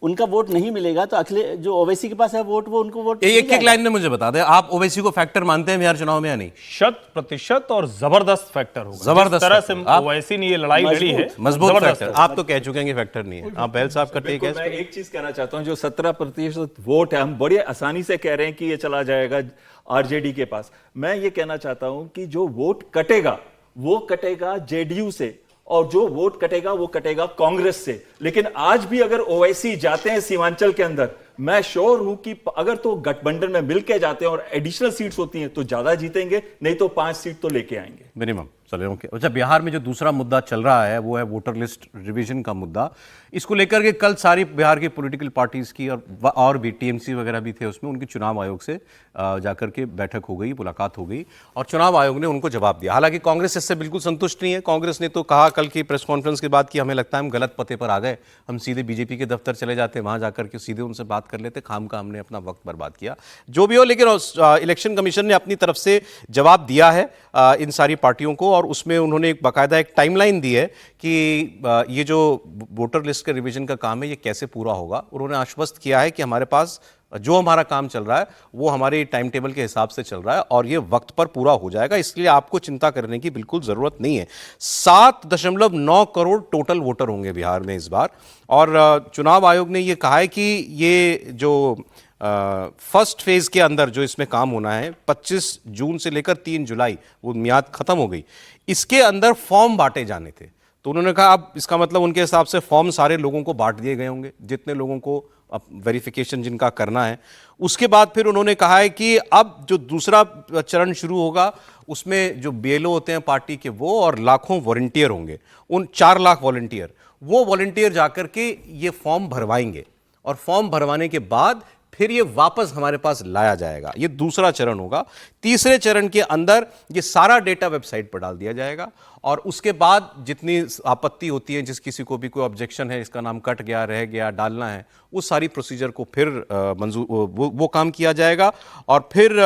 उनका वोट नहीं मिलेगा तो अखिलेश जो ओवैसी के पास है वोट, वो उनको वोट एक लाइन में मुझे बता दें, आप ओवैसी को फैक्टर मानते हैं बिहार चुनाव में या नहीं? 100% और जबरदस्त फैक्टर होगा। जबरदस्त तरह से ओवैसी ने ये लड़ाई लड़ी है, मजबूत फैक्टर। आप तो कह चुके हैं कि फैक्टर नहीं है। आप बैल साहब का टेक है। मैं एक चीज कहना चाहता हूं, जो 17% वोट है, हम बड़े आसानी से कह रहे हैं कि ये चला जाएगा आरजेडी के पास। मैं ये कहना चाहता हूं कि जो वोट कटेगा वो कटेगा जेडीयू से, और जो वोट कटेगा वो कटेगा कांग्रेस से। लेकिन आज भी अगर ओवैसी जाते हैं सीमांचल के अंदर, मैं श्योर हूं कि अगर तो गठबंधन में मिलके जाते हैं और एडिशनल सीट्स होती हैं तो ज्यादा जीतेंगे, नहीं तो 5 सीट तो लेके आएंगे मिनिमम। चलिए ओके। अच्छा, बिहार में जो दूसरा मुद्दा चल रहा है वो है वोटर लिस्ट रिवीजन का मुद्दा। इसको लेकर के कल सारी बिहार की पॉलिटिकल पार्टीज की और भी टीएमसी वगैरह भी थे उसमें, उनकी चुनाव आयोग से जाकर के बैठक हो गई, मुलाकात हो गई और चुनाव आयोग ने उनको जवाब दिया। हालांकि कांग्रेस इससे बिल्कुल संतुष्ट नहीं है। कांग्रेस ने तो कहा कल की प्रेस कॉन्फ्रेंस के बाद कि हमें लगता है हम गलत पते पर आ गए, हम सीधे बीजेपी के दफ्तर चले जाते, वहां जाकर के सीधे उनसे बात कर लेते, खाम का हमने अपना वक्त बर्बाद किया। जो भी हो, लेकिन इलेक्शन कमीशन ने अपनी तरफ से जवाब दिया है इन सारी पार्टियों को, और उसमें उन्होंने बाकायदा एक टाइमलाइन दी है कि ये जो वोटर लिस्ट के रिवीजन का काम है ये कैसे पूरा होगा। उन्होंने आश्वस्त किया है कि हमारे पास जो हमारा काम चल रहा है वो हमारे टाइम टेबल के हिसाब से चल रहा है और ये वक्त पर पूरा हो जाएगा, इसलिए आपको चिंता करने की बिल्कुल जरूरत नहीं है। 7.9 करोड़ टोटल वोटर होंगे बिहार में इस बार, और चुनाव आयोग ने ये कहा है कि ये जो फर्स्ट फेज के अंदर जो इसमें काम होना है 25 जून से लेकर 3 जुलाई, वो मियाद खत्म हो गई, इसके अंदर फॉर्म बांटे जाने थे। तो उन्होंने कहा अब इसका मतलब उनके हिसाब से फॉर्म सारे लोगों को बांट दिए गए होंगे, जितने लोगों को अब वेरिफिकेशन जिनका करना है। उसके बाद फिर उन्होंने कहा है कि अब जो दूसरा चरण शुरू होगा उसमें जो बीएलओ होते हैं पार्टी के वो और लाखों वॉलंटियर होंगे, उन 4 लाख वॉलंटियर, वो वॉलंटियर जाकर के ये फॉर्म भरवाएंगे और फॉर्म भरवाने के बाद फिर ये वापस हमारे पास लाया जाएगा। ये दूसरा चरण होगा। तीसरे चरण के अंदर ये सारा डेटा वेबसाइट पर डाल दिया जाएगा और उसके बाद जितनी आपत्ति होती है, जिस किसी को भी कोई ऑब्जेक्शन है, इसका नाम कट गया, रह गया, डालना है, उस सारी प्रोसीजर को फिर मंजूर वो काम किया जाएगा और फिर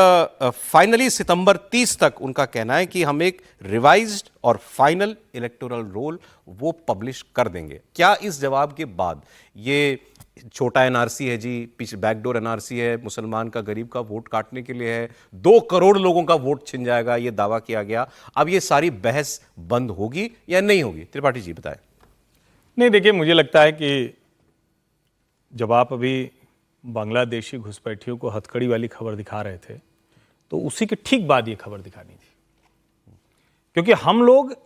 फाइनली सितंबर 30 तक उनका कहना है कि हम एक रिवाइज्ड और फाइनल इलेक्टोरल रोल वो पब्लिश कर देंगे। क्या इस जवाब के बाद ये छोटा एनआरसी है जी, पीछे बैकडोर एनआरसी है, मुसलमान का गरीब का वोट काटने के लिए है, 2 करोड़ लोगों का वोट छिन जाएगा, ये दावा किया गया, अब ये सारी बहस बंद होगी या नहीं होगी? त्रिपाठी जी बताएं। नहीं, देखिए मुझे लगता है कि जब आप अभी बांग्लादेशी घुसपैठियों को हथकड़ी वाली खबर दिखा रहे थे तो उसी के ठीक बाद ये खबर दिखानी थी, क्योंकि हम लोग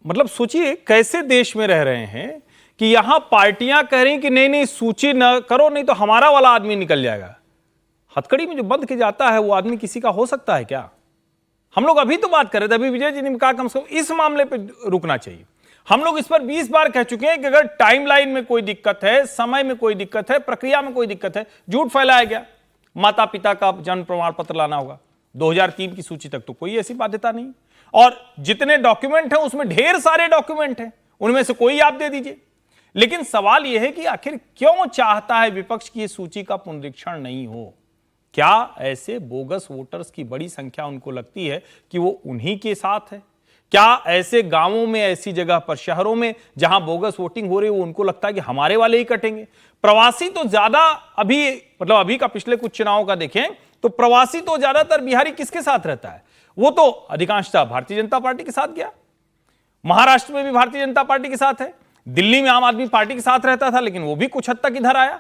मतलब सोचिए कैसे देश में रह रहे हैं कि यहां पार्टियां कह रही कि नहीं नहीं सूची न करो, नहीं तो हमारा वाला आदमी निकल जाएगा। हथकड़ी में जो बंद किया जाता है वो आदमी किसी का हो सकता है क्या? हम लोग अभी तो बात कर रहे थे, अभी विजय जी ने कहा कम से कम इस मामले पे रुकना चाहिए। हम लोग इस पर 20 बार कह चुके हैं कि अगर टाइमलाइन में कोई दिक्कत है, समय में कोई दिक्कत है, प्रक्रिया में कोई दिक्कत है, झूठ फैलाया गया, माता पिता का जन्म प्रमाण पत्र लाना होगा, 2003 की सूची तक तो कोई ऐसी बाध्यता नहीं, और जितने डॉक्यूमेंट हैं उसमें ढेर सारे डॉक्यूमेंट हैं, उनमें से कोई आप दे दीजिए। लेकिन सवाल यह है कि आखिर क्यों चाहता है विपक्ष की सूची का पुनरीक्षण नहीं हो? क्या ऐसे बोगस वोटर्स की बड़ी संख्या उनको लगती है कि वो उन्हीं के साथ है? क्या ऐसे गांवों में, ऐसी जगह पर, शहरों में जहां बोगस वोटिंग हो रही है, वो उनको लगता है कि हमारे वाले ही कटेंगे? प्रवासी तो ज्यादा अभी मतलब अभी का पिछले कुछ चुनावों का देखें तो प्रवासी तो ज्यादातर बिहारी किसके साथ रहता है? वो तो अधिकांशतः भारतीय जनता पार्टी के साथ गया, महाराष्ट्र में भी भारतीय जनता पार्टी के साथ है, दिल्ली में आम आदमी पार्टी के साथ रहता था, लेकिन वो भी कुछ हद तक इधर आया।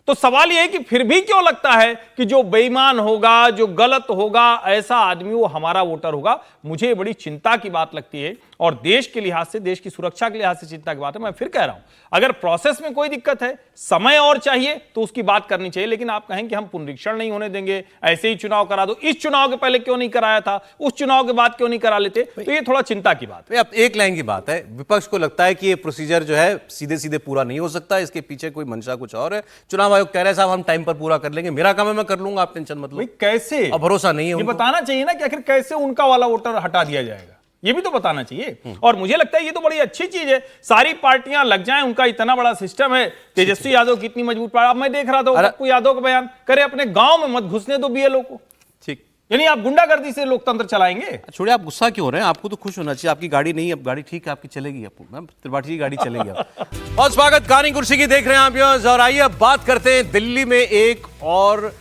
तो सवाल यह है कि फिर भी क्यों लगता है कि जो बेईमान होगा, जो गलत होगा, ऐसा आदमी वो हमारा वोटर होगा? मुझे बड़ी चिंता की बात लगती है और देश के लिहाज से, देश की सुरक्षा के लिहाज से चिंता की बात है। मैं फिर कह रहा हूं, अगर प्रोसेस में कोई दिक्कत है, समय और चाहिए तो उसकी बात करनी चाहिए, लेकिन आप कहें कि हम पुनरीक्षण नहीं होने देंगे, ऐसे ही चुनाव करा दो, इस चुनाव के पहले क्यों नहीं कराया था, उस चुनाव के बाद क्यों नहीं करा लेते, तो ये थोड़ा चिंता की बात है। अब एक लाइन की बात है, विपक्ष को लगता है कि ये प्रोसीजर जो है सीधे सीधे पूरा नहीं हो सकता, इसके पीछे कोई मंशा कुछ और है। चुनाव आयोग कह रहा है साहब हम टाइम पर पूरा कर लेंगे, मेरा काम है मैं कर लूंगा, आप टेंशन मत लो। कैसे? अब भरोसा नहीं है, ये बताना चाहिए ना कि आखिर कैसे उनका वाला वोटर हटा दिया जाएगा, ये भी तो बताना चाहिए। और मुझे लगता है ये तो बड़ी अच्छी चीज है, सारी पार्टियां लग जाएं, उनका इतना बड़ा सिस्टम है। तेजस्वी यादव की इतनी मजबूत पार्टी, अब मैं देख रहा था पप्पू यादव का बयान, करे अपने गांव में मत घुसने दो बीएलओ को। ठीक, यानी आप गुंडागर्दी से लोकतंत्र चलाएंगे? छोड़िए, आप गुस्सा क्यों हो रहे हैं? आपको तो खुश होना चाहिए, आपकी गाड़ी नहीं, अब गाड़ी ठीक है, आपकी चलेगी, आपको त्रिपाठी की गाड़ी चलेगी। और स्वागत कहानी कुर्सी की देख रहे हैं आप व्यूअर्स, और आइए अब बात करते हैं दिल्ली में एक और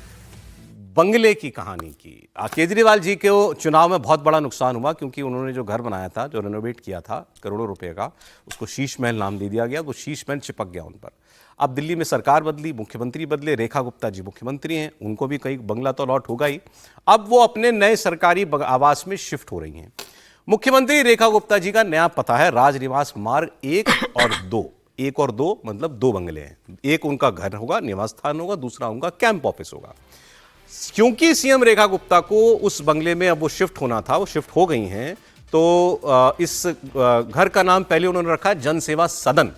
बंगले की कहानी की। केजरीवाल जी के चुनाव में बहुत बड़ा नुकसान हुआ, क्योंकि उन्होंने जो घर बनाया था, जो रेनोवेट किया था करोड़ों रुपए का, उसको शीश महल नाम दे दिया गया, तो शीश महल चिपक गया उन पर। अब दिल्ली में सरकार बदली, मुख्यमंत्री बदले, रेखा गुप्ता जी मुख्यमंत्री हैं, उनको भी कहीं बंगला तो अलॉट होगा ही। अब वो अपने नए सरकारी आवास में शिफ्ट हो रही हैं। मुख्यमंत्री रेखा गुप्ता जी का नया पता है राजनिवास मार्ग 1 और 2। 1 और 2 मतलब 2 बंगले हैं। एक उनका घर होगा, निवास स्थान होगा, दूसरा उनका कैंप ऑफिस होगा। क्योंकि सीएम रेखा गुप्ता को उस बंगले में अब वो शिफ्ट होना था, वो शिफ्ट हो गई हैं, तो इस घर का नाम पहले उन्होंने रखा है जन सेवा सदन।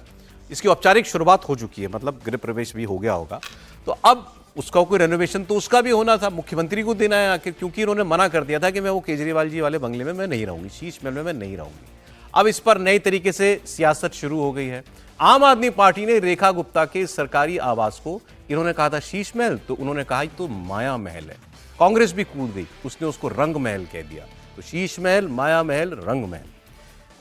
इसकी औपचारिक शुरुआत हो चुकी है, मतलब गृह प्रवेश भी हो गया होगा। तो अब उसका कोई रेनोवेशन तो उसका भी होना था, मुख्यमंत्री को देना है आखिर, क्योंकि उन्होंने मना कर दिया था कि मैं वो केजरीवाल जी वाले बंगले में मैं नहीं रहूंगी, शीश महल में मैं नहीं रहूंगी। अब इस पर नई तरीके से सियासत शुरू हो गई है। आम आदमी पार्टी ने रेखा गुप्ता के सरकारी आवास को, इन्होंने कहा था शीश महल, तो उन्होंने कहा तो माया महल है। कांग्रेस भी कूद गई, उसने उसको रंग महल कह दिया। तो शीश महल, माया महल, रंग महल।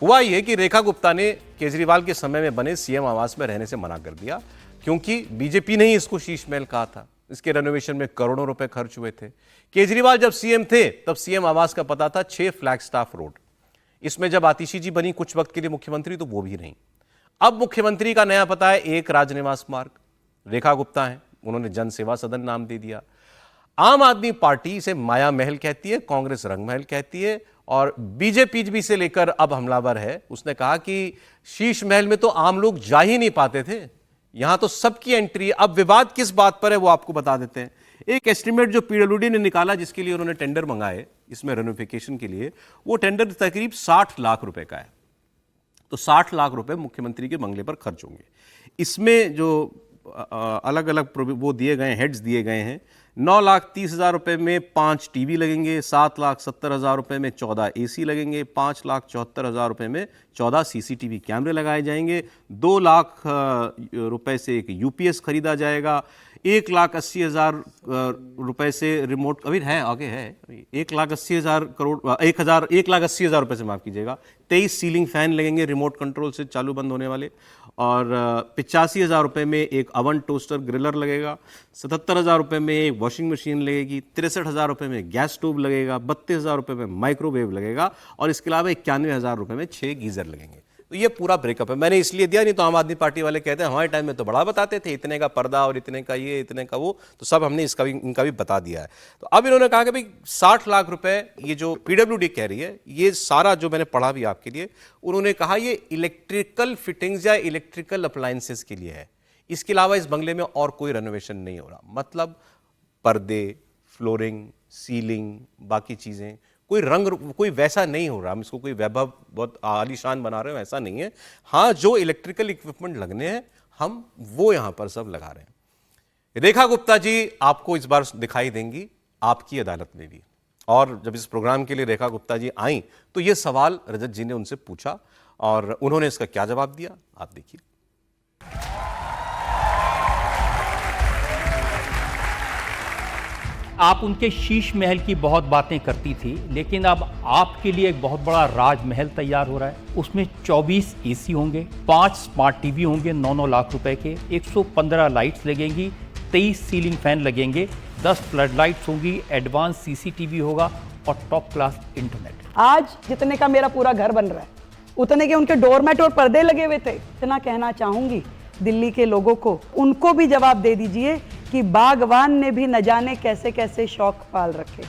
हुआ यह कि रेखा गुप्ता ने केजरीवाल के समय में बने सीएम आवास में रहने से मना कर दिया, क्योंकि बीजेपी ने ही इसको शीश महल कहा था। इसके रेनोवेशन में करोड़ों रुपए खर्च हुए थे। केजरीवाल जब सीएम थे तब सीएम आवास का पता था 6 फ्लैगस्टाफ रोड। इसमें जब आतिशी जी बनी कुछ वक्त के लिए मुख्यमंत्री, तो वो भी नहीं। अब मुख्यमंत्री का नया पता है 1 राजनिवास मार्ग, रेखा गुप्ता है, उन्होंने जन सेवा सदन नाम दे दिया। आम आदमी पार्टी इसे माया महल कहती है, कांग्रेस रंग महल कहती है, और बीजेपी भी से लेकर अब हमलावर है। उसने कहा कि शीश महल में तो आम लोग जा ही नहीं पाते थे, यहां तो सबकी एंट्री है। अब विवाद किस बात पर है वो आपको बता देते हैं। एक एस्टिमेट जो पीडब्ल्यूडी ने निकाला, जिसके लिए उन्होंने टेंडर मंगाए इसमें रेनोवेशन के लिए, वो टेंडर तकरीब 60 लाख रुपए का है। तो 60 लाख रुपए मुख्यमंत्री के बंगले पर खर्च होंगे। इसमें जो अलग अलग वो दिए गए, हेड्स दिए गए हैं, 9,30,000 रुपए में 5 टीवी लगेंगे, 7,70,000 रुपए में 14 एसी लगेंगे, 5,74,000 रुपए में 14 सीसीटीवी कैमरे लगाए जाएंगे, 2 लाख रुपए से एक यूपीएस खरीदा जाएगा, 1,80,000 रुपए से रिमोट, अभी है आगे है, 1,80,000 करोड़ 1,80,000 रुपए से माफ कीजिएगा, 23 सीलिंग फैन लगेंगे रिमोट कंट्रोल से चालू बंद होने वाले, और 85,000 रुपए में एक अवन टोस्टर ग्रिलर लगेगा, 77,000 रुपए में एक वॉशिंग मशीन लगेगी, 63,000 रुपए में गैस स्टोव लगेगा, 32,000 रुपए में माइक्रोवेव लगेगा, और इसके अलावा 91,000 रुपए में 6 गीजर लगेंगे। तो ये पूरा ब्रेकअप है। मैंने इसलिए दिया, नहीं तो आम आदमी पार्टी वाले कहते हैं हमारे टाइम में तो बड़ा बताते थे, इतने का पर्दा और इतने का ये, इतने का वो, तो सब हमने इसका भी, इनका भी बता दिया है। तो अब इन्होंने कहा कि भाई 60 लाख रुपए, ये जो पीडब्ल्यूडी कह रही है, ये सारा जो मैंने पढ़ा भी आपके लिए, उन्होंने कहा ये इलेक्ट्रिकल फिटिंग्स या इलेक्ट्रिकल अप्लायंसेस के लिए है। इसके अलावा इस बंगले में और कोई रेनोवेशन नहीं हो रहा। मतलब पर्दे, फ्लोरिंग, सीलिंग, बाकी चीजें, कोई रंग, कोई वैसा नहीं हो रहा। हम इसको कोई वैभव बहुत आलीशान बना रहे हो, ऐसा नहीं है। हाँ, जो इलेक्ट्रिकल इक्विपमेंट लगने हैं हम वो यहां पर सब लगा रहे हैं। रेखा गुप्ता जी आपको इस बार दिखाई देंगी आपकी अदालत में भी। और जब इस प्रोग्राम के लिए रेखा गुप्ता जी आई तो ये सवाल रजत जी ने उनसे पूछा और उन्होंने इसका क्या जवाब दिया, आप देखिए। आप उनके शीश महल की बहुत बातें करती थी, लेकिन अब आपके लिए एक बहुत बड़ा राजमहल तैयार हो रहा है। उसमें 24 एसी होंगे, 5 स्मार्ट टीवी होंगे 9-9 लाख रुपए के, 115 लाइट्स लगेंगी, 23 सीलिंग फैन लगेंगे, 10 फ्लड लाइट्स होंगी, एडवांस सीसीटीवी होगा और टॉप क्लास इंटरनेट। आज जितने का मेरा पूरा घर बन रहा है, उतने के उनके डोरमेट और पर्दे लगे हुए थे। इतना कहना चाहूंगी दिल्ली के लोगों को, उनको भी जवाब दे दीजिए कि बागवान ने भी न जाने कैसे कैसे शौक पाल रखे,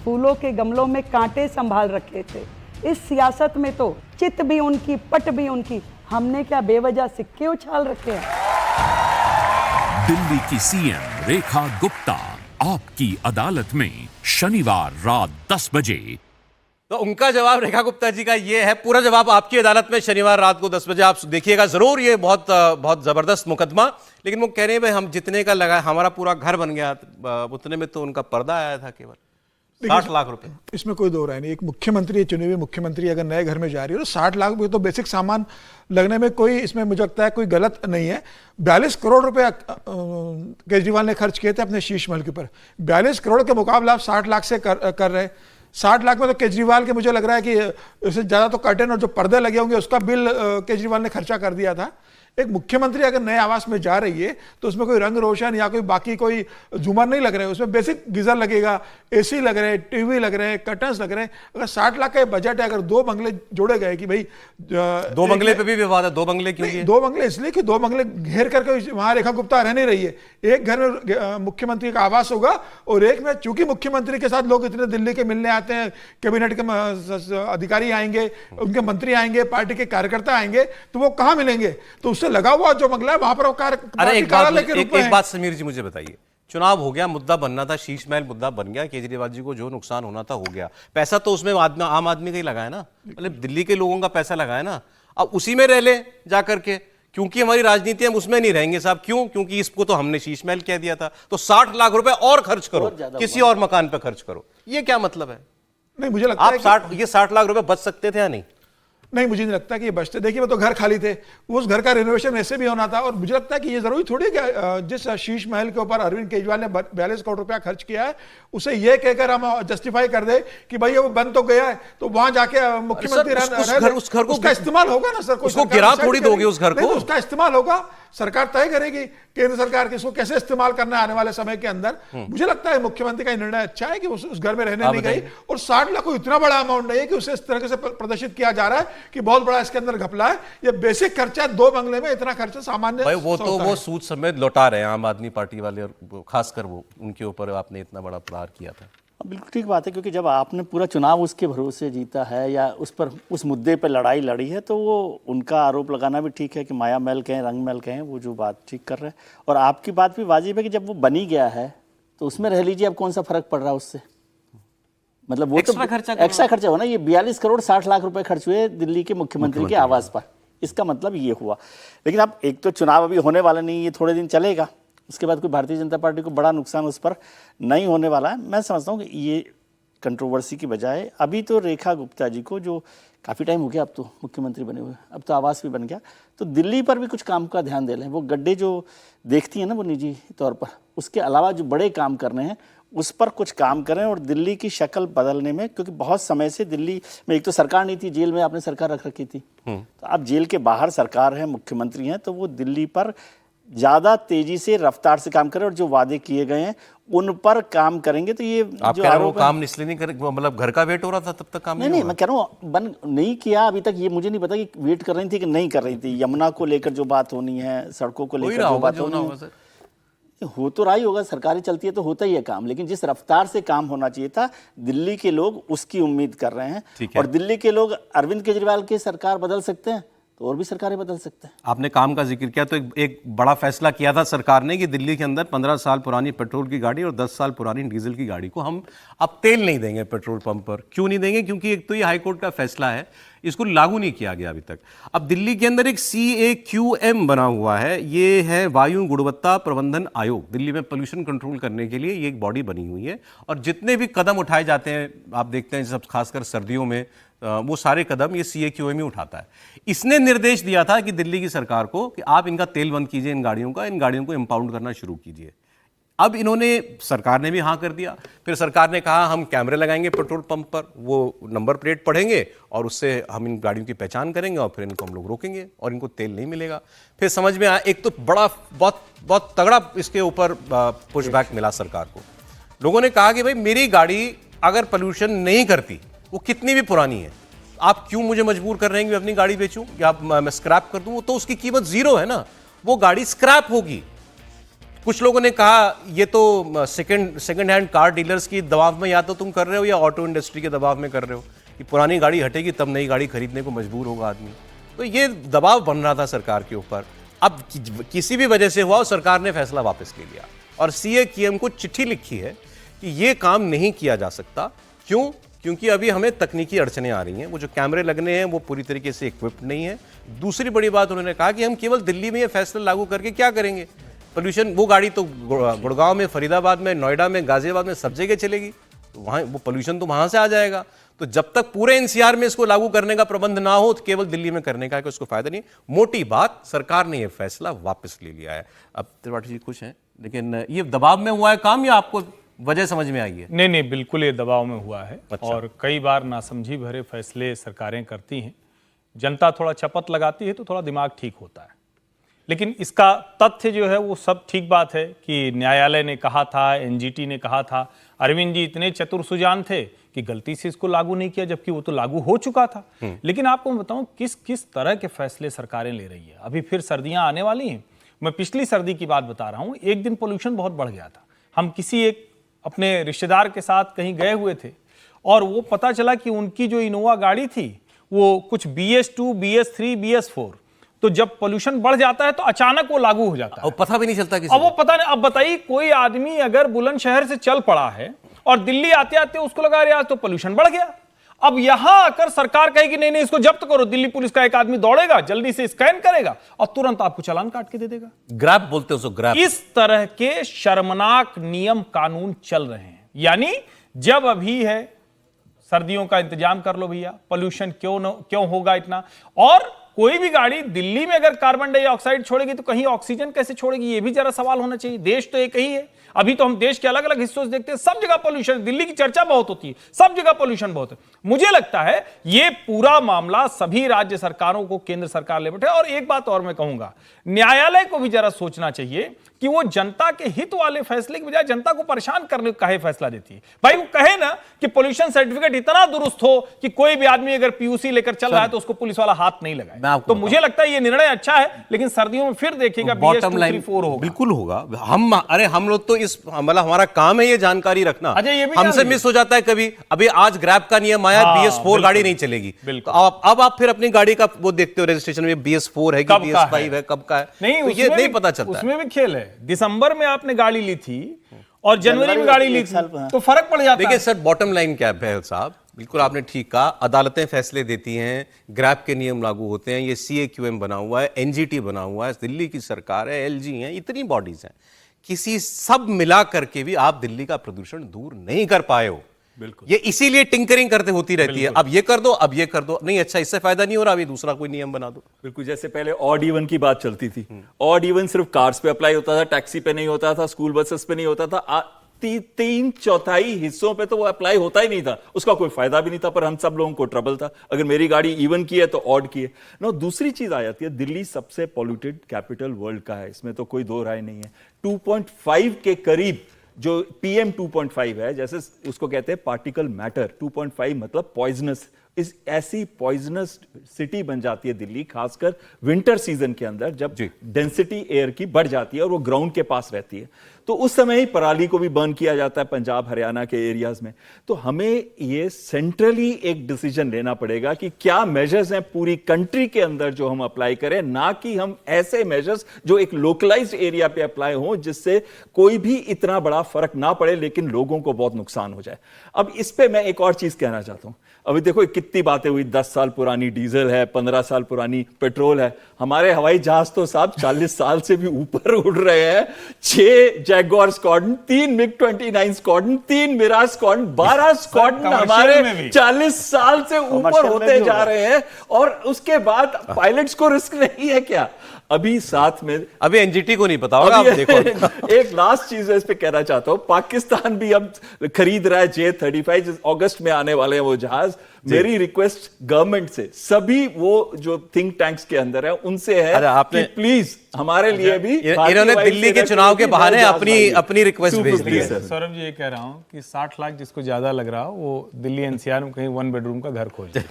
फूलों के गमलों में कांटे संभाल रखे थे। इस सियासत में तो चित भी उनकी, पट भी उनकी, हमने क्या बेवजह सिक्के उछाल रखे हैं। दिल्ली की सीएम रेखा गुप्ता आपकी अदालत में शनिवार रात 10 बजे। तो उनका जवाब रेखा गुप्ता जी का ये है। पूरा जवाब आपकी अदालत में शनिवार रात को 10 बजे आप देखिएगा जरूर। ये बहुत जबरदस्त मुकदमा। लेकिन वो कह रहे हैं भाई हम जितने का लगा, हमारा पूरा घर बन गया, उतने में तो उनका पर्दा आया था केवल 60 लाख रुपए। इसमें कोई दो राय नहीं। एक मुख्यमंत्री, चुने हुए मुख्यमंत्री अगर नए घर में जा रही है तो 60 लाख रुपए तो बेसिक सामान लगने में कोई, इसमें मुझे लगता है कोई गलत नहीं है। 42 करोड़ रुपए केजरीवाल ने खर्च किए थे अपने शीश महल के ऊपर। 42 करोड़ के मुकाबला आप 60 लाख से कर रहे। 60 लाख में तो केजरीवाल के, मुझे लग रहा है कि इससे ज़्यादा तो कर्टन और जो पर्दे लगे होंगे उसका बिल केजरीवाल ने खर्चा कर दिया था। एक मुख्यमंत्री अगर नए आवास में जा रही है तो उसमें कोई रंग रोशन या कोई बाकी कोई झूमर नहीं लग रहे हैं, उसमें बेसिक गीजर लगेगा, एसी लग रहे हैं, टीवी लग रहे हैं, कर्टन्स लग रहे हैं। अगर 60 लाख का बजट है, अगर 2 बंगले जोड़े गए कि भाई 2 बंगले पे भी विवाद है। 2 बंगले क्यों? 2 बंगले इसलिए कि 2 बंगले घेर करके वहां रेखा गुप्ता रह नहीं रही है। एक घर में मुख्यमंत्री का आवास होगा और एक में, चूंकि मुख्यमंत्री के साथ लोग इतने दिल्ली के मिलने आते हैं, कैबिनेट के अधिकारी आएंगे, उनके मंत्री आएंगे, पार्टी के कार्यकर्ता आएंगे, तो वो कहां मिलेंगे? तो उससे लगा हुआ जो बंगला है वहां पर वो एक बात समीर जी मुझे बताइए, चुनाव हो गया, मुद्दा बनना था, शीश महल मुद्दा बन गया, केजरीवाल जी को जो नुकसान होना था हो गया, पैसा तो उसमें आम आदमी का ही लगा है ना, मतलब दिल्ली के लोगों का पैसा लगा है ना, अब उसी में रह ले जा करके, क्योंकि हमारी राजनीति हम उसमें नहीं रहेंगे साहब। क्यों? क्योंकि इसको तो हमने शीश महल कह दिया था, तो 60 लाख रुपए और खर्च करो, किसी और मकान पे खर्च करो, ये क्या मतलब है? नहीं, मुझे लगता है ये 60 लाख रुपए बच सकते थे या नहीं? नहीं, मुझे नहीं लगता कि ये बचते। देखिए, वो तो घर खाली थे, उस घर का रिनोवेशन ऐसे भी होना था। और मुझे लगता है कि ये जरूरी थोड़ी कि जिस शीश महल के ऊपर अरविंद केजरीवाल ने 42 करोड़ रुपया खर्च किया है, उसे ये कहकर हम जस्टिफाई कर दे कि भाई वो बन तो गया है, तो वहां जाके मुख्यमंत्री उस घर को उसका इस्तेमाल होगा ना सर। उसको गिरा थोड़ी दोगे उस घर को? उसका इस्तेमाल होगा, सरकार तय करेगी, केंद्र सरकार किसको कैसे इस्तेमाल करना है आने वाले समय के अंदर। मुझे लगता है मुख्यमंत्री का निर्णय अच्छा है कि उस घर में रहने नहीं गई। और 60 लाख को इतना बड़ा अमाउंट नहीं है कि उसे इस तरह से प्रदर्शित किया जा रहा है कि बहुत बड़ा इसके अंदर घपला है। ये बेसिक खर्चा है, 2 बंगले में इतना खर्चा सामान्य भाई वो तो वो सूद समेत लौटा रहे हैं आम आदमी पार्टी वाले, और खासकर वो उनके ऊपर आपने इतना बड़ा प्रहार किया था। बिल्कुल ठीक बात है, क्योंकि जब आपने पूरा चुनाव उसके भरोसे जीता है या उस मुद्दे पर लड़ाई लड़ी है, तो वो उनका आरोप लगाना भी ठीक है कि माया महल कहें, रंग महल कहें, वो जो बात ठीक कर रहे हैं। और आपकी बात भी वाजिब है कि जब वो बनी गया है तो उसमें रह लीजिए, अब कौन सा फर्क पड़ रहा है उससे? मतलब वो एक्स्ट्रा खर्चा हुआ ना। ये 42 करोड़ 60 लाख रुपए खर्च हुए दिल्ली के मुख्यमंत्री के आवास पर, इसका मतलब ये हुआ। लेकिन अब एक तो चुनाव अभी होने वाला नहीं, ये थोड़े दिन चलेगा, उसके बाद कोई भारतीय जनता पार्टी को बड़ा नुकसान उस पर नहीं होने वाला है। मैं समझता हूँ कि ये कंट्रोवर्सी की बजाय अभी तो रेखा गुप्ता जी को, जो काफ़ी टाइम हो गया अब तो मुख्यमंत्री बने हुए, अब तो आवास भी बन गया, तो दिल्ली पर भी कुछ काम का ध्यान दे लें। वो गड्ढे जो देखती हैं ना वो निजी तौर पर, उसके अलावा जो बड़े काम करने हैं उस पर कुछ काम करें और दिल्ली की शक्ल बदलने में, क्योंकि बहुत समय से दिल्ली में एक तो सरकार नहीं थी, जेल में आपने सरकार रख रखी थी, तो अब जेल के बाहर सरकार है, मुख्यमंत्री हैं, तो वो दिल्ली पर ज़्यादा तेजी से रफ्तार से काम करें और जो वादे किए गए हैं उन पर काम करेंगे। तो ये आप कह रहे हो काम इसलिए नहीं करे, मतलब घर का वेट हो रहा था तब तक काम नहीं, मैं कह रहा हूँ बन नहीं किया अभी तक। ये मुझे नहीं पता कि वेट कर रही थी कि नहीं कर रही थी। यमुना को लेकर जो बात होनी है, सड़कों को लेकर जो बात होनी है, हो तो रहा ही होगा, सरकारी चलती है तो होता ही है काम, लेकिन जिस रफ्तार से काम होना चाहिए था दिल्ली के लोग उसकी उम्मीद कर रहे हैं। और दिल्ली के लोग अरविंद केजरीवाल की सरकार बदल सकते हैं तो और भी सरकारें बदल सकते हैं। आपने काम का जिक्र किया तो एक बड़ा फैसला किया था सरकार ने कि दिल्ली के अंदर 15 साल पुरानी पेट्रोल की गाड़ी और 10 साल पुरानी डीजल की गाड़ी को हम अब तेल नहीं देंगे पेट्रोल पंप पर। क्यों नहीं देंगे? क्योंकि एक तो ये हाईकोर्ट का फैसला है, इसको लागू नहीं किया गया अभी तक। अब दिल्ली के अंदर एक CAQM बना हुआ है, ये है वायु गुणवत्ता प्रबंधन आयोग। दिल्ली में पोल्यूशन कंट्रोल करने के लिए ये एक बॉडी बनी हुई है और जितने भी कदम उठाए जाते हैं आप देखते हैं, सब खासकर सर्दियों में, वो सारे कदम ये CAQM ही उठाता है। इसने निर्देश दिया था कि दिल्ली की सरकार को कि आप इनका तेल बंद कीजिए, इन गाड़ियों को इंपाउंड करना शुरू कीजिए। अब इन्होंने, सरकार ने भी हाँ कर दिया। फिर सरकार ने कहा हम कैमरे लगाएंगे पेट्रोल पंप पर, वो नंबर प्लेट पढ़ेंगे और उससे हम इन गाड़ियों की पहचान करेंगे और फिर इनको हम लोग रोकेंगे और इनको तेल नहीं मिलेगा। फिर समझ में आया, एक तो बहुत तगड़ा इसके ऊपर पुशबैक मिला सरकार को। लोगों ने कहा कि भाई मेरी गाड़ी अगर पोल्यूशन नहीं करती, वो कितनी भी पुरानी है, आप क्यों मुझे मजबूर कर रहे हैं कि मैं अपनी गाड़ी बेचूं या मैं स्क्रैप कर दूं? तो उसकी कीमत 0 है ना, वो गाड़ी स्क्रैप होगी। कुछ लोगों ने कहा ये तो सेकंड हैंड कार डीलर्स की दबाव में या तो तुम कर रहे हो या ऑटो इंडस्ट्री के दबाव में कर रहे हो कि पुरानी गाड़ी हटेगी तब नई गाड़ी खरीदने को मजबूर होगा आदमी। तो ये दबाव बन रहा था सरकार के ऊपर। अब किसी भी वजह से हुआ और सरकार ने फैसला वापस ले लिया और CAQM को चिट्ठी लिखी है कि ये काम नहीं किया जा सकता। क्यों? क्योंकि अभी हमें तकनीकी अड़चनें आ रही हैं, वो जो कैमरे लगने हैं वो पूरी तरीके से इक्विप्ड नहीं है। दूसरी बड़ी बात उन्होंने कहा कि हम केवल दिल्ली में ये फैसला लागू करके क्या करेंगे, पोल्यूशन, वो गाड़ी तो गुड़गांव में, फरीदाबाद में, नोएडा में, गाजियाबाद में सब जगह चलेगी, तो वहाँ वो पोल्यूशन तो वहाँ से आ जाएगा। तो जब तक पूरे NCR में इसको लागू करने का प्रबंध ना हो तो केवल दिल्ली में करने का उसको फायदा नहीं। मोटी बात, सरकार ने यह फैसला वापस ले लिया है। अब त्रिपाठी जी खुश हैं, लेकिन ये दबाव में हुआ है काम या आपको वजह समझ में आई है? नहीं, बिल्कुल ये दबाव में हुआ है। अच्छा। और कई बार नासमझी भरे फैसले सरकारें करती हैं, जनता थोड़ा चपत लगाती है तो थोड़ा दिमाग ठीक होता है। लेकिन इसका तथ्य जो है वो सब ठीक बात है कि न्यायालय ने कहा था, एनजीटी ने कहा था, अरविंद जी इतने चतुर सुजान थे कि गलती से इसको लागू नहीं किया, जबकि वो तो लागू हो चुका था। लेकिन आपको मैं बताऊं किस किस तरह के फैसले सरकारें ले रही है। अभी फिर सर्दियां आने वाली हैं, मैं पिछली सर्दी की बात बता रहा हूं। एक दिन पोल्यूशन बहुत बढ़ गया था। हम किसी एक अपने रिश्तेदार के साथ कहीं गए हुए थे और वो पता चला कि उनकी जो इनोवा गाड़ी थी वो कुछ BS2, BS3, BS4, तो जब पोल्यूशन बढ़ जाता है तो अचानक वो लागू हो जाता है। और पता भी नहीं चलता किसी अब वो पता नहीं। अब बताइए कोई आदमी अगर बुलंदशहर से चल पड़ा है और दिल्ली आते आते उसको लगा यार तो पोल्यूशन बढ़ गया, अब यहां आकर सरकार कहेगी नहीं नहीं इसको जब्त करो, दिल्ली पुलिस का एक आदमी दौड़ेगा, जल्दी से स्कैन करेगा और तुरंत आपको चालान काट के दे देगा। ग्रैब बोलते हैं उसको, ग्रैब। इस तरह के शर्मनाक नियम कानून चल रहे हैं। यानी जब अभी है सर्दियों का इंतजाम कर लो भैया, पोल्यूशन क्यों होगा इतना। और कोई भी गाड़ी दिल्ली में अगर कार्बन डाइऑक्साइड छोड़ेगी तो कहीं ऑक्सीजन कैसे छोड़ेगी, ये भी जरा सवाल होना चाहिए। देश तो एक ही है। अभी तो हम देश के अलग अलग हिस्सों से देखते हैं, सब जगह पोल्यूशन, दिल्ली की चर्चा बहुत होती है, सब जगह पोल्यूशन बहुत है। मुझे लगता है ये पूरा मामला सभी राज्य सरकारों को केंद्र सरकार ले बैठे। और एक बात और मैं कहूंगा, न्यायालय को भी जरा सोचना चाहिए कि वो जनता के हित वाले फैसले की बजाय जनता को परेशान करने का काहे फैसला देती है। भाई वो कहे ना कि पोल्यूशन सर्टिफिकेट इतना दुरुस्त हो कि कोई भी आदमी अगर पीयूसी लेकर चल रहा है तो उसको पुलिस वाला हाथ नहीं लगाए। तो मुझे लगता है ये निर्णय अच्छा है, लेकिन सर्दियों में फिर देखिएगा बॉटम लाइन बिल्कुल होगा। हम लोग तो इस मतलब हमारा काम है ये जानकारी रखना, हमसे मिस हो जाता है कभी। अभी आज ग्रैब का नियम आया, BS4 गाड़ी नहीं चलेगी। तो अब आप फिर अपनी गाड़ी का वो देखते हो रजिस्ट्रेशन में BS4 है कि BS5 है, कब का है, तो ये नहीं पता चलता। उसमें भी खेल है। दिसंबर में आपने गाड़ी ली थी और जनवरी में गाड़ी ली थी तो फर्क पड़ जाता है। देखिए सर, बॉटम लाइन क्या है बहल साहब, बिल्कुल आपने ठीक कहा। अदालतें फैसले देती हैं, ग्रैब के नियम लागू होते हैं, ये CAQM बना हुआ है, NGT बना हुआ है, दिल्ली की सरकार है, LG है, इतनी बॉडीज हैं। किसी सब मिला करके भी आप दिल्ली का प्रदूषण दूर नहीं कर पाए हो। बिल्कुल, ये इसीलिए टिंकरिंग करते होती रहती है। अब ये कर दो, अब ये कर दो, नहीं अच्छा इससे फायदा नहीं हो रहा, अभी दूसरा कोई नियम बना दो। बिल्कुल, जैसे पहले ऑड इवन की बात चलती थी। ऑड इवन सिर्फ कार्स पे अप्लाई होता था, टैक्सी पे नहीं होता था, स्कूल बसेस पे नहीं होता था। 3/4 हिस्सों पे तो वो अप्लाई होता ही नहीं था, उसका कोई फायदा भी नहीं था, पर हम सब लोगों को ट्रबल था। अगर मेरी गाड़ी इवन की है तो ऑड की है ना। दूसरी चीज आ जाती है, दिल्ली सबसे पॉल्यूटेड कैपिटल वर्ल्ड का है, इसमें तो कोई दो राय नहीं है। 2.5 के करीब जो PM 2.5 है, जैसे उसको कहते हैं पार्टिकल मैटर, 2.5 मतलब पॉइजनस। इस ऐसी पॉइजनस सिटी बन जाती है दिल्ली, खासकर विंटर सीजन के अंदर जब डेंसिटी एयर की बढ़ जाती है और वो ग्राउंड के पास रहती है, तो उस समय ही पराली को भी बर्न किया जाता है पंजाब हरियाणा के एरियाज में। तो हमें ये सेंट्रली एक डिसीजन लेना पड़ेगा कि क्या मेजर्स हैं पूरी कंट्री के अंदर जो हम अप्लाई करें, ना कि हम ऐसे मेजर्स जो एक लोकलाइज्ड एरिया पे अप्लाई हो जिससे कोई भी इतना बड़ा फर्क ना पड़े लेकिन लोगों को बहुत नुकसान हो जाए। अब इस पे मैं एक और चीज कहना चाहता हूं। अभी देखो कितनी बातें हुई, 10 साल पुरानी डीजल है, 15 साल पुरानी पेट्रोल है। हमारे हवाई जहाज तो साहब 40 साल से भी ऊपर उड़ रहे हैं। 6 Jaguar squadron, 3 MiG-29 squadron, 3 Mirage squadron, 12 squadron हमारे 40 साल से ऊपर होते जा रहे हैं। और उसके बाद पायलट्स को रिस्क नहीं है क्या? अभी साथ में अभी NGT को नहीं पता होगा, आप देखो। एक लास्ट चीज इस पे कहना चाहता हूं, पाकिस्तान भी अब खरीद रहा है J-35, अगस्त में आने वाले हैं वो जहाज। मेरी रिक्वेस्ट गवर्नमेंट से, सभी वो जो थिंक टैंक्स के अंदर है उनसे है कि प्लीज हमारे लिए भी इन्होंने दिल्ली के चुनाव के बहाने अपनी रिक्वेस्ट भेज दी है। सौरभ जी ये कह रहा हूं कि 60 लाख जिसको ज्यादा लग रहा हो वो दिल्ली NCR में कहीं 1 बेडरूम का घर खोल जाए।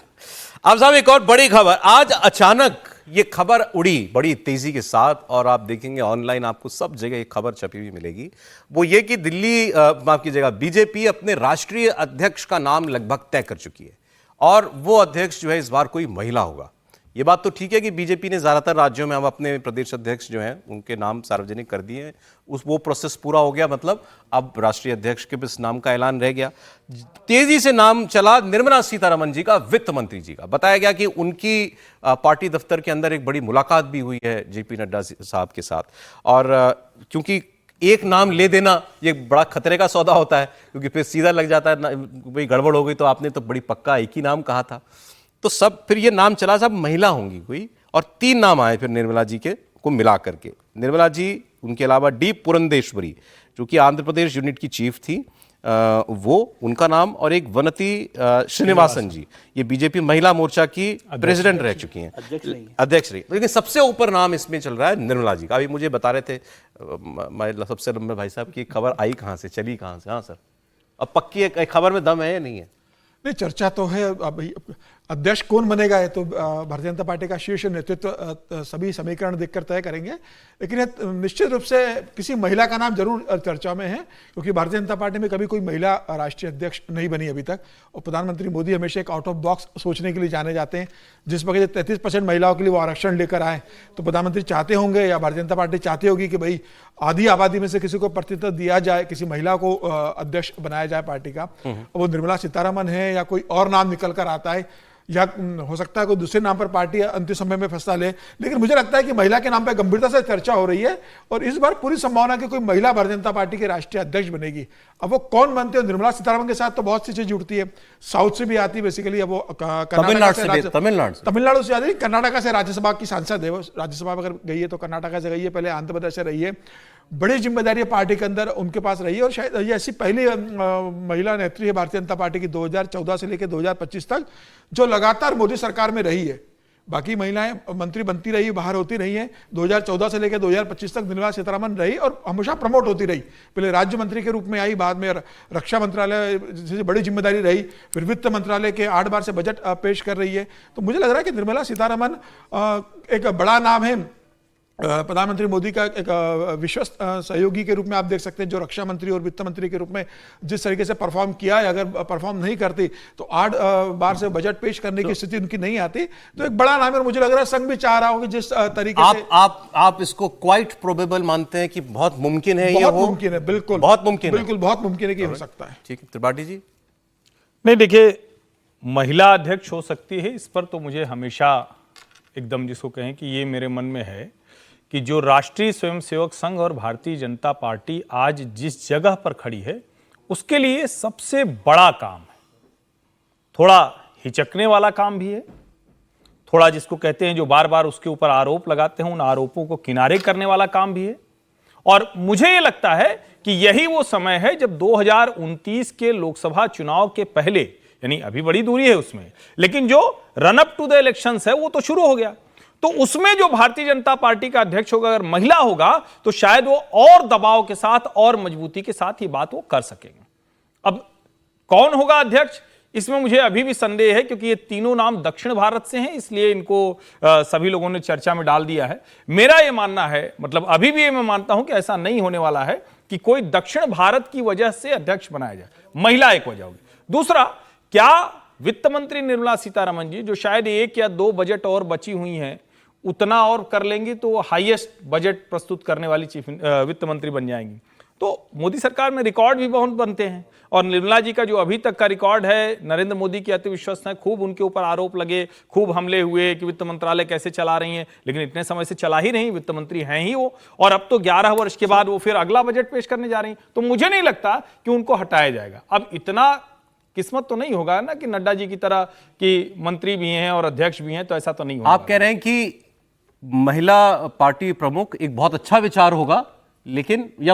अब साहब एक और बड़ी खबर, आज अचानक ये खबर उड़ी बड़ी तेजी के साथ, और आप देखेंगे ऑनलाइन आपको सब जगह एक खबर छपी हुई मिलेगी। वो ये कि दिल्ली माफ कीजिएगा BJP अपने राष्ट्रीय अध्यक्ष का नाम लगभग तय कर चुकी है, और वो अध्यक्ष जो है इस बार कोई महिला होगा। ये बात तो ठीक है कि बीजेपी ने ज्यादातर राज्यों में अब अपने प्रदेश अध्यक्ष जो हैं उनके नाम सार्वजनिक कर दिए हैं, वो प्रोसेस पूरा हो गया, मतलब अब राष्ट्रीय अध्यक्ष के बस नाम का ऐलान रह गया। तेजी से नाम चला निर्मला सीतारमण जी का, वित्त मंत्री जी का। बताया गया कि उनकी पार्टी दफ्तर के अंदर एक बड़ी मुलाकात भी हुई है JP नड्डा साहब के साथ, और क्योंकि एक नाम ले देना ये बड़ा खतरे का सौदा होता है, क्योंकि फिर सीधा लग जाता है भाई गड़बड़ हो गई तो आपने तो बड़ी पक्का एक ही नाम कहा था। तो सब फिर ये नाम चला सब महिला होंगी कोई, और 3 नाम आए फिर निर्मला जी के को मिला करके। निर्मला जी, उनके अलावा D पुरंदेश्वरी जो कि आंध्र प्रदेश यूनिट की चीफ थी, वो उनका नाम, और एक वनती श्रीनिवासन जी, ये बीजेपी महिला मोर्चा की प्रेसिडेंट रह चुकी हैं, अध्यक्ष रही। लेकिन सबसे ऊपर नाम इसमें चल रहा है निर्मला जी का। अभी मुझे बता रहे थे सबसे लंबे भाई साहब की खबर आई कहाँ से, चली कहाँ से? हाँ सर, अब पक्की एक खबर में दम है या नहीं है? नहीं, चर्चा तो है। अब अध्यक्ष कौन बनेगा है तो भारतीय जनता पार्टी का शीर्ष नेतृत्व सभी समीकरण देखकर तय करेंगे, लेकिन निश्चित रूप से किसी महिला का नाम जरूर चर्चा में है, क्योंकि भारतीय जनता पार्टी में कभी कोई महिला राष्ट्रीय अध्यक्ष नहीं बनी अभी तक। और प्रधानमंत्री मोदी हमेशा एक आउट ऑफ बॉक्स सोचने के लिए जाने जाते हैं। जिस वक्त 33% महिलाओं के लिए वो आरक्षण लेकर आए, तो प्रधानमंत्री चाहते होंगे या भारतीय जनता पार्टी चाहती होगी कि भाई आधी आबादी में से किसी को प्रतिनिधित्व दिया जाए, किसी महिला को अध्यक्ष बनाया जाए पार्टी का। वो निर्मला सीतारमण है या कोई और नाम निकल कर आता है, या हो सकता है कोई दूसरे नाम पर पार्टी अंतिम समय में फैसला ले, लेकिन मुझे लगता है कि महिला के नाम पर गंभीरता से चर्चा हो रही है और इस बार पूरी संभावना कि कोई महिला भारतीय जनता पार्टी के राष्ट्रीय अध्यक्ष बनेगी। अब वो कौन बनते हैं? निर्मला सीतारमण के साथ तो बहुत सी चीज जुड़ती है, साउथ से भी आती है बेसिकली। अब वो तमिलनाडु से आती है, कर्नाटका से राज्यसभा की सांसद है, वो राज्यसभा अगर गई है तो कर्नाटका से गई है, पहले आंध्र प्रदेश से रही है। बड़ी जिम्मेदारी पार्टी के अंदर उनके पास रही है और शायद ये ऐसी पहली महिला नेत्री है भारतीय जनता पार्टी की 2014 से लेकर 2025 तक जो लगातार मोदी सरकार में रही है। बाकी महिलाएं मंत्री बनती रही, बाहर होती रही हैं। 2014 से लेकर 2025 तक निर्मला सीतारमण रही और हमेशा प्रमोट होती रही। पहले राज्य मंत्री के रूप में आई, बाद में रक्षा मंत्रालय जैसे बड़ी जिम्मेदारी रही, फिर वित्त मंत्रालय के 8 बार से बजट पेश कर रही है। तो मुझे लग रहा है कि निर्मला सीतारमण एक बड़ा नाम है प्रधानमंत्री मोदी का, एक विश्वस्त सहयोगी के रूप में आप देख सकते हैं, जो रक्षा मंत्री और वित्त मंत्री के रूप में जिस तरीके से परफॉर्म किया है। अगर परफॉर्म नहीं करती तो 8 बार से बजट पेश करने की स्थिति उनकी नहीं आती। तो एक बड़ा नाम है और मुझे लग रहा है संघ भी चाह रहा होगा जिस तरीके से आप इसको क्वाइट प्रोबेबल मानते हैं कि बहुत मुमकिन है? बहुत मुमकिन है, बिल्कुल बहुत मुमकिन, बिल्कुल बहुत मुमकिन है कि हो सकता है। ठीक है, त्रिपाठी जी। नहीं, देखिए, महिला अध्यक्ष हो सकती है, इस पर तो मुझे हमेशा एकदम जिसको कहें कि ये मेरे मन में है कि जो राष्ट्रीय स्वयंसेवक संघ और भारतीय जनता पार्टी आज जिस जगह पर खड़ी है उसके लिए सबसे बड़ा काम है। थोड़ा हिचकने वाला काम भी है, थोड़ा जिसको कहते हैं जो बार बार उसके ऊपर आरोप लगाते हैं उन आरोपों को किनारे करने वाला काम भी है। और मुझे ये लगता है कि यही वो समय है जब 2029 के लोकसभा चुनाव के पहले, यानी अभी बड़ी दूरी है उसमें, लेकिन जो run up to the elections है वो तो शुरू हो गया। तो उसमें जो भारतीय जनता पार्टी का अध्यक्ष होगा, अगर महिला होगा, तो शायद वो और दबाव के साथ और मजबूती के साथ ये बात वो कर सकेंगे। अब कौन होगा अध्यक्ष, इसमें मुझे अभी भी संदेह है, क्योंकि ये तीनों नाम दक्षिण भारत से हैं, इसलिए इनको सभी लोगों ने चर्चा में डाल दिया है। मेरा ये मानना है, मतलब अभी भी मैं मानता हूं कि ऐसा नहीं होने वाला है कि कोई दक्षिण भारत की वजह से अध्यक्ष बनाया जाए। महिला एक वजह होगी। दूसरा, क्या वित्त मंत्री निर्मला सीतारमण जी, जो शायद 1 या 2 बजट और बची हुई हैं, उतना और कर लेंगी तो वो हाईएस्ट बजट प्रस्तुत करने वाली वित्त मंत्री बन जाएंगी। तो मोदी सरकार में रिकॉर्ड भी बहुत बनते हैं और निर्मला जी का जो अभी तक का रिकॉर्ड है, नरेंद्र मोदी की अति विश्वस्त है, खूब उनके ऊपर आरोप लगे, खूब हमले हुए कि वित्त मंत्रालय कैसे चला रही हैं, लेकिन इतने समय से चला ही नहीं, वित्त मंत्री हैं ही वो, और अब तो 11 वर्ष के बाद वो फिर अगला बजट पेश करने जा रही हैं। तो मुझे नहीं लगता कि उनको हटाया जाएगा। अब इतना किस्मत तो नहीं होगा ना कि नड्डा जी की तरह कि मंत्री भी हैं और अध्यक्ष भी हैं, तो ऐसा तो नहीं होगा। आप कह रहे हैं कि महिला पार्टी प्रमुख एक बहुत अच्छा विचार होगा, लेकिन या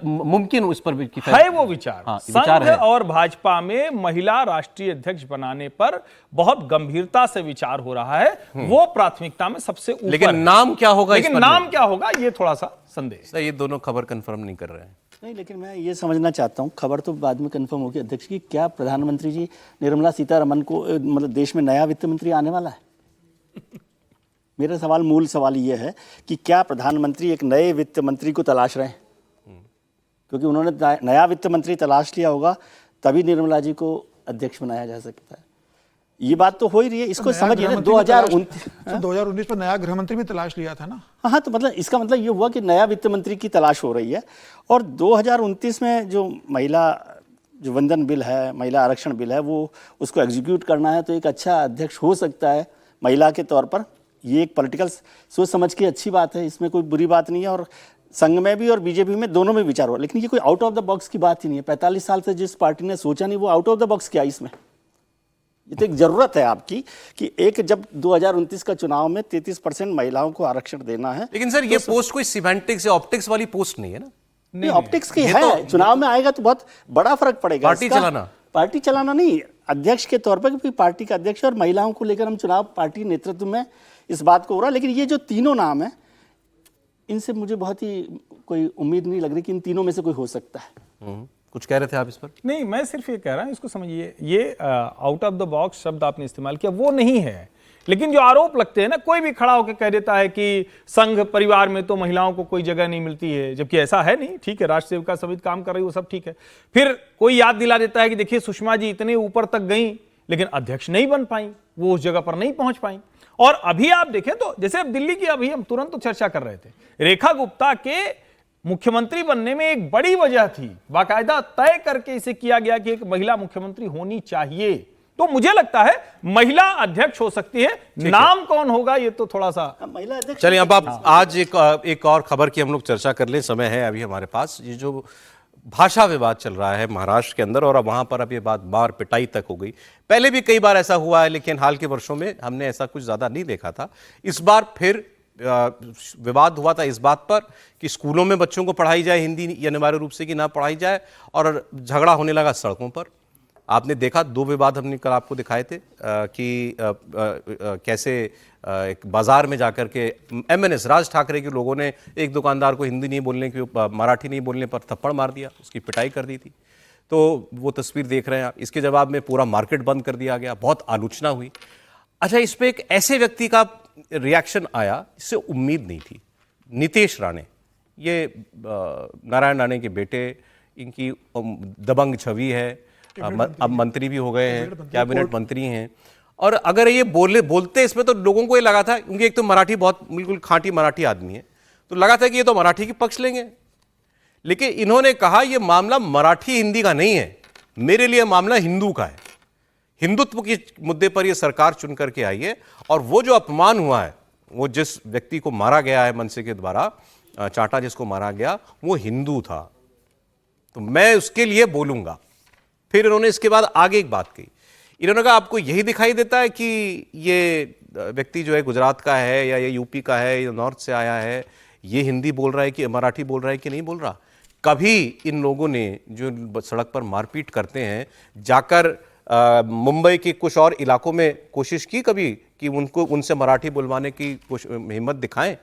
मुमकिन उस पर भी है वो विचार। हाँ, संघ और भाजपा में महिला राष्ट्रीय अध्यक्ष बनाने पर बहुत गंभीरता से विचार हो रहा है, वो प्राथमिकता में सबसे ऊपर। लेकिन नाम क्या होगा, लेकिन नाम क्या होगा ये थोड़ा सा संदेह। ये दोनों खबर कंफर्म नहीं कर रहे हैं। नहीं, लेकिन मैं ये समझना चाहता हूँ, खबर तो बाद में कंफर्म होगी अध्यक्ष की, क्या प्रधानमंत्री जी निर्मला सीतारमण को, मतलब देश में नया वित्त मंत्री आने वाला है? मेरा सवाल, मूल सवाल ये है कि क्या प्रधानमंत्री एक नए वित्त मंत्री को तलाश रहे हैं? क्योंकि उन्होंने नया वित्त मंत्री तलाश लिया होगा, तभी निर्मला जी को अध्यक्ष बनाया जा सकता है। ये बात तो हो ही रही है, इसको समझिए ना। 2019 में नया गृह मंत्री भी तलाश लिया था ना। हाँ, तो मतलब इसका मतलब ये हुआ कि नया वित्त मंत्री की तलाश हो रही है। और 2029 में जो वंदन बिल है, महिला आरक्षण बिल है, वो उसको एग्जीक्यूट करना है, तो एक अच्छा अध्यक्ष हो सकता है महिला के तौर पर। ये एक पॉलिटिकल सोच समझ की अच्छी बात है, इसमें कोई बुरी बात नहीं है। और संघ में भी और बीजेपी में दोनों में विचार हुआ, लेकिन ये कोई आउट ऑफ द बॉक्स की बात ही नहीं है। 45 साल से जिस पार्टी ने सोचा नहीं, वो आउट ऑफ द बॉक्स क्या इसमें? ये तो एक जरूरत है आपकी कि एक जब 2029 का चुनाव में 33% महिलाओं को आरक्षण देना है। लेकिन सर, ये पोस्ट कोई सिमेंटिक्स या ऑप्टिक्स वाली पोस्ट नहीं है ना। नहीं, ऑप्टिक्स की है, चुनाव में आएगा तो बहुत बड़ा फर्क पड़ेगा। पार्टी चलाना नहीं, अध्यक्ष के तौर पर, क्योंकि पार्टी का अध्यक्ष और महिलाओं को लेकर हम चुनाव पार्टी नेतृत्व में इस बात को हो रहा। लेकिन ये जो तीनों नाम है, इनसे मुझे बहुत ही कोई उम्मीद नहीं लग रही कि इन तीनों में से कोई हो सकता है। कुछ कह रहे थे आप इस पर? नहीं, मैं सिर्फ ये कह रहा हूं, इसको समझिए, ये आउट ऑफ द बॉक्स शब्द आपने इस्तेमाल किया, वो नहीं है। लेकिन जो आरोप लगते हैं ना, कोई भी खड़ा होकर कह देता है कि संघ परिवार में तो महिलाओं को कोई जगह नहीं मिलती है, जबकि ऐसा है नहीं। ठीक है, राष्ट्र सेविका समिति काम कर रही है, वो सब ठीक है। फिर कोई याद दिला देता है कि देखिए सुषमा जी इतने ऊपर तक गई, लेकिन अध्यक्ष नहीं बन पाई, वो उस जगह पर नहीं पहुंच पाई। और अभी आप देखें तो जैसे अब दिल्ली की अभी हम तुरंत तो चर्चा कर रहे थे, रेखा गुप्ता के मुख्यमंत्री बनने में एक बड़ी वजह थी, बाकायदा तय करके इसे किया गया कि एक महिला मुख्यमंत्री होनी चाहिए। तो मुझे लगता है महिला अध्यक्ष हो सकती है, नाम कौन होगा ये तो थोड़ा सा महिला अध्यक्ष। चलिए अब आप आज एक और खबर की हम लोग चर्चा कर लें, समय है अभी हमारे पास। ये जो भाषा विवाद चल रहा है महाराष्ट्र के अंदर, और अब वहां पर अब ये बात मार पिटाई तक हो गई। पहले भी कई बार ऐसा हुआ है, लेकिन हाल के वर्षों में हमने ऐसा कुछ ज्यादा नहीं देखा था। इस बार फिर विवाद हुआ था इस बात पर कि स्कूलों में बच्चों को पढ़ाई जाए हिंदी, अनिवार्य रूप से कि ना पढ़ाई जाए, और झगड़ा होने लगा सड़कों पर। आपने देखा, दो विवाद हमने कल आपको दिखाए थे कि कैसे एक बाजार में जाकर के MNS राज ठाकरे के लोगों ने एक दुकानदार को हिंदी नहीं बोलने की, मराठी नहीं बोलने पर थप्पड़ मार दिया, उसकी पिटाई कर दी थी। तो वो तस्वीर देख रहे हैं आप। इसके जवाब में पूरा मार्केट बंद कर दिया गया, बहुत आलोचना हुई। अच्छा, इस पर एक ऐसे व्यक्ति का रिएक्शन आया, इससे उम्मीद नहीं थी। नीतीश राणे, ये नारायण राणे के बेटे, इनकी दबंग छवि है, अब मंत्री भी हो गए हैं, कैबिनेट मंत्री हैं। और अगर ये बोलते इसमें तो लोगों को ये लगा था, क्योंकि एक तो मराठी बहुत बिल्कुल खांटी मराठी आदमी है, तो लगा था कि ये तो मराठी की पक्ष लेंगे। लेकिन इन्होंने कहा ये मामला मराठी हिंदी का नहीं है, मेरे लिए मामला हिंदू का है। हिंदुत्व के मुद्दे पर यह सरकार चुन करके आई है, और वो जो अपमान हुआ है, वो जिस व्यक्ति को मारा गया है मनसे के द्वारा, चाटा जिसको मारा गया, वो हिंदू था, तो मैं उसके लिए बोलूंगा। फिर इन्होंने इसके बाद आगे एक बात कही, इन्होंने कहा आपको यही दिखाई देता है कि ये व्यक्ति जो है गुजरात का है या ये यूपी का है या नॉर्थ से आया है, ये हिंदी बोल रहा है कि मराठी बोल रहा है कि नहीं बोल रहा। कभी इन लोगों ने जो सड़क पर मारपीट करते हैं, जाकर मुंबई के कुछ और इलाकों में कोशिश की कभी कि उनको उनसे मराठी बुलवाने की हिम्मत दिखाएं?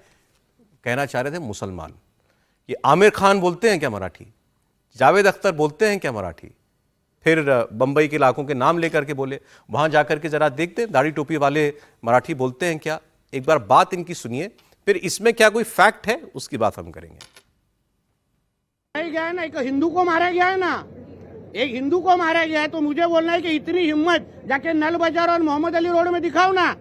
कहना चाह रहे थे मुसलमान। ये आमिर खान बोलते हैं क्या मराठी? जावेद अख्तर बोलते हैं क्या मराठी? फिर बंबई के इलाकों के नाम लेकर के बोले, वहां जाकर के जरा देखते हैं दाढ़ी टोपी वाले मराठी बोलते हैं क्या। एक बार बात इनकी सुनिए, फिर इसमें क्या कोई फैक्ट है उसकी बात हम करेंगे। गया है ना, एक हिंदू को मारा गया है ना, एक हिंदू को मारा गया है, तो मुझे बोलना है कि इतनी हिम्मत जाके नल बाजार और मोहम्मद अली रोड में दिखाओ ना।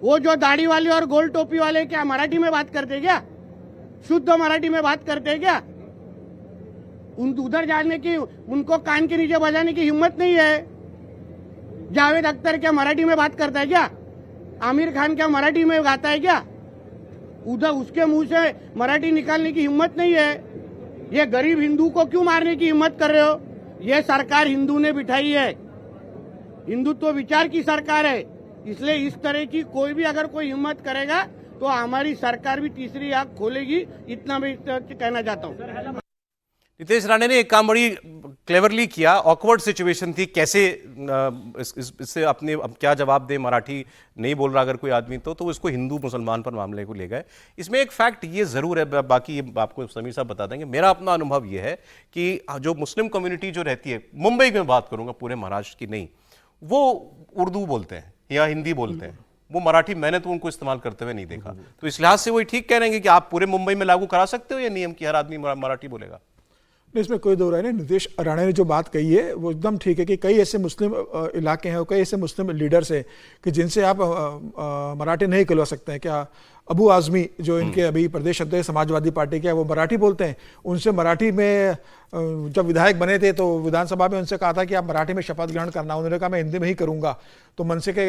वो जो दाढ़ी वाले और गोल टोपी वाले क्या मराठी में बात करते क्या? शुद्ध मराठी में बात करते क्या? उधर जाने की, उनको कान के नीचे बजाने की हिम्मत नहीं है। जावेद अख्तर क्या मराठी में बात करता है क्या? आमिर खान क्या मराठी में गाता है क्या? उधर उसके मुंह से मराठी निकालने की हिम्मत नहीं है। ये गरीब हिंदू को क्यों मारने की हिम्मत कर रहे हो? ये सरकार हिंदू ने बिठाई है, हिंदुत्व विचार की सरकार है, इसलिए इस तरह की कोई भी अगर कोई हिम्मत करेगा तो हमारी सरकार भी तीसरी आंख खोलेगी, इतना मैं कहना चाहता हूँ। नीतीश राणे ने एक काम बड़ी क्लेवरली किया, ऑकवर्ड सिचुएशन थी, कैसे इससे अपने अब क्या जवाब दे, मराठी नहीं बोल रहा अगर कोई आदमी तो इसको हिंदू मुसलमान पर मामले को ले गए। इसमें एक फैक्ट ये ज़रूर है, बाकी ये आपको समीर साहब बता देंगे, मेरा अपना अनुभव ये है कि जो मुस्लिम कम्युनिटी जो रहती है, मुंबई में बात करूँगा, पूरे महाराष्ट्र की नहीं, वो उर्दू बोलते हैं या हिंदी बोलते हैं, वो मराठी मैंने तो उनको इस्तेमाल करते हुए नहीं देखा। तो इस लिहाज से वही ठीक कह रहे हैं कि आप पूरे मुंबई में लागू करा सकते हो ये नियम कि हर आदमी मराठी बोलेगा? इसमें कोई दो राय नहीं। नीतीश राणे ने जो बात कही है वो एकदम ठीक है कि कई ऐसे मुस्लिम इलाके हैं और कई ऐसे मुस्लिम लीडर्स हैं कि जिनसे आप मराठी नहीं कहलवा सकते हैं। क्या अबू आजमी जो इनके अभी प्रदेश अध्यक्ष समाजवादी पार्टी के, वो मराठी बोलते हैं, उनसे मराठी में जब विधायक बने थे तो विधानसभा में उनसे कहा था कि आप मराठी में शपथ ग्रहण करना, उन्होंने कहा मैं हिंदी में ही करूंगा। तो मनसे के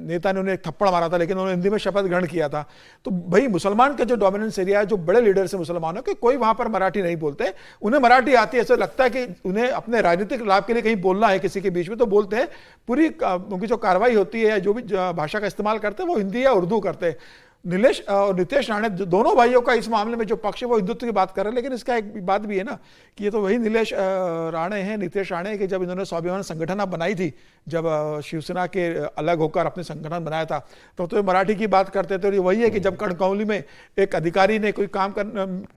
नेता ने उन्हें एक थप्पड़ मारा था, लेकिन उन्होंने हिंदी में शपथ ग्रहण किया था। तो भाई मुसलमान का जो डोमिनेंस एरिया है, जो बड़े लीडर्स हैं मुसलमानों के, कोई वहां पर मराठी नहीं बोलते, उन्हें मराठी आती है। ऐसा लगता है कि उन्हें अपने राजनीतिक लाभ के लिए कहीं बोलना है किसी के बीच में तो बोलते हैं, पूरी उनकी जो कार्रवाई होती है या जो भी भाषा का इस्तेमाल करते हैं वो हिंदी या उर्दू करते हैं। नीलेश और नितेश राणे दोनों भाइयों का इस मामले में जो पक्ष है वो हिंदुत्व की बात कर रहे हैं, लेकिन इसका एक बात भी है ना कि ये तो वही नीलेश राणे हैं, नितेश राणे हैं कि जब इन्होंने स्वाभिमान संगठन बनाई थी, जब शिवसेना के अलग होकर अपने संगठन बनाया था, तो ये मराठी की बात करते थे। और ये वही है कि जब कणकौली में एक अधिकारी ने कोई काम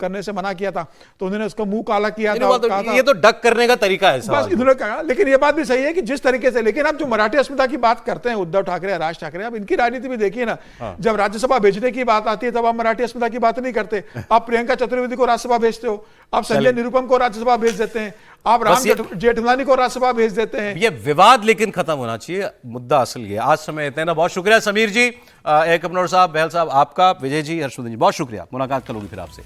करने से मना किया था तो उन्होंने उसका मुंह काला किया था। ये तो डक करने का तरीका है बस इन्होंने कहा। लेकिन ये बात भी सही है कि जिस तरीके से, लेकिन आप जो मराठी अस्मिता की बात करते हैं उद्धव ठाकरे या राज ठाकरे, आप इनकी राजनीति भी देखिए ना, जब राज्यसभा भेजने की बात आती है तब आप मराठी अस्मिता की बात नहीं करते, आप प्रियंका चतुर्वेदी को राज्यसभा भेजते हो, आप संजय निरुपम को राज्यसभा भेज देते हैं, आप राम जेठमलानी को राज्यसभा भेज देते हैं। ये विवाद लेकिन खत्म होना चाहिए, मुद्दा असल ये। आज समय इतना, बहुत शुक्रिया समीर जी, एक कमनौर साहब, बहल साहब आपका, विजय जी, हर्षवर्धन जी, बहुत शुक्रिया। मुलाकात करूंगी फिर आपसे।